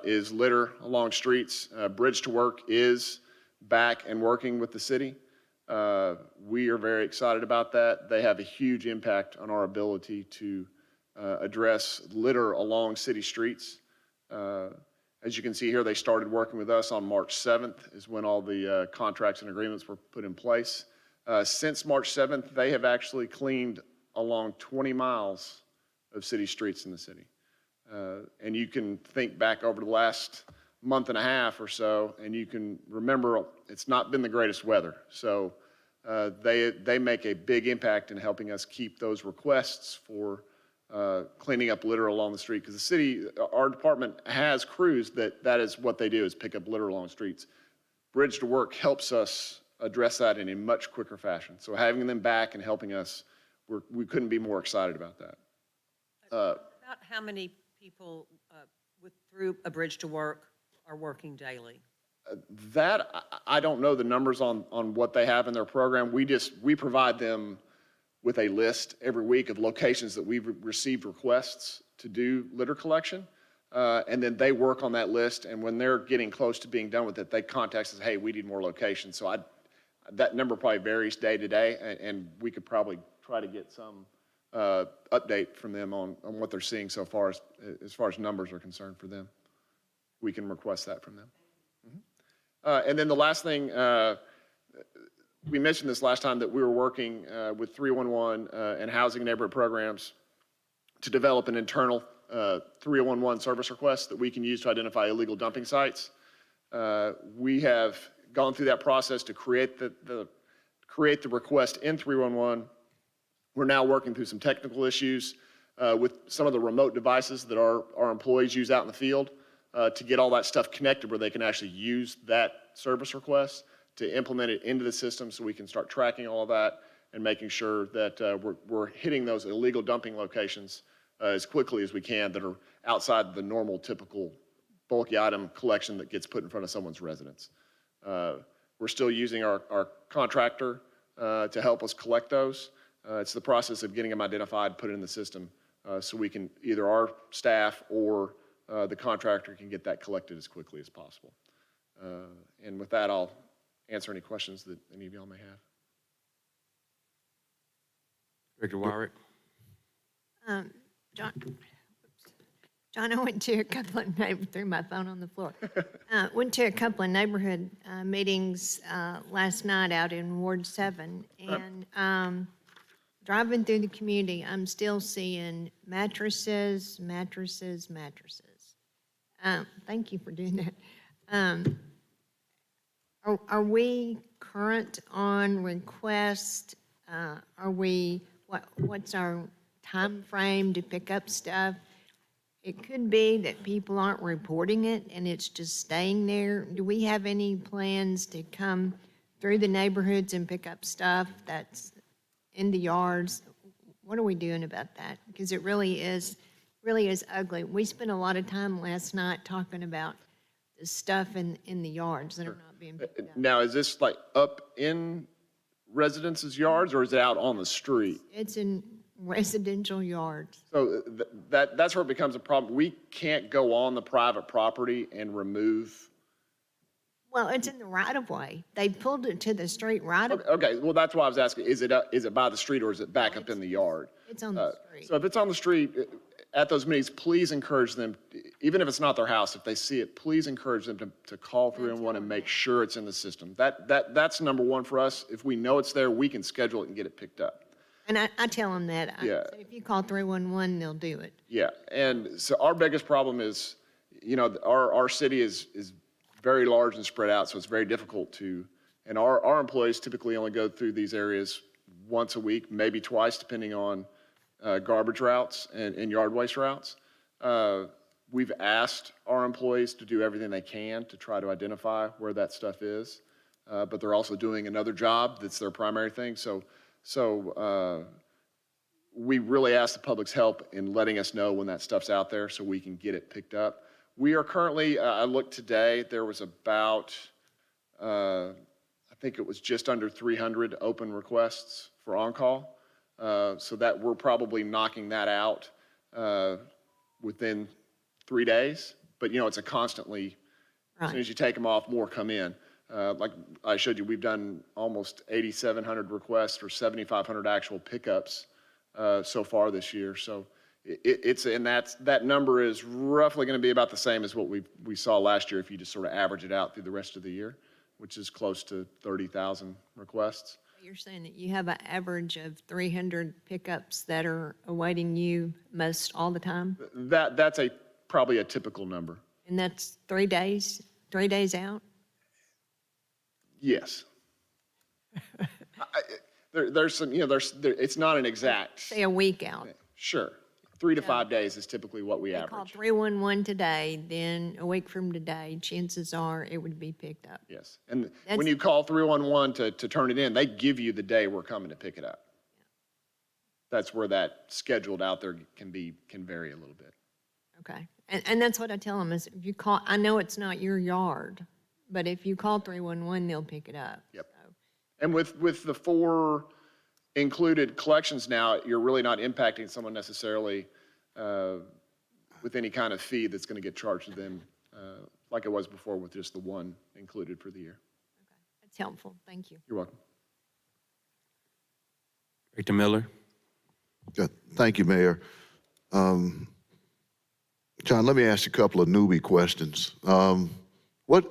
is litter along streets. Bridge to Work is back and working with the city. We are very excited about that. They have a huge impact on our ability to address litter along city streets. As you can see here, they started working with us on March 7th is when all the contracts and agreements were put in place. Since March 7th, they have actually cleaned along 20 miles of city streets in the city. And you can think back over the last month and a half or so, and you can remember it's not been the greatest weather. So they make a big impact in helping us keep those requests for cleaning up litter along the street, because the city, our department has crews that is what they do, is pick up litter along the streets. Bridge to Work helps us address that in a much quicker fashion. So having them back and helping us, we couldn't be more excited about that. About how many people through a Bridge to Work are working daily? That, I don't know the numbers on what they have in their program. We provide them with a list every week of locations that we've received requests to do litter collection. And then they work on that list, and when they're getting close to being done with it, they contact us, hey, we need more locations. So that number probably varies day to day, and we could probably try to get some update from them on what they're seeing so far as far as numbers are concerned for them. We can request that from them. And then the last thing, we mentioned this last time, that we were working with 311 and Housing and Neighborhood Programs to develop an internal 311 service request that we can use to identify illegal dumping sites. We have gone through that process to create the request in 311. We're now working through some technical issues with some of the remote devices that our employees use out in the field to get all that stuff connected where they can actually use that service request to implement it into the system, so we can start tracking all of that and making sure that we're hitting those illegal dumping locations as quickly as we can that are outside the normal, typical bulky item collection that gets put in front of someone's residence. We're still using our contractor to help us collect those. It's the process of getting them identified, put it in the system, so we can, either our staff or the contractor can get that collected as quickly as possible. And with that, I'll answer any questions that any of y'all may have. Director Warwick. John, I went to a couple of threw my phone on the floor. Went to a couple of neighborhood meetings last night out in Ward 7, and driving through the community, I'm still seeing mattresses. Thank you for doing that. Are we current on request? What's our time frame to pick up stuff? It could be that people aren't reporting it and it's just staying there. Do we have any plans to come through the neighborhoods and pick up stuff that's in the yards? What are we doing about that? Because it really is ugly. We spent a lot of time last night talking about the stuff in the yards that are not being picked up. Now, is this like up in residences' yards, or is it out on the street? It's in residential yards. So that's where it becomes a problem. We can't go on the private property and remove Well, it's in the right of way. They pulled it to the street right of, Okay, well, that's why I was asking, is it by the street or is it back up in the yard? it's on the street. So if it's on the street, at those meetings, please encourage them, even if it's not their house, if they see it, please encourage them to call 311 and make sure it's in the system. That's number one for us. If we know it's there, we can schedule it and get it picked up. And I tell them that. Yeah. I say, if you call 311, they'll do it. Yeah, and so our biggest problem is, our city is very large and spread out, so it's very difficult to, and our employees typically only go through these areas once a week, maybe twice, depending on garbage routes and yard waste routes. We've asked our employees to do everything they can to try to identify where that stuff is, but they're also doing another job that's their primary thing. So we really ask the public's help in letting us know when that stuff's out there so we can get it picked up. We are currently, I looked today, there was about, I think it was just under 300 open requests for on-call. So that we're probably knocking that out within 3 days. But, it's a constantly, as soon as you take them off, more come in. Like I showed you, we've done almost 8,700 requests or 7,500 actual pickups so far this year. So that number is roughly going to be about the same as what we saw last year if you just sort of average it out through the rest of the year, which is close to 30,000 requests. You're saying that you have an average of 300 pickups that are awaiting you most all the time? That's probably a typical number. And that's 3 days? 3 days out? Yes. There's some, it's not an exact. Say a week out. Sure. 3 to 5 days is typically what we They call average. 311 today, then a week from today, chances are it would be picked up. Yes. And when That's- you call 311 to turn it in, they give you the day we're coming to pick it up. That's where that scheduled out there can vary a little bit. Okay. And that's what I tell them is if you call, I know it's not your yard, but if you call 311, they'll pick it up. Yep. So, And with the 4 included collections now, you're really not impacting someone necessarily with any kind of fee that's going to get charged to them like it was before with just the 1 included for the year. that's helpful. Thank you. You're welcome. Director Miller? Good. Thank you, Mayor. John, let me ask you a couple of newbie questions. What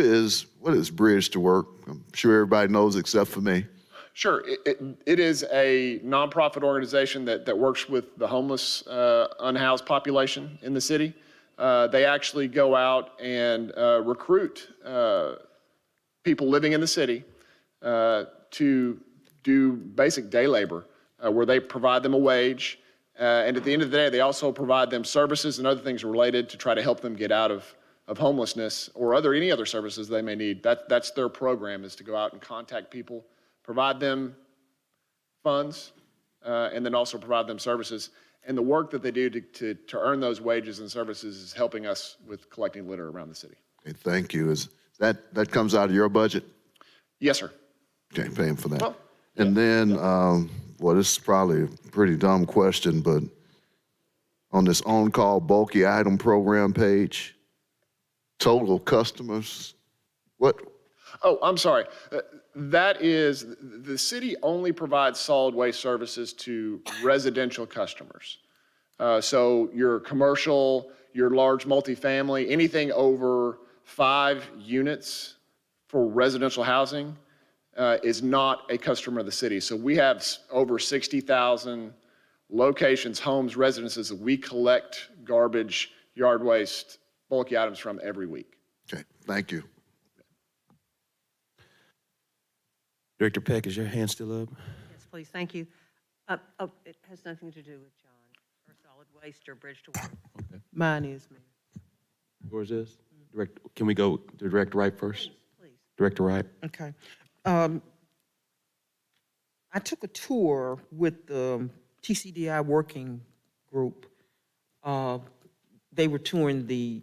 is Bridge to Work? I'm sure everybody knows except for me. Sure. It is a nonprofit organization that works with the homeless, unhoused population in the city. They actually go out and recruit people living in the city to do basic day labor, where they provide them a wage. And at the end of the day, they also provide them services and other things related to try to help them get out of homelessness or any other services they may need. That's their program, is to go out and contact people, provide them funds, and then also provide them services. And the work that they do to earn those wages and services is helping us with collecting litter around the city. Okay, thank you. Is that comes out of your budget? Yes, sir. Okay, paying for that. Well, And then, well, this is probably a pretty dumb question, but on this on-call bulky item program page, total customers, what? Oh, I'm sorry. That is, the city only provides solid waste services to residential customers. So your commercial, your large multifamily, anything over 5 units for residential housing is not a customer of the city. So we have over 60,000 locations, homes, residences that we collect garbage, yard waste, bulky items from every week. Okay, thank you. Director Peck, is your hand still up? Yes, please, thank you. It has nothing to do with John, or solid waste, or Bridge to Work. Mine is, Mayor. Yours is? Can we go to Director Wright first? Please. Director Wright? Okay. I took a tour with the TCDI working group. They were touring the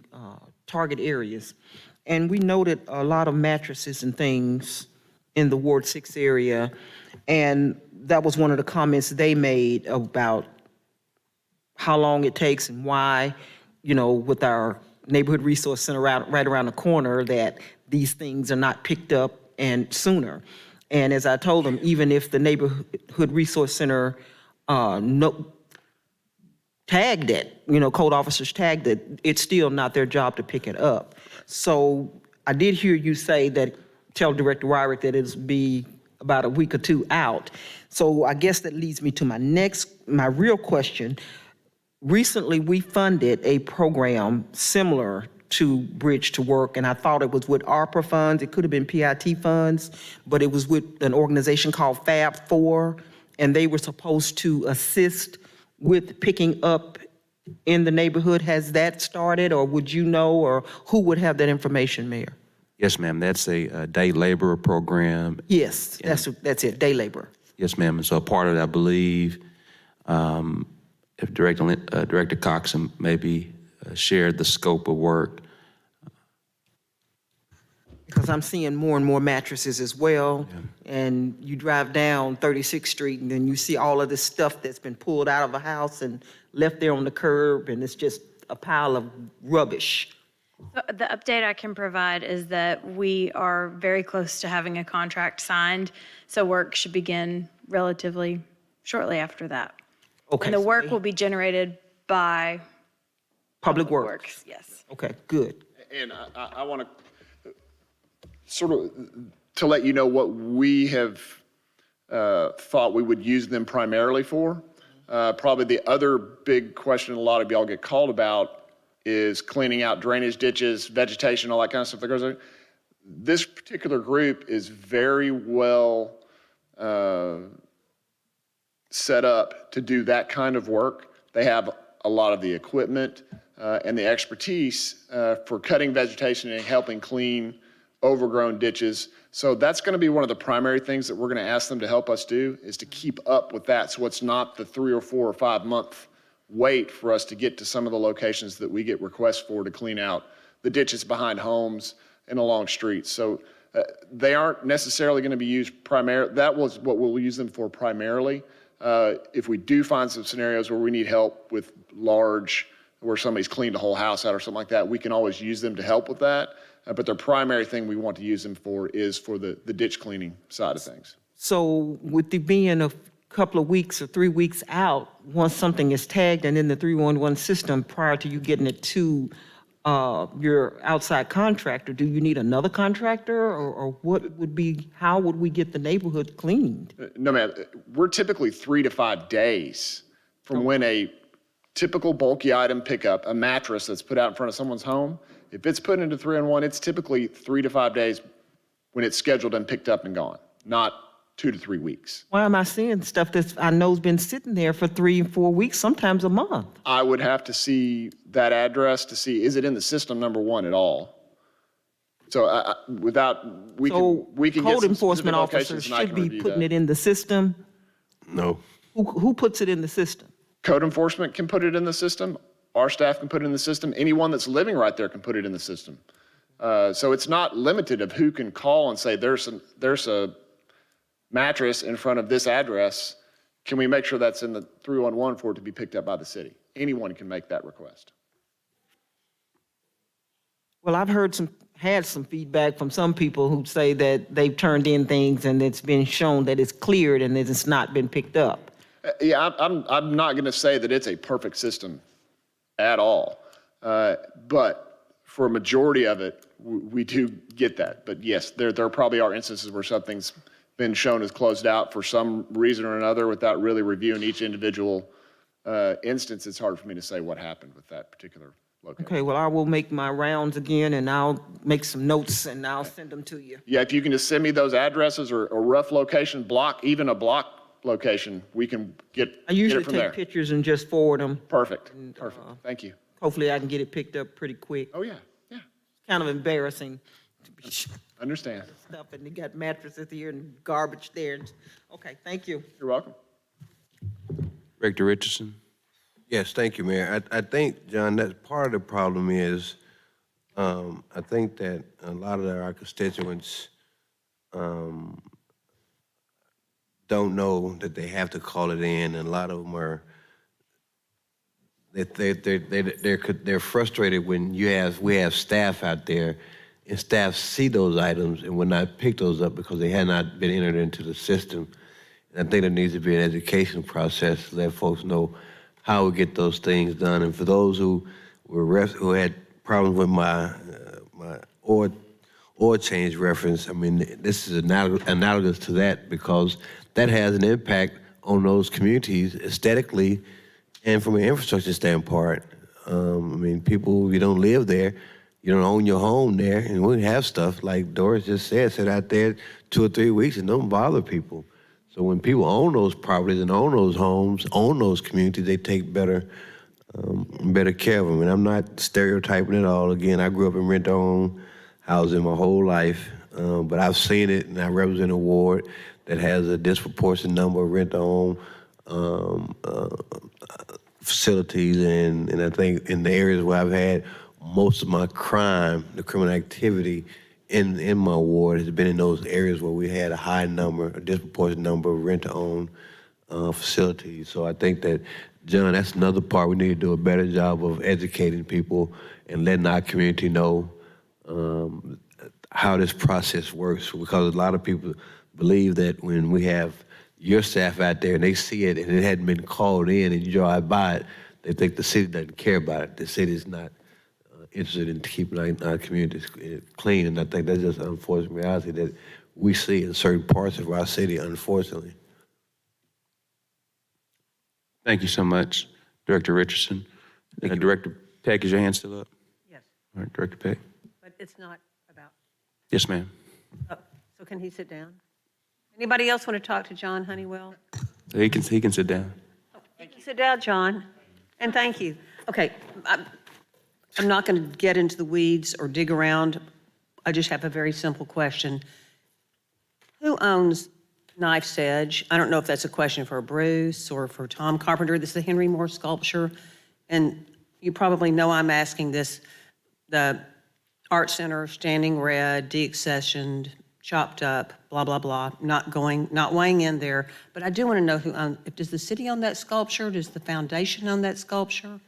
target areas, and we noted a lot of mattresses and things in the Ward 6 area, and that was one of the comments they made about how long it takes and why, with our neighborhood resource center right around the corner, that these things are not picked up and sooner. And as I told them, even if the Neighborhood Resource Center tagged it, code officers tagged it, it's still not their job to pick it up. So I did hear you say that, tell Director Wyrick that it'll be about a week or two out. So I guess that leads me to my real question. Recently, we funded a program similar to Bridge to Work, and I thought it was with ARPA funds. It could have been PIT funds, but it was with an organization called Fab4, and they were supposed to assist with picking up in the neighborhood. Has that started, or would you know, or who would have that information, Mayor? Yes, ma'am. That's a day laborer program. Yes, that's it, day labor. Yes, ma'am. And so part of it, I believe, if Director Cox maybe shared the scope of work. Because I'm seeing more and more mattresses as well. And you drive down 36th Street and then you see all of this stuff that's been pulled out of a house and left there on the curb, and it's just a pile of rubbish. The update I can provide is that we are very close to having a contract signed, so work should begin relatively shortly after that. Okay. And the work will be generated by Public Works. Yes. Okay, good. And I want to sort of to let you know what we have thought we would use them primarily for. Probably the other big question a lot of y'all get called about is cleaning out drainage ditches, vegetation, all that kind of stuff that goes on. This particular group is very well set up to do that kind of work. They have a lot of the equipment and the expertise for cutting vegetation and helping clean overgrown ditches. So that's going to be one of the primary things that we're going to ask them to help us do, is to keep up with that, so it's not the 3 or 4 or 5 month wait for us to get to some of the locations that we get requests for to clean out the ditches behind homes and along streets. So they aren't necessarily going to be used primarily. That was what we'll use them for primarily. If we do find some scenarios where we need help with where somebody's cleaned a whole house out or something like that, we can always use them to help with that. But their primary thing we want to use them for is for the ditch cleaning side of things. So with it being a couple of weeks or 3 weeks out, once something is tagged and in the 311 system prior to you getting it to your outside contractor, do you need another contractor, or how would we get the neighborhood cleaned? No, ma'am. We're typically 3 to 5 days from when a typical bulky item pickup, a mattress that's put out in front of someone's home, if it's put into 311, it's typically 3 to 5 days when it's scheduled and picked up and gone, not 2 to 3 weeks. Why am I seeing stuff that I know's been sitting there for 3 and 4 weeks, sometimes a month? I would have to see that address to see, is it in the system, number one, at all? So we can get code some enforcement specific officers locations and I should can be review putting that. it in the system. No. Who puts it in the system? Code enforcement can put it in the system. Our staff can put it in the system. Anyone that's living right there can put it in the system. So it's not limited of who can call and say, there's a mattress in front of this address. Can we make sure that's in the 311 for it to be picked up by the city? Anyone can make that request. Well, I've had some feedback from some people who say that they've turned in things and it's been shown that it's cleared and that it's not been picked up. Yeah, I'm not going to say that it's a perfect system at all. But for a majority of it, we do get that. But yes, there probably are instances where something's been shown as closed out for some reason or another without really reviewing each individual instance. It's hard for me to say what happened with that particular location. Okay, well, I will make my rounds again and I'll make some notes and I'll send them to you. Yeah, if you can just send me those addresses or a rough location, even a block location, we can get I usually it from there. take pictures and just forward them. Perfect. Thank you. Hopefully I can get it picked up pretty quick. Oh, yeah. Kind of embarrassing to be Understand. stuff and they got mattresses here and garbage there. Okay, thank you. You're welcome. Director Richardson? Yes, thank you, Mayor. I think, John, that part of the problem is, I think that a lot of our constituents don't know that they have to call it in, and a lot of them are they're frustrated when we have staff out there and staff see those items and would not pick those up because they had not been entered into the system. And I think there needs to be an education process to let folks know how we get those things done. And for those who who had problems with my oil change reference, I mean, this is analogous to that because that has an impact on those communities aesthetically and from an infrastructure standpoint. I mean, people, you don't live there, you don't own your home there, and we have stuff, like Doris just said, sit out there 2 or 3 weeks and don't bother people. So when people own those properties and own those homes, own those communities, they take better care of them. And I'm not stereotyping at all. Again, I grew up in rent-to-own housing my whole life, but I've seen it, and I represent a ward that has a disproportionate number of rent-to-own facilities, and I think in the areas where I've had most of my crime, the criminal activity in my ward has been in those areas where we had a disproportionate number of rent-to-own facilities. So I think that, John, that's another part. We need to do a better job of educating people and letting our community know how this process works, because a lot of people believe that when we have your staff out there and they see it and it hadn't been called in and you drive by it, they think the city doesn't care about it. The city's not interested in keeping our communities clean, and I think that's just an unfortunate reality that we see in certain parts of our city, unfortunately. Thank you so much, Director Richardson. Director Peck, is your hand still up? Yes, All right, Director Peck. but it's not about, Yes, ma'am. so can he sit down? Anybody else want to talk to John Honeywell? He can sit down. You can sit down, John, and thank you. Okay, I'm not going to get into the weeds or dig around. I just have a very simple question. Who owns Knife's Edge? I don't know if that's a question for Bruce or for Tom Carpenter. This is the Henry Moore sculpture. And you probably know I'm asking this. The Art Center, standing red, deaccessioned, chopped up, blah, blah, blah, not weighing in there. But I do want to know who owns, does the city own that sculpture? Does the foundation own that sculpture?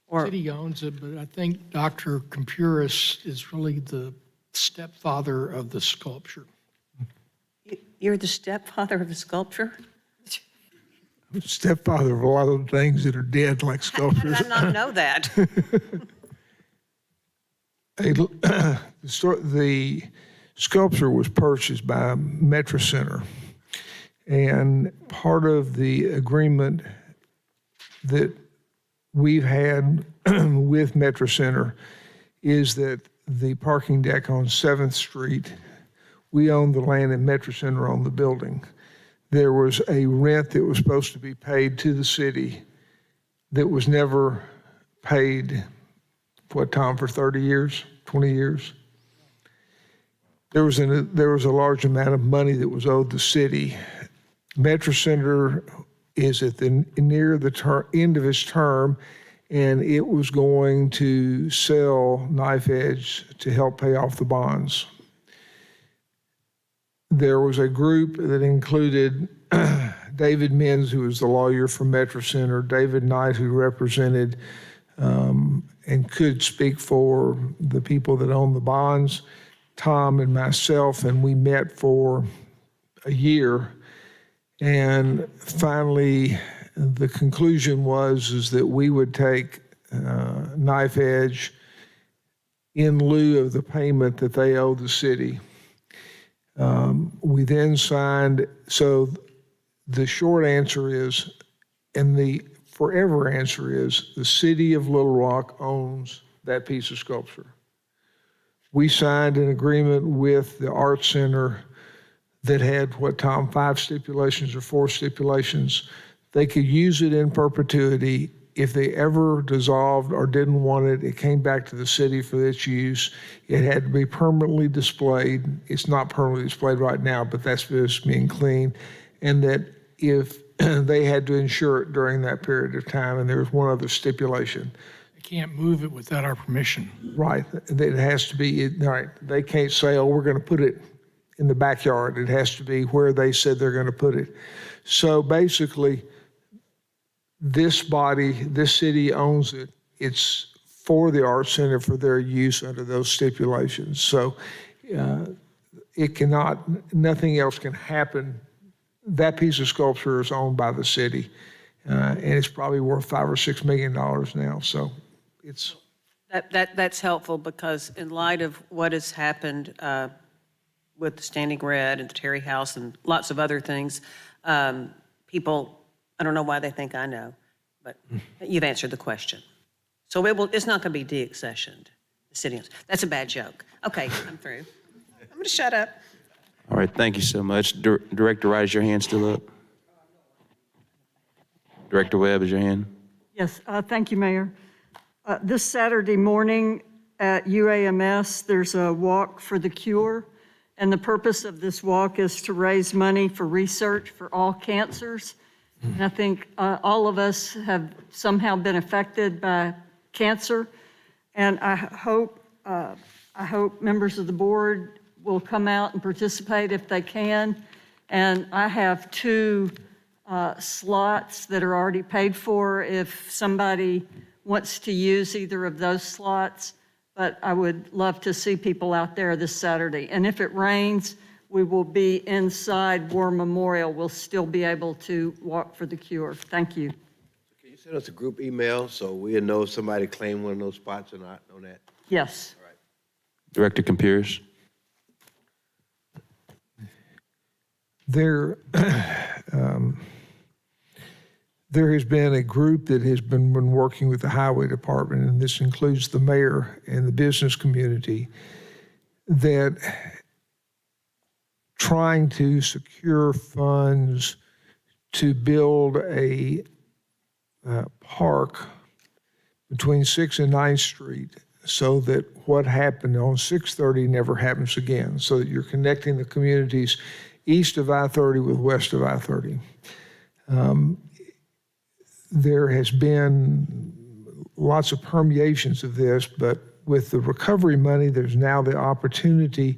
Or City owns it, but I think Dr. Compuris is really the stepfather of the sculpture. you're the stepfather of the sculpture? Stepfather of a lot of things that are dead, like How sculptures. did I not know that? The sculpture was purchased by Metro Center, and part of the agreement that we've had with Metro Center is that the parking deck on 7th Street, we own the land and Metro Center owned the building. There was a rent that was supposed to be paid to the city that was never paid, what, Tom, for 30 years, 20 years? There was a large amount of money that was owed the city. Metro Center is at the near the end of its term, and it was going to sell Knife Edge to help pay off the bonds. There was a group that included David Menz, who was the lawyer from Metro Center, David Knight, who represented and could speak for the people that own the bonds, Tom and myself, and we met for a year. And finally, the conclusion was that we would take Knife Edge in lieu of the payment that they owe the city. We then signed, so the short answer is, and the forever answer is, the city of Little Rock owns that piece of sculpture. We signed an agreement with the Art Center that had, what, Tom, 5 stipulations or 4 stipulations. They could use it in perpetuity. If they ever dissolved or didn't want it, it came back to the city for its use. It had to be permanently displayed. It's not permanently displayed right now, but that's just being cleaned. And that if they had to insure it during that period of time, and there was one other stipulation. They can't move it without our permission. Right, it has to be, right, they can't say, oh, we're gonna put it in the backyard. It has to be where they said they're gonna put it. So basically, this body, this city owns it. It's for the Arts Center for their use under those stipulations. So it cannot, nothing else can happen. That piece of sculpture is owned by the city, and it's probably worth $5 or $6 million now. So it's. That's helpful because in light of what has happened with the Standing Red and the Terry House and lots of other things, people, I don't know why they think I know, but you've answered the question. So it's not going to be deaccessioned, the city. That's a bad joke. Okay, I'm through. I'm going to shut up. All right, thank you so much. Director Wright, is your hand still up? Director Webb, is your hand? Yes, thank you, Mayor. This Saturday morning at UAMS, there's a Walk for the Cure, and the purpose of this walk is to raise money for research for all cancers. And I think all of us have somehow been affected by cancer, and I hope members of the board will come out and participate if they can. And I have 2 slots that are already paid for if somebody wants to use either of those slots, but I would love to see people out there this Saturday. And if it rains, we will be inside War Memorial. We'll still be able to walk for the cure. Thank you. Can you send us a group email so we'll know if somebody claimed one of those spots or not on that? Yes. All right. Director Computers. There has been a group that has been working with the highway department, and this includes the mayor and the business community, that trying to secure funds to build a park between 6th and 9th Street so that what happened on 630 never happens again, so that you're connecting the communities east of I-30 with west of I-30. There has been lots of permeations of this, but with the recovery money, there's now the opportunity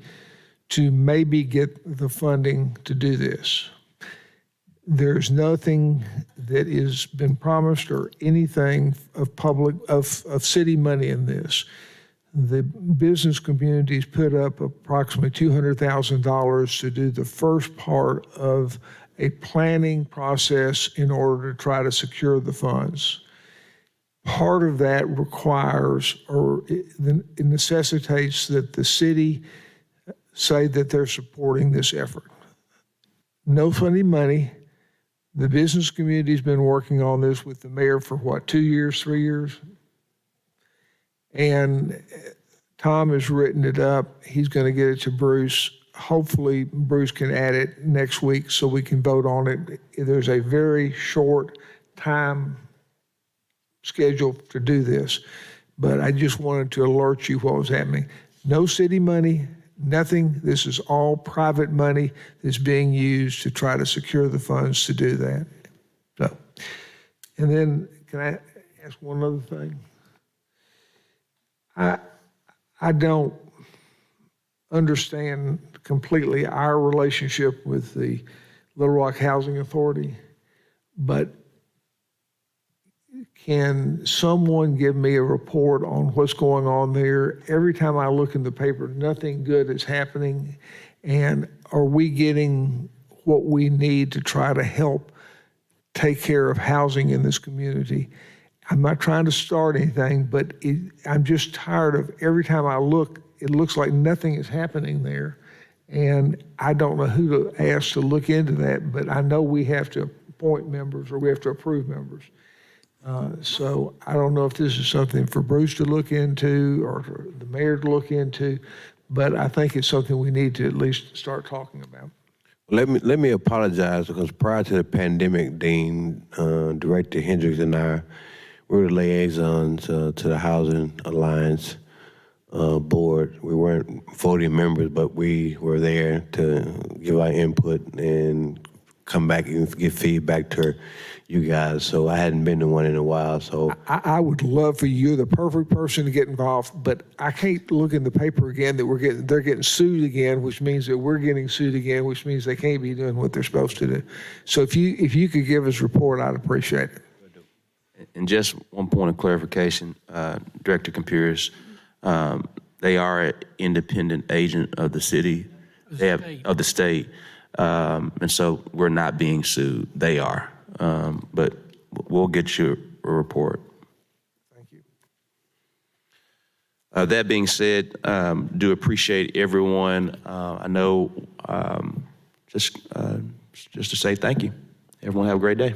to maybe get the funding to do this. There's nothing that has been promised or anything of city money in this. The business communities put up approximately $200,000 to do the first part of a planning process in order to try to secure the funds. Part of that requires or it necessitates that the city say that they're supporting this effort. No funding money. The business community's been working on this with the mayor for what, 2 years, 3 years? And Tom has written it up. He's going to get it to Bruce. Hopefully, Bruce can add it next week so we can vote on it. There's a very short time schedule to do this, but I just wanted to alert you what was happening. No city money, nothing. This is all private money that's being used to try to secure the funds to do that. So, and then can I ask one other thing? I don't understand completely our relationship with the Little Rock Housing Authority, but can someone give me a report on what's going on there? Every time I look in the paper, nothing good is happening. And are we getting what we need to try to help take care of housing in this community? I'm not trying to start anything, but I'm just tired of every time I look, it looks like nothing is happening there. And I don't know who to ask to look into that, but I know we have to appoint members or we have to approve members. So I don't know if this is something for Bruce to look into or for the mayor to look into, but I think it's something we need to at least start talking about. Let me apologize because prior to the pandemic, Dean, Director Hendricks and I were the liaisons to the Housing Alliance board. We weren't voting members, but we were there to give our input and come back and give feedback to you guys. So I hadn't been to one in a while. So I would love for you, the perfect person to get involved, but I can't look in the paper again that they're getting sued again, which means that we're getting sued again, which means they can't be doing what they're supposed to do. So if you could give us a report, I'd appreciate it. And just one point of clarification, Director Compuris, they are an independent agent of the city, of the state, and so we're not being sued. They are, but we'll get you a report. Thank you. That being said, do appreciate everyone. I know, just to say thank you. Everyone have a great day.